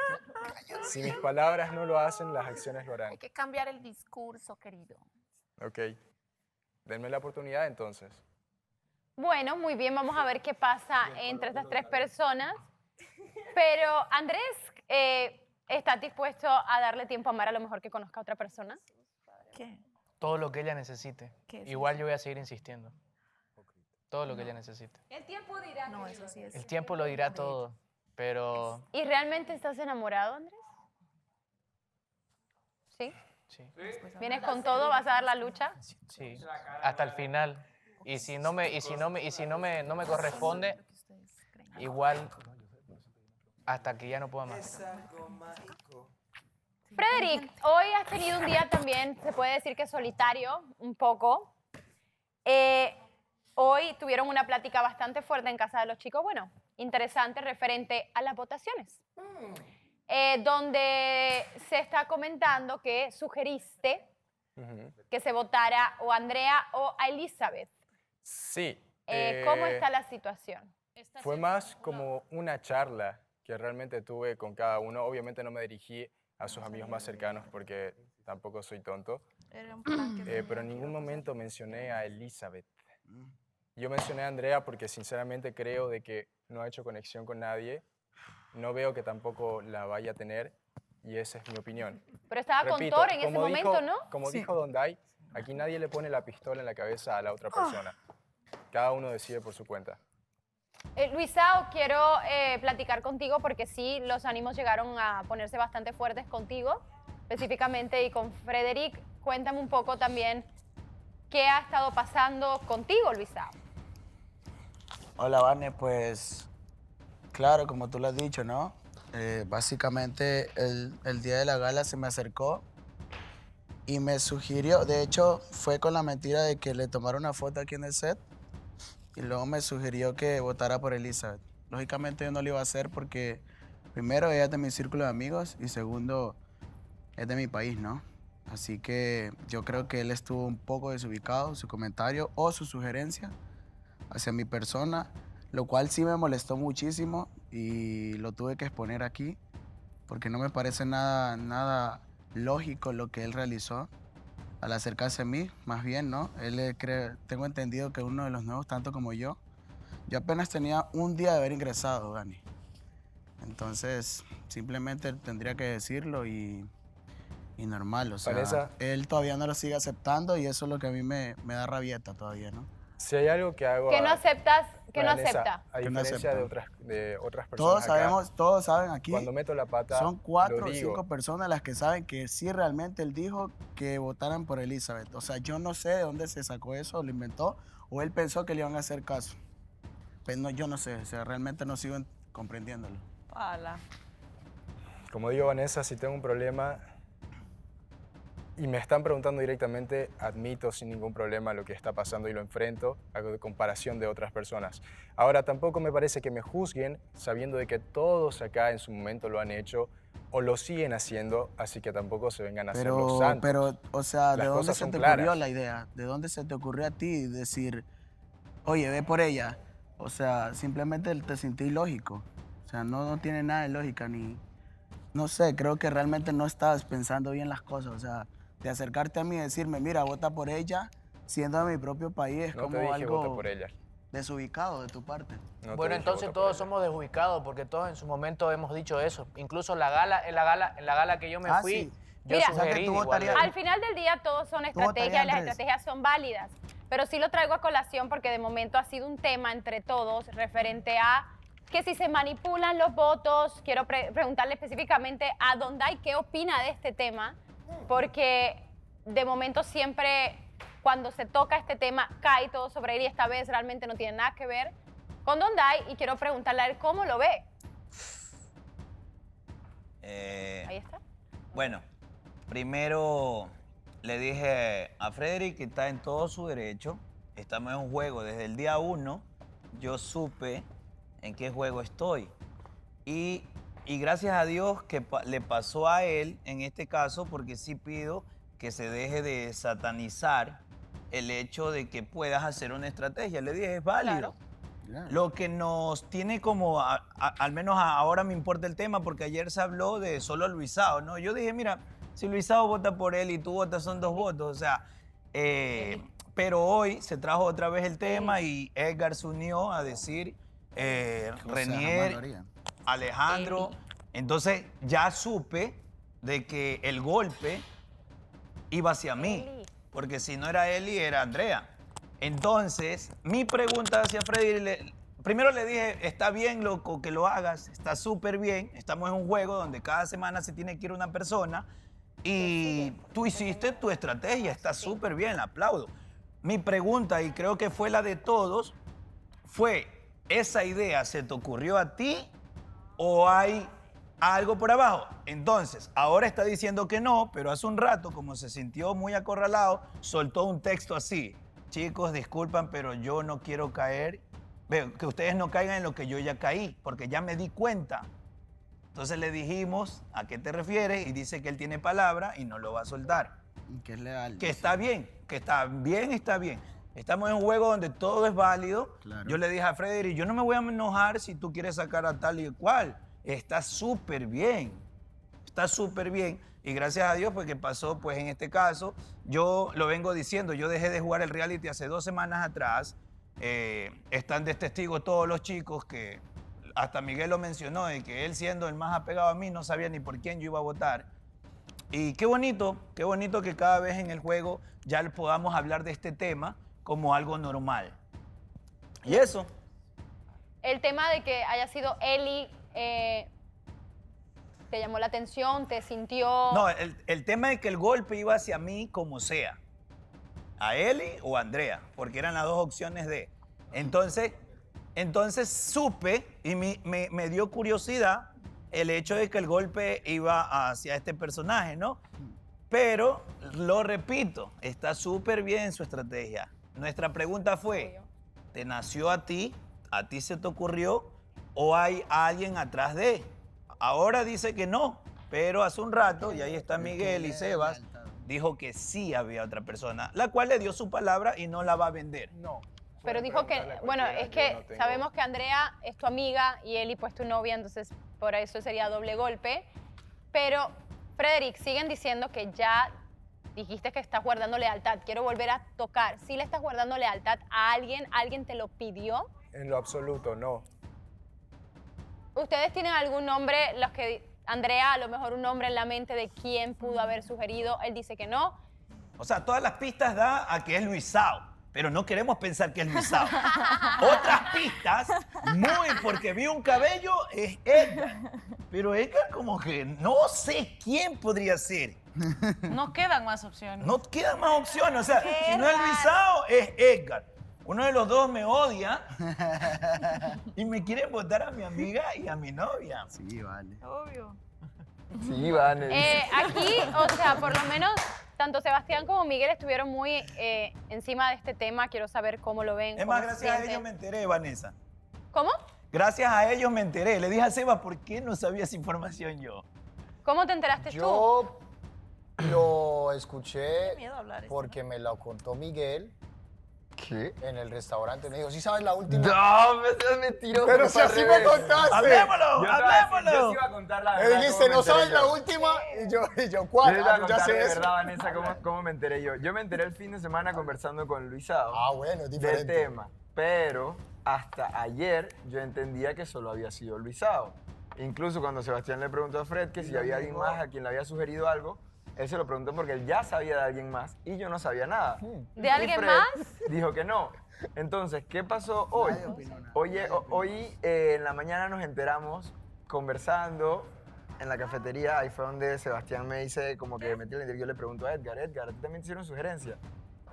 Si mis palabras no lo hacen, las acciones lo harán. Hay que cambiar el discurso, querido. Ok. Denme la oportunidad entonces. Bueno, muy bien, vamos a ver qué pasa entre estas tres personas. Pero Andrés, ¿estás dispuesto a darle tiempo a Mara a lo mejor que conozca a otra persona? ¿Qué? Todo lo que ella necesite. ¿Qué es Igual yo voy a seguir insistiendo. Todo lo que ella necesite. El tiempo dirá. No, eso sí es. El tiempo lo dirá todo, pero... ¿Y realmente estás enamorado, Andrés? ¿Sí? Sí. ¿Vienes con todo? ¿Vas a dar la lucha? Sí, hasta el final. Y si no me corresponde, igual hasta que ya no pueda más. Frederick, hoy has tenido un día también, se puede decir que solitario, un poco. Hoy tuvieron una plática bastante fuerte en casa de los chicos, bueno, interesante, referente a las votaciones. Donde se está comentando que sugeriste que se votara o a Andrea o a Elizabeth. Sí. ¿Cómo está la situación? Fue más como una charla que realmente tuve con cada uno. Obviamente no me dirigí a sus amigos más cercanos porque tampoco soy tonto. Era un plan que Pero en ningún momento mencioné a Elizabeth. Yo mencioné a Andrea porque sinceramente creo de que no ha hecho conexión con nadie. No veo que tampoco la vaya a tener y esa es mi opinión. Pero estaba Repito, con Thor en ese como momento, dijo- ¿no? Como Sí. dijo Dondai, aquí nadie le pone la pistola en la cabeza a la otra persona. Cada uno decide por su cuenta. Luisao, quiero platicar contigo porque sí, los ánimos llegaron a ponerse bastante fuertes contigo, específicamente, y con Frederick. Cuéntame un poco también qué ha estado pasando contigo, Luisao. Hola, Vane, pues claro, como tú lo has dicho, ¿no? Básicamente el día de la gala se me acercó Y me sugirió, de hecho, fue con la mentira de que le tomaron una foto aquí en el set y luego me sugirió que votara por Elizabeth. Lógicamente yo no lo iba a hacer porque, primero, ella es de mi círculo de amigos y segundo, es de mi país, ¿no? Así que yo creo que él estuvo un poco desubicado, su comentario o su sugerencia hacia mi persona, lo cual sí me molestó muchísimo y lo tuve que exponer aquí porque no me parece nada lógico lo que él realizó al acercarse a mí, más bien, ¿no? Tengo entendido que uno de los nuevos, tanto como yo apenas tenía un día de haber ingresado, Dani. Entonces, simplemente tendría que decirlo y normal, o sea, Vanessa. él todavía no lo sigue aceptando y eso es lo que a mí me da rabieta todavía, ¿no? Si hay algo que hago... Que no aceptas, que no Vanessa, acepta. A Que no diferencia acepta. de otras personas Todos acá, sabemos, todos saben aquí, cuando meto la pata, son 4 lo o digo. 5 personas las que saben que sí realmente él dijo que votaran por Elizabeth. O sea, yo no sé de dónde se sacó eso, lo inventó, o él pensó que le iban a hacer caso. Pero no, yo no sé, o sea, realmente no sigo comprendiéndolo. Ala. Como digo, Vanessa, si tengo un problema y me están preguntando directamente, admito sin ningún problema lo que está pasando y lo enfrento a comparación de otras personas. Ahora, tampoco me parece que me juzguen sabiendo de que todos acá en su momento lo han hecho o lo siguen haciendo, así que tampoco se vengan a hacer los santos. Pero, o sea, ¿de Las dónde cosas se son te claras. ocurrió la idea? ¿De dónde se te ocurrió a ti decir, oye, ve por ella? O sea, simplemente te sentí ilógico. O sea, no tiene nada de lógica ni... No sé, creo que realmente no estabas pensando bien las cosas. O sea, de acercarte a mí y decirme, mira, vota por ella, siendo de mi propio país, es No te como dije algo vota por ella. desubicado de tu parte. No te Bueno, dije entonces vota por todos ella. somos desubicados porque todos en su momento hemos dicho eso. Incluso en la gala que yo me fui, sí. yo Mira, sugerí igual de- Al final del día todos son estrategias y las estrategias son válidas, pero sí lo traigo a colación porque de momento ha sido un tema entre todos referente a que si se manipulan los votos. Quiero preguntarle específicamente a Donday qué opina de este tema, porque de momento siempre cuando se toca este tema cae todo sobre él y esta vez realmente no tiene nada que ver con Donday y quiero preguntarle a él cómo lo ve. Ahí está. Bueno, primero le dije a Frederick que está en todo su derecho. Estamos en un juego desde el día 1. Yo supe en qué juego estoy. Y gracias a Dios que le pasó a él en este caso, porque sí pido que se deje de satanizar el hecho de que puedas hacer una estrategia. Le dije, es válido. Lo que nos tiene como, al menos ahora me importa el tema, porque ayer se habló de solo Luisao, ¿no? Yo dije, mira, si Luisao vota por él y tú votas, son 2 votos, o sea, pero hoy se trajo otra vez el tema y Edgar se unió a decir, Renier, Alejandro, entonces ya supe de que el golpe iba hacia mí, porque si no era Eli, era Andrea. Entonces, mi pregunta hacia Freddy, primero le dije, está bien, loco, que lo hagas, está súper bien, estamos en un juego donde cada semana se tiene que ir una persona y tú hiciste tu estrategia, está súper bien, la aplaudo. Mi pregunta, y creo que fue la de todos, fue, ¿esa idea se te ocurrió a ti o hay algo por abajo? Entonces, ahora está diciendo que no, pero hace un rato, como se sintió muy acorralado, soltó un texto así. Chicos, disculpan, pero yo no quiero caer, que ustedes no caigan en lo que yo ya caí, porque ya me di cuenta. Entonces le dijimos, ¿a qué te refieres? Y dice que él tiene palabra y no lo va a soltar. Que es leal. Que está bien, está bien. Estamos en un juego donde todo es válido. Claro. Yo le dije a Frederick, yo no me voy a enojar si tú quieres sacar a tal y cual. Está súper bien. Está súper bien. Y gracias a Dios, pues que pasó, pues en este caso, yo lo vengo diciendo, yo dejé de jugar el reality hace 2 semanas atrás. Están de testigo todos los chicos que hasta Miguel lo mencionó, de que él siendo el más apegado a mí no sabía ni por quién yo iba a votar. Y qué bonito que cada vez en el juego ya podamos hablar de este tema como algo normal. Y eso. El tema de que haya sido Eli, ¿te llamó la atención? ¿Te sintió...? No, el tema es que el golpe iba hacia mí como sea. A Eli o a Andrea, porque eran las 2 opciones de... Entonces supe y me dio curiosidad el hecho de que el golpe iba hacia este personaje, ¿no? Pero, lo repito, está súper bien su estrategia. Nuestra pregunta fue, ¿te nació a ti se te ocurrió o hay alguien atrás de? Ahora dice que no, pero hace un rato, y ahí está Miguel y Sebas, dijo que sí había otra persona, la cual le dio su palabra y no la va a vender. No. Pero dijo que, bueno, es que sabemos que Andrea es tu amiga y Eli pues tu novia, entonces por eso sería doble golpe. Pero, Frederick, siguen diciendo que ya dijiste que estás guardando lealtad. Quiero volver a tocar. ¿Sí le estás guardando lealtad a alguien? ¿Alguien te lo pidió? En lo absoluto, no. ¿Ustedes tienen algún nombre, los que Andrea, a lo mejor un nombre en la mente de quién pudo haber sugerido? Él dice que no. O sea, todas las pistas da a que es Luisao, pero no queremos pensar que es Luisao. Otras pistas, porque vi un cabello, es Edgar. Pero Edgar como que no sé quién podría ser. No quedan más opciones. No quedan más opciones. O sea, si no es Luisao, es Edgar. Uno de los dos me odia y me quiere votar a mi amiga y a mi novia. Sí, vale. Obvio. Sí, vale. Aquí, o sea, por lo menos, tanto Sebastián como Miguel estuvieron muy encima de este tema. Quiero saber cómo lo ven. Es más, gracias a ellos me enteré, Vanessa. ¿Cómo? Gracias a ellos me enteré. Le dije a Seba, ¿por qué no sabía esa información yo? ¿Cómo te enteraste Yo lo escuché miedo a hablar porque me lo contó Miguel. ¿Qué? En el restaurante. Me dijo, ¿sí sabes la última? No, me seas mentiroso. Pero si así me contaste. ¡Hablémoslo! Yo ¡Hablémoslo! sí iba a contar la Me verdad. dijiste, cómo ¿no me enteré sabes la yo. última? Y yo Yo te ¿cuál? iba a Ah, yo ya contar sé de eso. verdad, Vanessa, cómo me enteré yo. Yo me enteré el fin de semana conversando con Luisao. Ah, bueno, es diferente. Del tema. Pero hasta ayer yo entendía que solo había sido Luisao. Incluso cuando Sebastián le preguntó a Fred que si había alguien más a quien le había sugerido algo, él se lo preguntó porque él ya sabía de alguien más y yo no sabía nada. ¿De Y alguien Fred más? Dijo que no. Entonces, ¿qué pasó hoy? Hoy en la mañana nos enteramos conversando en la cafetería. Ahí fue donde Sebastián me dice, como que metí el interview. Yo le pregunto a Edgar, ¿a ti también te hicieron sugerencia?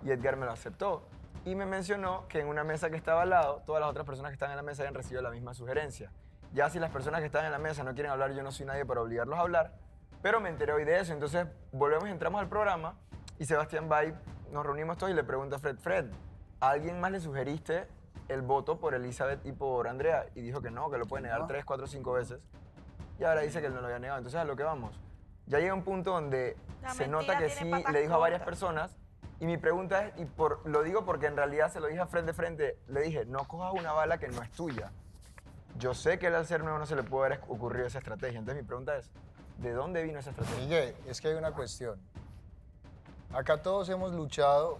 Y Edgar me lo aceptó. Y me mencionó que en una mesa que estaba al lado, todas las otras personas que estaban en la mesa habían recibido la misma sugerencia. Ya si las personas que están en la mesa no quieren hablar, yo no soy nadie para obligarlos a hablar. Pero me enteré hoy de eso. Entonces, volvemos y entramos al programa. Y Sebastián va y nos reunimos todos y le pregunta a Fred, ¿a alguien más le sugeriste el voto por Elizabeth y por Andrea? Y dijo que no, que lo puede negar 3, 4, 5 veces. Y ahora dice que él no lo había negado. Entonces, a lo que vamos. Ya llega un punto donde se nota que sí le dijo a varias personas. Y mi pregunta es, lo digo porque en realidad se lo dije a Fred de frente, le dije, no cojas una bala que no es tuya. Yo sé que él al ser nuevo no se le puede haber ocurrido esa estrategia. Entonces, mi pregunta es, ¿de dónde vino esa estrategia? Miguel, es que hay una cuestión. Acá todos hemos luchado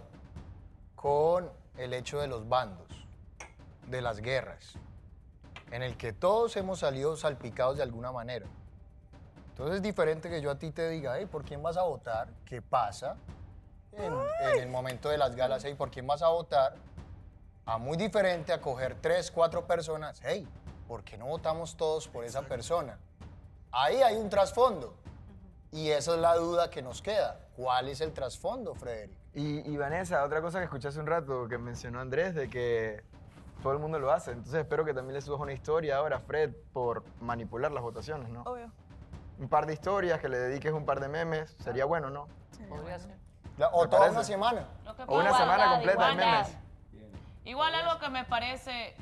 con el hecho de los bandos, de las guerras, en el que todos hemos salido salpicados de alguna manera. Entonces es diferente que yo a ti te diga, hey, ¿por quién vas a votar? ¿Qué pasa? En el momento de las galas, hey, ¿por quién vas a votar? A muy diferente a coger 3, 4 personas, hey, ¿por qué no votamos todos por esa persona? Ahí hay un trasfondo. Y esa es la duda que nos queda. ¿Cuál es el trasfondo, Frederick? Y Vanessa, otra cosa que escuché hace un rato que mencionó Andrés, de que todo el mundo lo hace. Entonces espero que también le subas una historia ahora a Fred por manipular las votaciones, ¿no? Obvio. Un par de historias, que le dediques un par de memes, sería bueno, ¿no? Podría ser. O toda una semana. O una semana completa de memes. Igual algo que me parece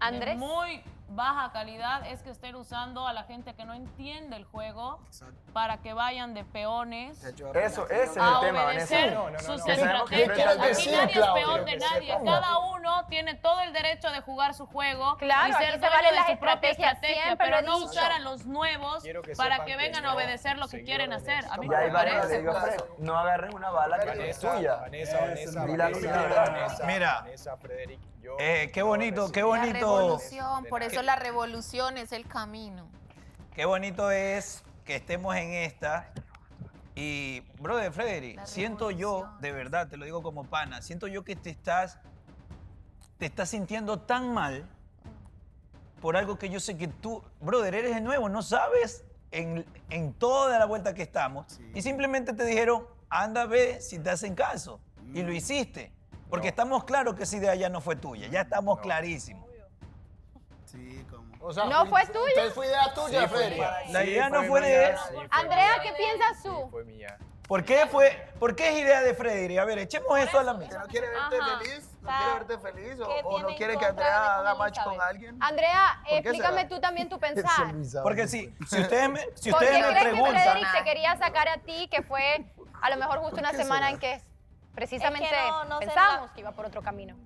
de muy baja calidad es que estén usando a la gente que no entiende el juego para que vayan de peones Ese es el a tema, obedecer Vanessa. sus Que sabemos que estrategias. Fred Aquí sí, nadie es Claudio, peón de que nadie. sepa. Cada uno tiene todo el derecho de jugar su juego Claro, y aquí ser se dueño valen de las su propia estrategias, estrategia, siempre pero lo he no dicho. usar a los nuevos Quiero que para sepan que que vengan a yo, obedecer lo que quieren hacer. A mí Y me ahí va, le parece. digo a Fred, no agarres una bala que no es tuya. Vanessa, Mira, Vanessa, Frederick, yo... qué bonito, qué La bonito. revolución, por eso la revolución es el camino. Qué bonito es que estemos en esta. Y, brother Frederick, siento yo, de verdad, te lo digo como pana, siento yo que te estás sintiendo tan mal por algo que yo sé que tú, brother, eres de nuevo, no sabes en toda la vuelta que estamos. Y simplemente te dijeron, anda, ve si te hacen caso. Y lo hiciste. Porque estamos claros que esa idea ya no fue tuya, ya estamos clarísimos. Sí, como. O sea, ¿No fue tuya? Entonces fue idea tuya, Sí, fue Frederick. mía. La idea no fue de él. Andrea, ¿qué piensas tú? Fue mía. ¿Por qué es idea de Freddy? A ver, echemos eso a la mesa. ¿No quiere verte feliz? ¿No quiere verte feliz? ¿O no tiene quiere en que contra Andrea de haga con match con Elizabeth? alguien? Andrea, qué explícame será? tú también tu pensar. Porque si ustedes me, si ¿Por ustedes qué me crees que preguntan... Frederick te quería sacar a ti, que fue a lo mejor justo una qué semana será? en que precisamente Es que no sé, pensábamos que iba por otro camino?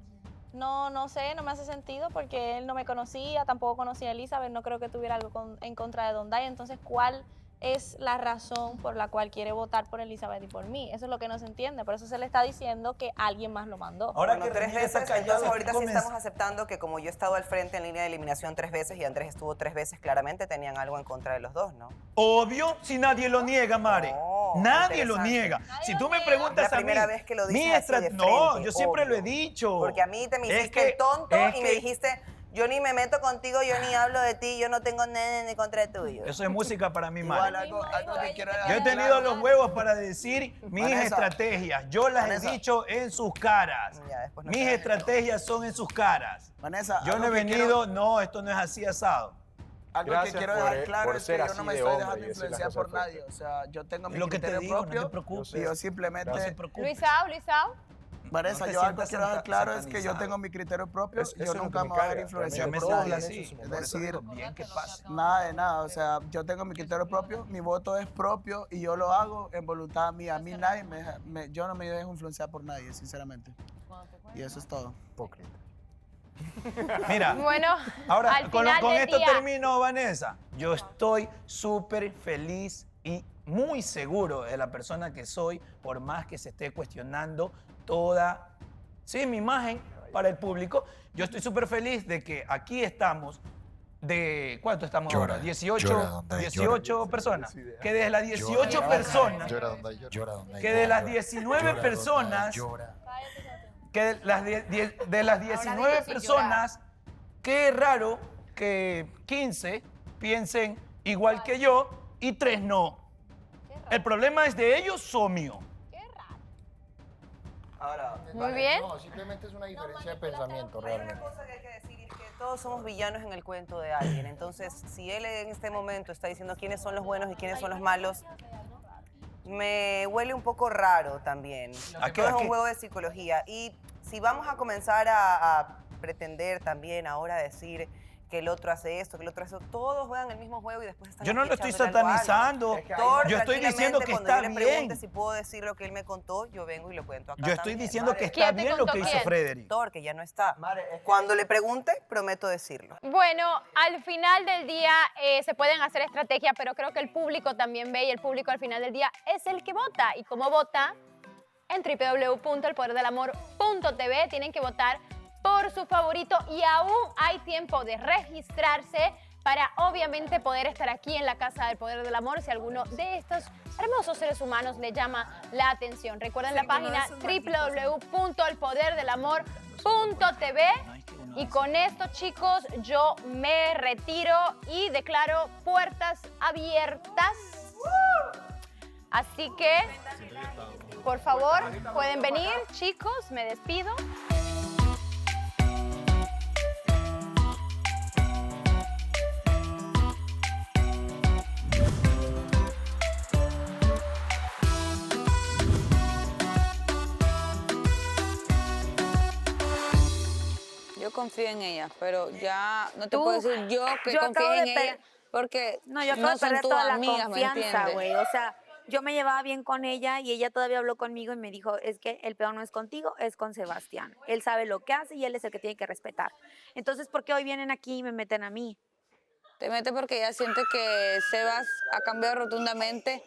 No sé, no me hace sentido porque él no me conocía, tampoco conocía a Elizabeth, no creo que tuviera algo en contra de Don Day. Entonces, ¿cuál es la razón por la cual quiere votar por Elizabeth y por mí? Eso es lo que no se entiende, por eso se le está diciendo que alguien más lo mandó. Ahora Bueno, que 3 Renier está veces, callado, entonces ahorita sí comienza. estamos aceptando que como yo he estado al frente en línea de eliminación 3 veces y Andrés estuvo 3 veces, claramente tenían algo en contra de los dos, ¿no? Obvio, si nadie lo niega, Mare. Nadie lo interesante. niega. Si tú me preguntas La a mí... primera vez que lo dices mi así de No, frente, yo siempre lo he obvio. dicho. Porque a mí te me Es hiciste que- el tonto es y me que- dijiste, yo ni me meto contigo, yo ni hablo de ti, yo no tengo nene ni contra tuyo. Eso es música para mí, Igual, Mare. algo que quiero Yo he tenido los huevos para decir mis Vanessa. estrategias. Yo las Vanessa. he dicho en sus caras. Mis estrategias son en sus caras. Vanessa, yo no he algo que venido, quiero- no, esto no es así asado. Algo Gracias que quiero por- dejar claro por es que ser yo así no me de estoy hombre dejando y decir las influenciar por cosas nadie. O sea, yo tengo mi Lo que te criterio digo, no te propio preocupes. y yo simplemente... No se preocupe. Luisao. Vanessa, No te yo algo sientas que quiero dejar claro es que yo satanizado. tengo mi criterio propio Eso y es yo lo nunca que me me voy a dejar caga. influenciar Realmente por me nadie. hablan así. Es Por eso decir, digo, bien, ¿qué pasa? nada de nada. O sea, yo tengo mi criterio propio, mi voto es propio y yo lo hago en voluntad mía. A mí nadie yo no me dejo influenciar por nadie, sinceramente. Y eso es todo. Hipócrita. Mira, Bueno, ahora al con, final con del esto día- termino, Vanessa. Yo estoy súper feliz y muy seguro de la persona que soy, por más que se esté cuestionando toda, sí, mi imagen para el público. Yo estoy súper feliz de que aquí estamos. ¿De cuánto estamos ahora? 18, 18 personas. Que de las 18 personas, que de las 19 personas, que de las 19 personas, qué raro que 15 piensen igual que yo y 3 no. ¿El problema es de ellos o mío? Ahora, Muy bien. No, simplemente es una diferencia de pensamiento, realmente. Una cosa que hay que decir es que todos somos villanos en el cuento de alguien. Entonces, si él en este momento está diciendo quiénes son los buenos y quiénes son los malos, me huele un poco raro también. ¿A qué? Todo ¿A es qué? un juego de psicología. Y si vamos a comenzar a pretender también ahora decir que el otro hace esto, que el otro hace eso, todos juegan el mismo juego y después están Yo no aquí lo estoy echándole algo a alguien. satanizando. Thor, Yo estoy diciendo tranquilamente, que cuando está yo le pregunte bien. si puedo decir lo que él me contó, yo vengo y lo cuento acá Yo estoy también. diciendo que está ¿Quién te bien lo contó que hizo quién? Frederick. Thor, que ya no está. Cuando le pregunte, prometo decirlo. Bueno, al final del día se pueden hacer estrategias, pero creo que el público también ve y el público al final del día es el que vota. ¿Y cómo vota? En www.elpoderdelamor.tv tienen que votar por su favorito y aún hay tiempo de registrarse para obviamente poder estar aquí en la Casa del Poder del Amor si alguno de estos hermosos seres humanos le llama la atención. Recuerden la página www.elpoderdelamor.tv y con esto, chicos, yo me retiro y declaro puertas abiertas. Así que, por favor, pueden venir, chicos, me despido. Yo confío en ella, pero ya no te Tú, puedo decir yo que yo confío acabo en de ella porque No, yo acabo no de son perder tus toda la amigas, ¿me confianza, entiendes? güey. O sea, yo me llevaba bien con ella y ella todavía habló conmigo y me dijo, es que el peor no es contigo, es con Sebastián. Él sabe lo que hace y él es el que tiene que respetar. Entonces, ¿por qué hoy vienen aquí y me meten a mí? Te mete porque ella siente que Sebas ha cambiado rotundamente.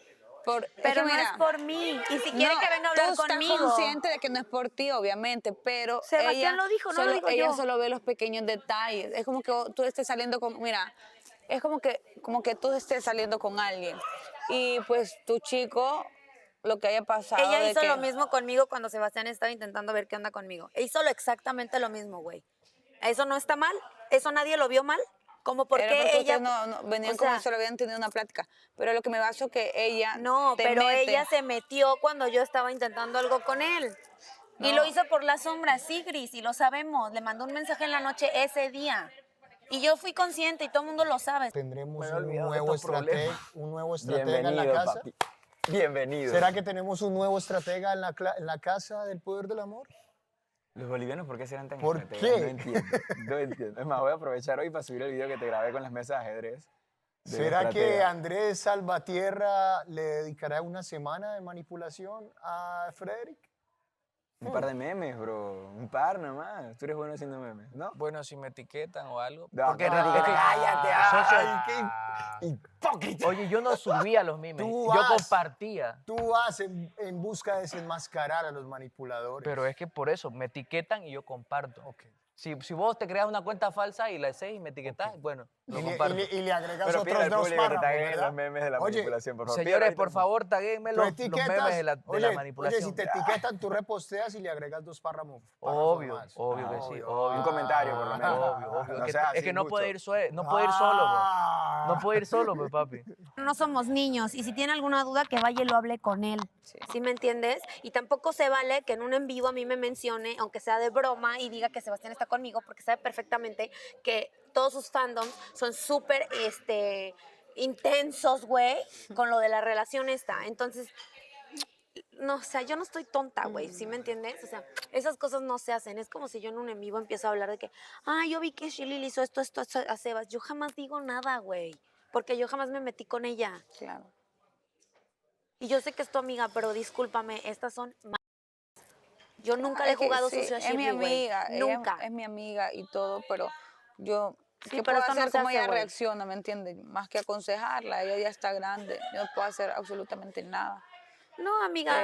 Pero no es por mí. Y si quiere que venga a hablar tú conmigo. estás consciente de que no es por ti, obviamente, pero Sebastián ella lo dijo, no solo, lo digo ella yo. solo ve los pequeños detalles. Es como que tú estés saliendo con, mira, es como que tú estés saliendo con alguien y pues tu chico, lo que haya pasado. Ella de hizo que, lo mismo conmigo cuando Sebastián estaba intentando ver qué onda conmigo. Hizo exactamente lo mismo, güey. ¿Eso no está mal? ¿Eso nadie lo vio mal? ¿Cómo por Era qué porque ella ustedes no venían o como sea, si solo habían tenido una plática? Pero lo que me basó que ella No, te pero mete. ella se metió cuando yo estaba intentando algo con él. Y No. lo hizo por la sombra, sí, Gris, y lo sabemos. Le mandó un mensaje en la noche ese día. Y yo fui consciente y todo el mundo lo sabe. Tendremos Me he un olvidado de nuevo, estos problemas. un nuevo estratega en la Bienvenido, casa. papi. Bienvenido. ¿Será que tenemos un nuevo estratega en la casa del poder del amor? Los bolivianos, ¿por qué serán tan ¿Por estrategas? qué? No entiendo, no entiendo. Es más, voy a aprovechar hoy para subir el video que te grabé con las mesas de ajedrez. de la ¿Será que estratega. Andrés Salvatierra le dedicará una semana de manipulación a Frederick? Un par de memes, bro. Un par nomás. Tú eres bueno haciendo memes, ¿no? Bueno, si me etiquetan o algo. No, porque no, es que- cállate, socio, ay, qué hipócrita. Oye, yo no subía los memes, Tú yo vas- compartía. Tú vas en busca de desenmascarar a los manipuladores. Pero es que por eso me etiquetan y yo comparto. Si vos te creas una cuenta falsa y la haces y me etiquetas, bueno, lo comparto. Y le agregas Pero pídele otros al dos público que te párrafos, taguen en ¿verdad? los memes de la Oye, manipulación, por favor. Señores, Pídele por ahorita. favor, taguenme Tú los etiquetas, memes de la oye, manipulación. Oye, si te etiquetan, tú reposteas y le agregas dos párrafos. Obvio, más. obvio que sí, obvio. Un comentario, por lo menos. Obvio. No Es que, seas es que así, no mucho. puede ir, no puede ir solo, pues. No puede ir solo, pues, papi. No somos niños y si tiene alguna duda que vaya y lo hable con él. ¿Sí me entiendes? Y tampoco se vale que en un en vivo a mí me mencione, aunque sea de broma, y diga que Sebastián está conmigo porque sabe perfectamente que todos sus fandoms son súper intensos, güey, con lo de la relación esta. Entonces, no, o sea, yo no estoy tonta, güey, ¿sí me entiendes? O sea, esas cosas no se hacen. Es como si yo en un en vivo empiezo a hablar de que, yo vi que Shirley le hizo esto a Sebas. Yo jamás digo nada, güey, porque yo jamás me metí con ella. Claro. Y yo sé que es tu amiga, pero discúlpame, estas son yo nunca le he Es que jugado sí, sucio a es mi Shirley, güey. amiga, ella Nunca. es mi amiga y todo, pero yo Sí, ¿qué pero puedo esto no hacer se como hace, ella güey. reacciona, ¿me entiendes? Más que aconsejarla, ella ya está grande, yo no puedo hacer absolutamente nada. No, amiga,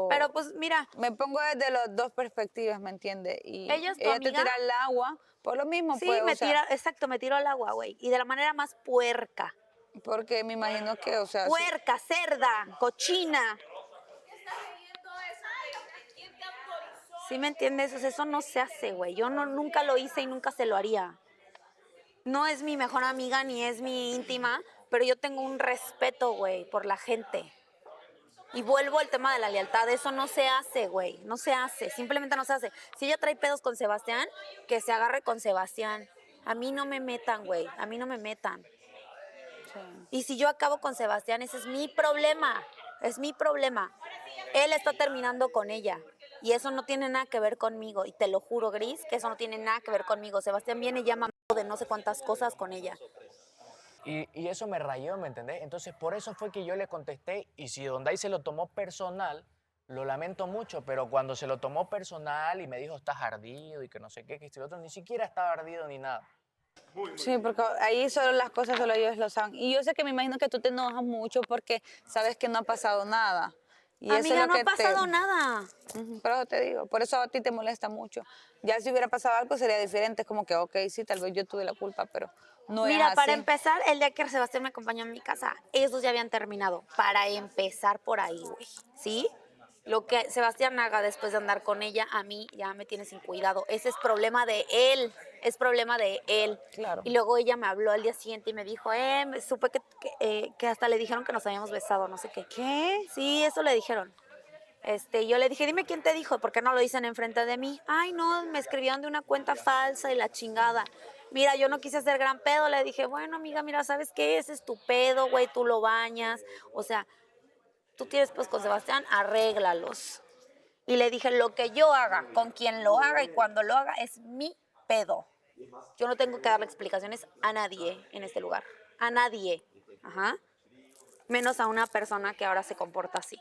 pero pues mira. Me pongo desde las dos perspectivas, ¿me entiendes? Y Ella es tu ella amiga. te tira al agua, por lo mismo, Sí, pues, me o sea, tira, exacto, me tiro al agua, güey. Y de la manera más puerca. porque me imagino que, o sea... Puerca, cerda, cochina. ¿Sí me entiendes? O sea, eso no se hace, güey. Yo nunca lo hice y nunca se lo haría. No es mi mejor amiga ni es mi íntima, pero yo tengo un respeto, güey, por la gente. Y vuelvo al tema de la lealtad. Eso no se hace, güey. No se hace. Simplemente no se hace. Si ella trae pedos con Sebastián, que se agarre con Sebastián. A mí no me metan, güey. A mí no me metan. Y si yo acabo con Sebastián, ese es mi problema. Es mi problema. Él está terminando con ella. Y eso no tiene nada que ver conmigo. Y te lo juro, Gris, que eso no tiene nada que ver conmigo. Sebastián viene y llama de no sé cuántas cosas con ella. Y eso me rayó, ¿me entendés? Entonces, por eso fue que yo le contesté, y si Donday se lo tomó personal, lo lamento mucho, pero cuando se lo tomó personal y me dijo, estás ardido y que no sé qué, que esto y lo otro, ni siquiera estaba ardido ni nada. Sí, porque ahí solo las cosas solo ellos lo saben. Y yo sé que me imagino que tú te enojas mucho porque sabes que no ha pasado nada. Y eso Amiga, es lo no que ha pasado nada. Pero te digo, por eso a ti te molesta mucho. Ya si hubiera pasado algo sería diferente, es como que, ok, sí, tal vez yo tuve la culpa, pero no Mira, es así. para empezar, el día que Sebastián me acompañó a mi casa, ellos dos ya habían terminado. Para empezar por ahí, güey. ¿Sí? Lo que Sebastián haga después de andar con ella, a mí ya me tiene sin cuidado. Ese es problema de él. Es problema de él. Claro. Y luego ella me habló al día siguiente y me dijo, supe que hasta le dijeron que nos habíamos besado, no sé qué. ¿Qué? Sí, eso le dijeron. Yo le dije, dime quién te dijo, ¿por qué no lo dicen enfrente de mí? Ay, no, me escribieron de una cuenta falsa y la chingada. Mira, yo no quise hacer gran pedo, le dije, bueno, amiga, mira, ¿sabes qué? Ese es tu pedo, güey, tú lo bañas. O sea, tú tienes pues con Sebastián, arréglalos. Y le dije, lo que yo haga, con quien lo haga y cuando lo haga, es mi pedo. Yo no tengo que darle explicaciones a nadie en este lugar. A nadie. Ajá. Menos a una persona que ahora se comporta así.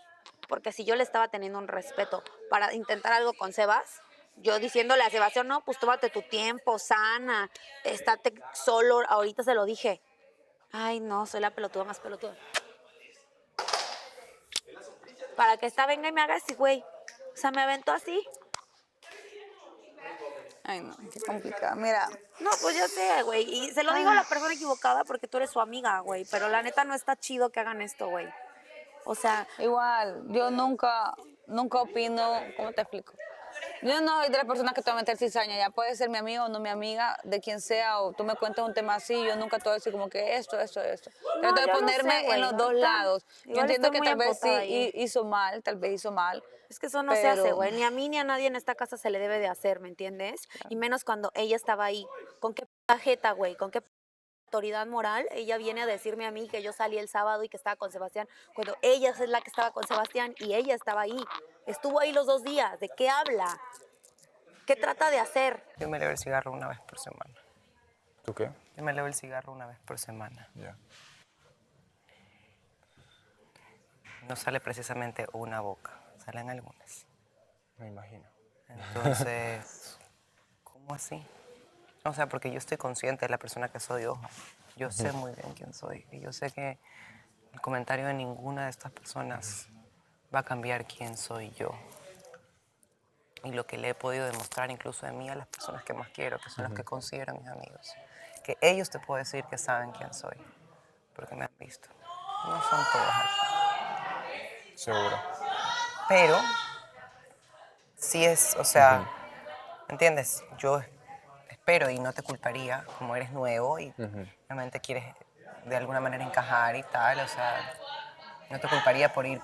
Porque si yo le estaba teniendo un respeto para intentar algo con Sebas, yo diciéndole a Sebastián, no, pues tómate tu tiempo, sana, estate solo, ahorita se lo dije. Ay, no, soy la pelotuda más pelotuda. Para que esta venga y me haga así, güey. O sea, me aventó así. Ay, no, qué complicado. Mira. No, pues ya sé, güey. Y se lo digo a la persona equivocada porque tú eres su amiga, güey. Pero la neta no está chido que hagan esto, güey. O sea... Igual, yo nunca opino, ¿cómo te explico? Yo no soy de las personas que te va a meter cizaña, ya puede ser mi amiga o no mi amiga, de quien sea, o tú me cuentas un tema así, yo nunca te voy a decir como que esto. Trato de yo lo ponerme sé, güey, en los dos ahorita lados. Yo igual entiendo estoy que muy tal vez sí emputada ahí. hizo mal. Es que eso no se hace, güey. Ni a mí ni a nadie en esta casa se le debe de hacer, ¿me entiendes? Y menos cuando ella estaba ahí. ¿Con qué jeta, güey? ¿Con qué autoridad moral, ella viene a decirme a mí que yo salí el sábado y que estaba con Sebastián, cuando ella es la que estaba con Sebastián y ella estaba ahí. Estuvo ahí los 2 días. ¿De qué habla? ¿Qué trata de hacer? Yo me leo el cigarro una vez por semana. ¿Tú qué? Yo me leo el cigarro una vez por semana. Ya. No sale precisamente una boca, salen algunas. Me imagino. Entonces, ¿cómo así? O sea, porque yo estoy consciente de la persona que soy, ojo. Yo sé muy bien quién soy. Y yo sé que el comentario de ninguna de estas personas va a cambiar quién soy yo. Y lo que le he podido demostrar incluso de mí a las personas que más quiero, que son los que considero mis amigos. Que ellos te puedo decir que saben quién soy, porque me han visto. No son todos aquí. Seguro. Pero sí es, o sea, ¿entiendes? Yo espero y no te culparía, como eres nuevo y realmente quieres de alguna manera encajar y tal, o sea, no te culparía por ir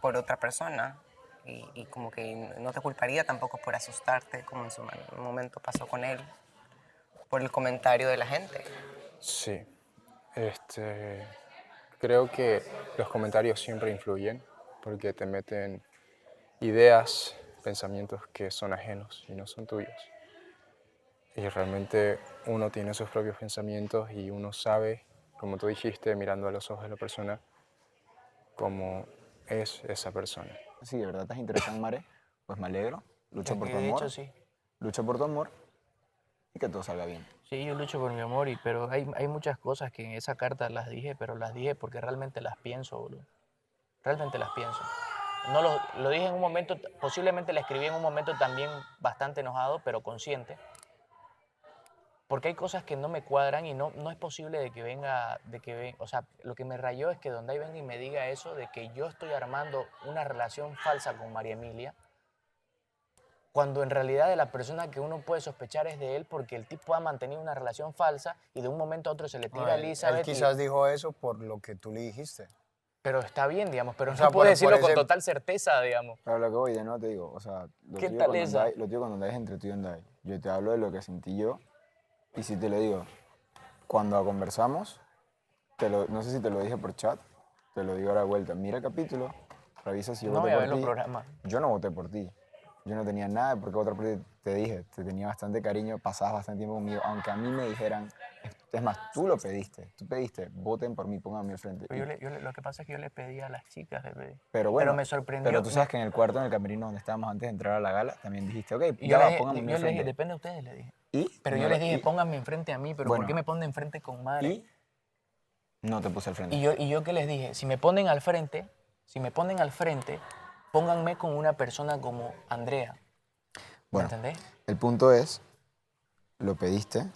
por otra persona y como que no te culparía tampoco por asustarte, como en su momento pasó con él, por el comentario de la gente. Sí. Creo que los comentarios siempre influyen porque te meten ideas, pensamientos que son ajenos y no son tuyos. Y realmente uno tiene sus propios pensamientos y uno sabe, como tú dijiste, mirando a los ojos de la persona, cómo es esa persona. Si de verdad estás interesado en Mare, pues me alegro. Lucha por tu De amor. hecho, sí. Lucha por tu amor y que todo salga bien. Sí, yo lucho por mi amor, pero hay muchas cosas que en esa carta las dije, pero las dije porque realmente las pienso, boludo. Realmente las pienso. No lo dije en un momento, posiblemente la escribí en un momento también bastante enojado, pero consciente. Porque hay cosas que no me cuadran y no es posible de que venga, o sea, lo que me rayó es que Donday venga y me diga eso de que yo estoy armando una relación falsa con María Emilia, cuando en realidad de la persona que uno puede sospechar es de él porque el tipo ha mantenido una relación falsa y de un momento a otro se le tira a Elizabeth. Él quizás dijo eso por lo que tú le dijiste. Pero está bien, digamos, pero O no sea, puede decirlo por con ese- total certeza, digamos. Pero lo que voy, de nuevo te digo, o sea, ¿Qué tal esa? Lo tuyo con Donday es entre tú y Donday. Yo te hablo de lo que sentí yo y si te lo digo, cuando conversamos, no sé si te lo dije por chat, te lo digo ahora de vuelta, mira el capítulo, revisa si yo No voté voy a por ver los ti. programas. Yo no voté por ti. Yo no tenía nada porque otra parte te dije, te tenía bastante cariño, pasabas bastante tiempo conmigo, aunque a mí me dijeran, es más, tú lo pediste, voten por mí, pónganme al frente. Pero lo que pasa es que yo le pedí a las chicas, le pedí. Pero bueno, pero me sorprendió. pero tú sabes que en el cuarto, en el camerino donde estábamos antes de entrar a la gala, también dijiste, ok, Y ya yo va, les, pónganme a mí yo al les dije, frente. depende de ustedes, le dije. ¿Y? Pero No, yo les dije, y- pónganme enfrente a mí, pero Bueno. ¿por qué me ponen enfrente con Mare? Y no te puse al frente. Y yo qué les dije, si me ponen al frente, pónganme con una persona como Andrea. Bueno, ¿Entendés? el punto es, lo pediste,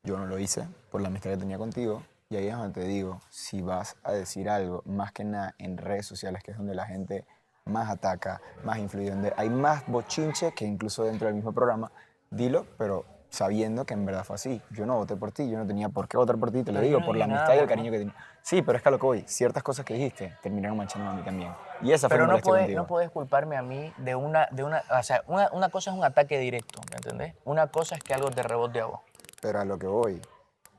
yo no lo hice por la amistad que tenía contigo, y ahí es donde te digo, si vas a decir algo, más que nada en redes sociales, que es donde la gente más ataca, más influye, donde hay más bochinche que incluso dentro del mismo programa, dilo, pero sabiendo que en verdad fue así. Yo no voté por ti, yo no tenía por qué votar por ti, te lo Pero yo digo, no por la dije nada amistad y el por cariño que tenía. Sí, pero es que a lo que voy, ciertas cosas que dijiste terminaron manchándome a mí también. Y esa fue Pero mi molestia contigo. no puedes culparme a mí de o sea, una cosa es un ataque directo, ¿me entendés? Una cosa es que algo te rebote a vos. Pero a lo que voy,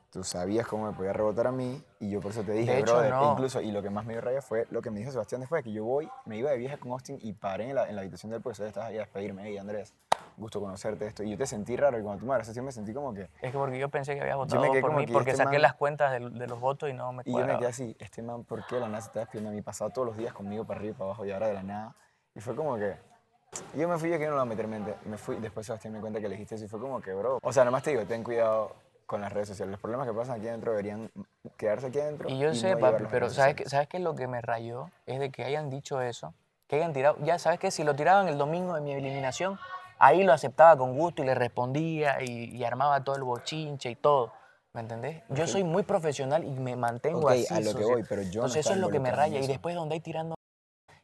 tú sabías cómo me podía rebotar a mí y yo por eso te dije, De hecho, brother, no. incluso, y lo que más me dio raya fue lo que me dijo Sebastián después, que yo me iba de viaje con Austin y paré en la habitación del profesor, estabas ahí a despedirme, hey Andrés, gusto conocerte, esto, y yo te sentí raro y cuando tú me abrazaste yo me sentí como que... Es que porque yo pensé que habías Yo votado me quedé por como mí que porque este saqué man- las cuentas de los votos y no me Y yo me cuadraba. quedé así, este man, ¿por qué de la nada se está despidiendo a mí? Pasado todos los días conmigo para arriba y para abajo y ahora de la nada. Y fue como que... Yo me fui, yo que no lo voy a meter en mente. Me fui, después Sebastián me cuenta que le dijiste eso y fue como que, bro... O sea, nada más te digo, ten cuidado con las redes sociales. Los problemas que pasan aquí adentro deberían quedarse aquí adentro. Y yo no sé, llevarlos papi, a pero redes ¿sabes sociales. ¿sabes qué es lo que me rayó? Es de que hayan dicho eso, que hayan tirado... Ya, ¿sabes qué? Si lo tiraban el domingo de mi eliminación, ahí lo aceptaba con gusto y le respondía y armaba todo el bochinche y todo. ¿Me entendés? Yo Ok. soy muy profesional y me mantengo Ok, así. a lo que voy, pero yo no Entonces eso estaba es lo que me involucrado en raya. Y eso. después donde hay tirando...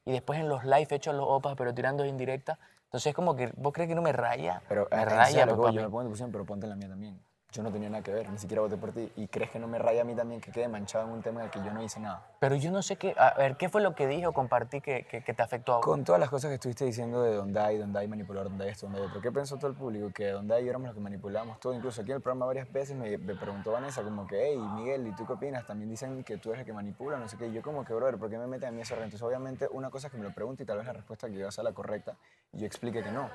Y después en los live hechos los opas, pero tirando indirectas. Entonces es como que, ¿vos crees que no me raya? Pero Me ese es raya, a lo que voy, papi. yo me pongo en tu posición, pero ponte en la mía también. yo no tenía nada que ver, ni siquiera voté por ti. ¿Y crees que no me raya a mí también que quede manchado en un tema en el que yo no hice nada? Pero yo no sé qué, a ver, ¿qué fue lo que dije o compartí que te afectó a vos? Con todas las cosas que estuviste diciendo de donde hay manipulador, donde hay esto, donde hay otro. ¿Qué pensó todo el público? Que donde hay éramos los que manipulábamos todo. Incluso aquí en el programa varias veces me preguntó Vanessa como que, hey, Miguel, ¿y tú qué opinas? También dicen que tú eres el que manipula, no sé qué. Y yo como que, brother, ¿por qué me meten a mí ese reto? Entonces, obviamente, una cosa es que me lo pregunte y tal vez la respuesta que yo sea la correcta y yo explique que no.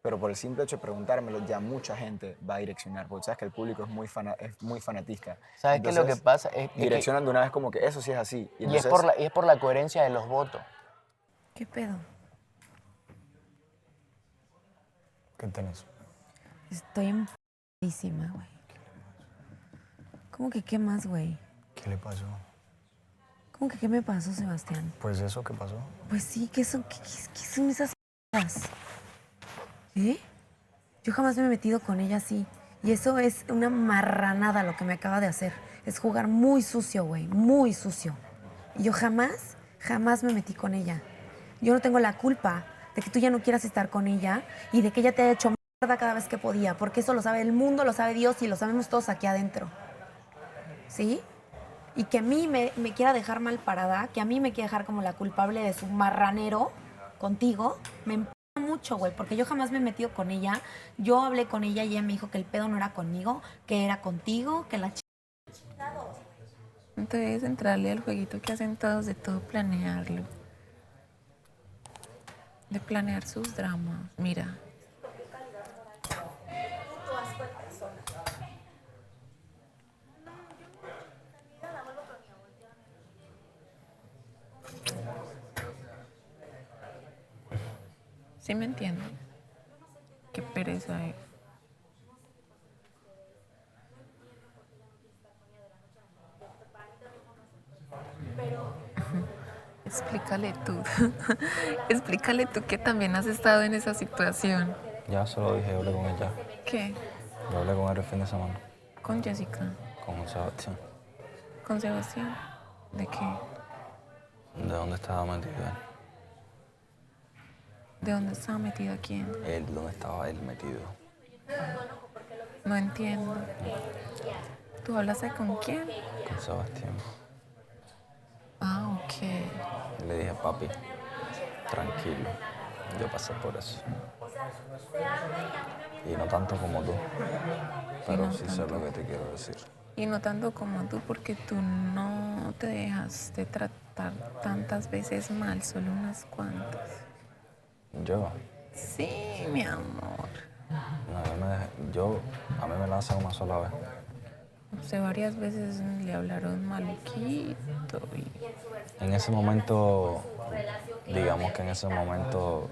Pero por el simple hecho de preguntármelo, ya mucha gente va a direccionar, porque sabes que el público es muy fanatista. ¿Sabes qué? Lo que pasa es que... Direccionan de una vez como que eso sí es así. Y es por la coherencia de los votos. ¿Qué pedo? ¿Qué tenés? Estoy enfadísima, güey. ¿Cómo que qué más, güey? ¿Qué le pasó? ¿Cómo que qué me pasó, Sebastián? Pues eso, ¿qué pasó? Pues sí, ¿qué son esas cosas? ¿Eh? Yo jamás me he metido con ella así. Y eso es una marranada lo que me acaba de hacer. Es jugar muy sucio, güey, muy sucio. Y yo jamás me metí con ella. Yo no tengo la culpa de que tú ya no quieras estar con ella y de que ella te haya hecho mierda cada vez que podía, porque eso lo sabe el mundo, lo sabe Dios y lo sabemos todos aquí adentro. ¿Sí? Y que a mí me quiera dejar mal parada, que a mí me quiera dejar como la culpable de su marranero contigo, me empuja mucho, güey, porque yo jamás me he metido con ella. Yo hablé con ella y ella me dijo que el pedo no era conmigo, que era contigo, que la Entonces, entrarle al jueguito que hacen todos de todo planearlo. De planear sus dramas. Mira. ¿Sí me entienden? Qué pereza es. Explícale tú. Explícale tú que también has estado en esa situación. Ya se lo dije, hablé con ella. ¿Qué? Yo hablé con él el fin de semana. Con Jessica. Con Sebastián. ¿Con Sebastián? ¿De qué? ¿De dónde estaba metido él? ¿De dónde estaba metido quién? Él, ¿dónde estaba él metido? No entiendo. ¿Tú hablaste con quién? Con Sebastián. Ah, ok. Y le dije, papi, tranquilo, yo pasé por eso. Y no tanto como tú, pero no sí sé lo que te quiero decir. Y no tanto como tú, porque tú no te dejas de tratar tantas veces mal, solo unas cuantas. ¿Yo? Sí, mi amor. No, a mí me lanzan una sola vez. O sea, varias veces le hablaron maluquito y... En ese momento, digamos que en ese momento...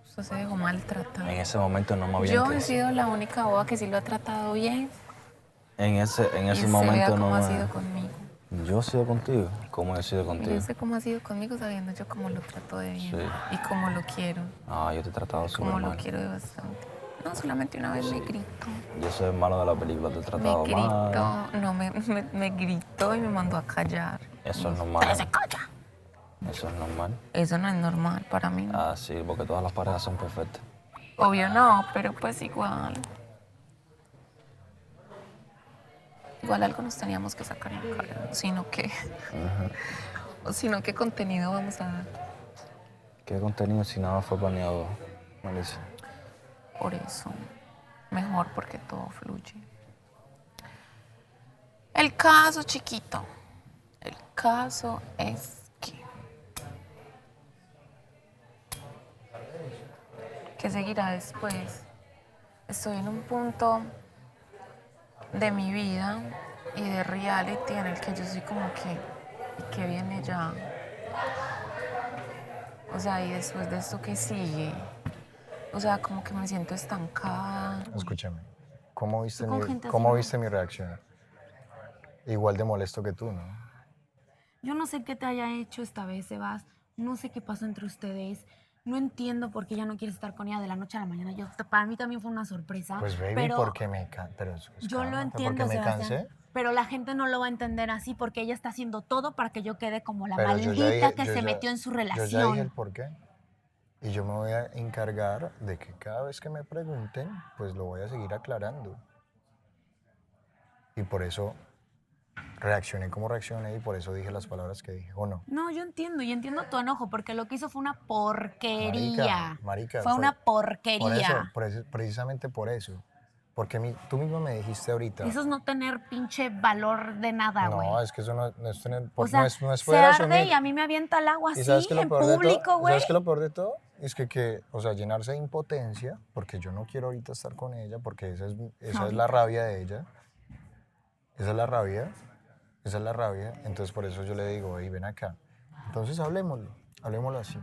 Usted se dejó maltratar. En ese momento no me habían Yo he crecido. sido la única boba que sí lo ha tratado bien. En ese y momento se vea no cómo me... ha sido conmigo. ¿Yo he sido contigo? ¿Cómo he sido contigo? Yo sé cómo ha sido conmigo sabiendo yo cómo lo trato de bien. Sí. Y cómo lo quiero. Ah, yo te he tratado súper Cómo mal. lo quiero de bastante. No, solamente una vez me gritó. Yo soy el malo de la película, te he Me tratado gritó, mal. no, me gritó y me mandó a callar. Eso es normal. ¡Cállese, calla! Eso es normal. Eso no es normal para mí. No. Ah, sí, porque todas las parejas son perfectas. Obvio no, pero pues igual. Igual algo nos teníamos que sacar en cara, sino que... Sino qué contenido vamos a dar. ¿Qué contenido si nada fue planeado, Melissa? Por eso, mejor porque todo fluye. El caso, chiquito. El caso es que... ¿Qué seguirá después? Estoy en un punto de mi vida y de reality en el que yo soy como que... ¿Y qué viene ya? O sea, ¿y después de esto qué sigue? O sea, como que me siento estancada. Escúchame, ¿cómo viste, Con gente así, cómo ¿no? viste mi reacción? Igual de molesto que tú, ¿no? Yo no sé qué te haya hecho esta vez, Sebas. No sé qué pasó entre ustedes. No entiendo por qué ya no quieres estar con ella de la noche a la mañana. Para mí también fue una sorpresa. Pues baby, pero porque me pero yo lo cálmate, entiendo, porque me Sebastián. cansé. Pero la gente no lo va a entender así porque ella está haciendo todo para que yo quede como la Pero yo maldita ya dije- que yo se ya- metió en su Yo ya dije relación. el por qué. Y yo me voy a encargar de que cada vez que me pregunten, pues lo voy a seguir aclarando. Y por eso reaccioné como reaccioné y por eso dije las palabras que dije, ¿o no? No, yo entiendo tu enojo, porque lo que hizo fue una porquería. Marica, fue una porquería. Precisamente por eso. Porque tú mismo me dijiste ahorita. Eso es no tener pinche valor de nada, güey. No, es que eso no es tener... O sea, no es se poder arde asumir. y a mí me avienta el agua así, ¿Sabes qué es lo en peor de todo? público, güey. ¿Sabes qué es lo peor de todo? Es que, o sea, llenarse de impotencia, porque yo no quiero ahorita estar con ella, porque esa es la rabia de ella. Esa es la rabia. Entonces, por eso yo le digo, hey, ven acá. Entonces, hablemoslo así.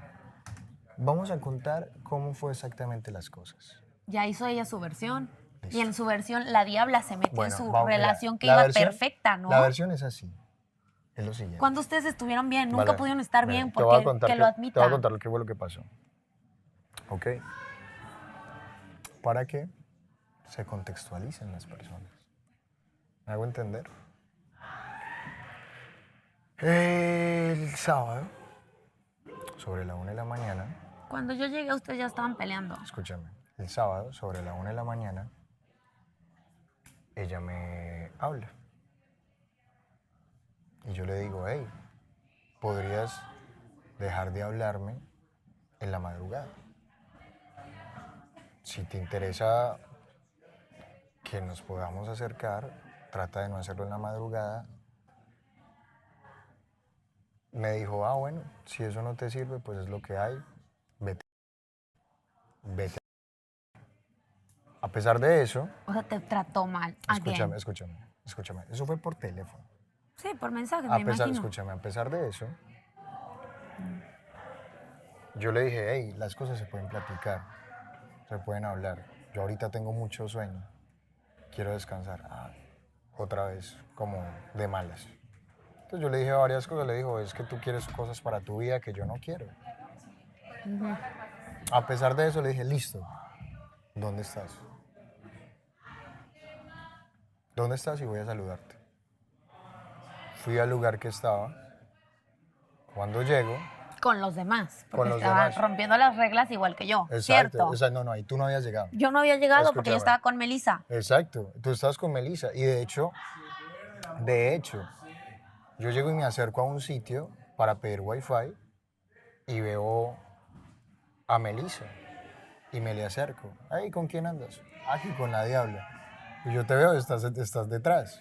Vamos a contar cómo fue exactamente las cosas. Ya hizo ella su versión. Y en su versión, la diabla se metió en su relación mira, que iba versión, perfecta, ¿no? La versión es así. Es lo siguiente. Cuando ustedes estuvieron bien, nunca Vale, pudieron estar mira, bien, te voy a porque contar que lo admita. Te voy a contar lo que fue lo que pasó. ¿Ok? Para que se contextualicen las personas. ¿Me hago entender? El sábado, sobre la 1 de la mañana, Cuando yo llegué, ustedes ya estaban peleando. escúchame, el sábado, sobre la 1 de la mañana, ella me habla. Y yo le digo, hey, ¿podrías dejar de hablarme en la madrugada? Si te interesa que nos podamos acercar, trata de no hacerlo en la madrugada. Me dijo, bueno, si eso no te sirve, pues es lo que hay, vete. A pesar de eso... O sea, te trató mal. Escúchame. Eso fue por teléfono. Sí, por mensaje, me imagino. Escúchame, a pesar de eso, yo le dije, hey, las cosas se pueden platicar, se pueden hablar. Yo ahorita tengo mucho sueño, quiero descansar. Otra vez, como de malas. Entonces yo le dije varias cosas, le dijo, es que tú quieres cosas para tu vida que yo no quiero. A pesar de eso le dije, listo, ¿dónde estás? ¿Dónde estás? Y voy a saludarte. Fui al lugar que estaba. Cuando llego... Con los demás, porque Con los estaban demás. rompiendo las reglas igual que yo, ¿cierto? No, ahí tú no habías llegado. Yo no había llegado porque yo Escúchame. estaba con Melissa. Exacto, tú estabas con Melissa. Y de hecho, yo llego y me acerco a un sitio para pedir wifi y veo a Melissa y me le acerco. Ay, ¿con quién andas? Aquí con la diabla. Y yo te veo, estás detrás.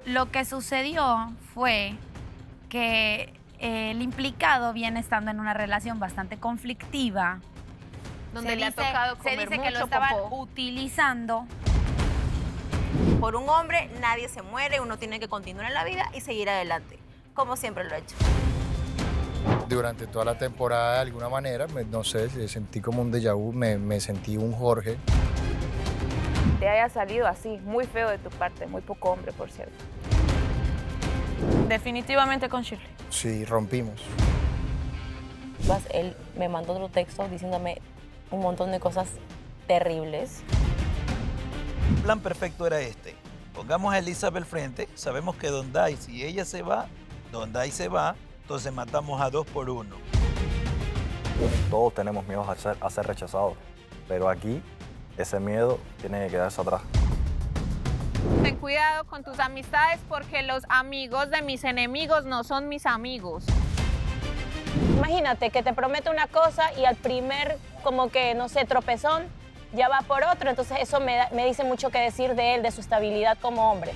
Lo que sucedió fue que el implicado viene estando en una relación bastante conflictiva. Donde le ha tocado se comer dice que lo mucho estaban popó. utilizando. Por un hombre nadie se muere, uno tiene que continuar en la vida y seguir adelante, como siempre lo he hecho. Durante toda la temporada, de alguna manera, no sé, sentí como un déjà vu, me sentí un Jorge. Te haya salido así, muy feo de tu parte, muy poco hombre, por cierto. Definitivamente con Shirley. Sí, rompimos. Él me mandó otro texto diciéndome un montón de cosas terribles. El plan perfecto era este. Pongamos a Elizabeth al frente, sabemos que Donday, si ella se va, Donday se va, entonces matamos a 2 por 1. Todos tenemos miedo a ser rechazados, pero aquí ese miedo tiene que quedarse atrás. Ten cuidado con tus amistades porque los amigos de mis enemigos no son mis amigos. Imagínate que te promete una cosa y al primer, como que, no sé, tropezón, ya va por otro. Entonces eso me dice mucho que decir de él, de su estabilidad como hombre.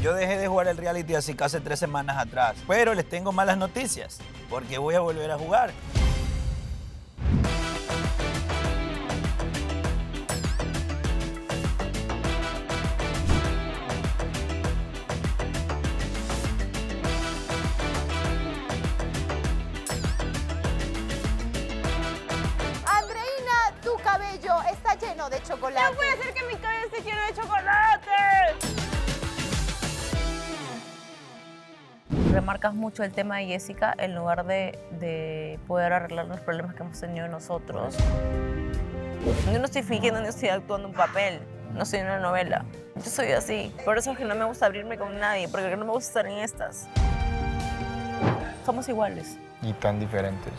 Yo dejé de jugar el reality así casi 3 semanas atrás, pero les tengo malas noticias, porque voy a volver a jugar. Andreina, tu cabello está lleno de chocolate. No puede ser que mi cabello esté lleno de chocolate. remarcas mucho el tema de Jessica en lugar de poder arreglar los problemas que hemos tenido nosotros. Yo no estoy fingiendo ni estoy actuando un papel, no soy una novela. Yo soy así. Por eso es que no me gusta abrirme con nadie, porque no me gusta estar en estas. Somos iguales. Y tan diferentes.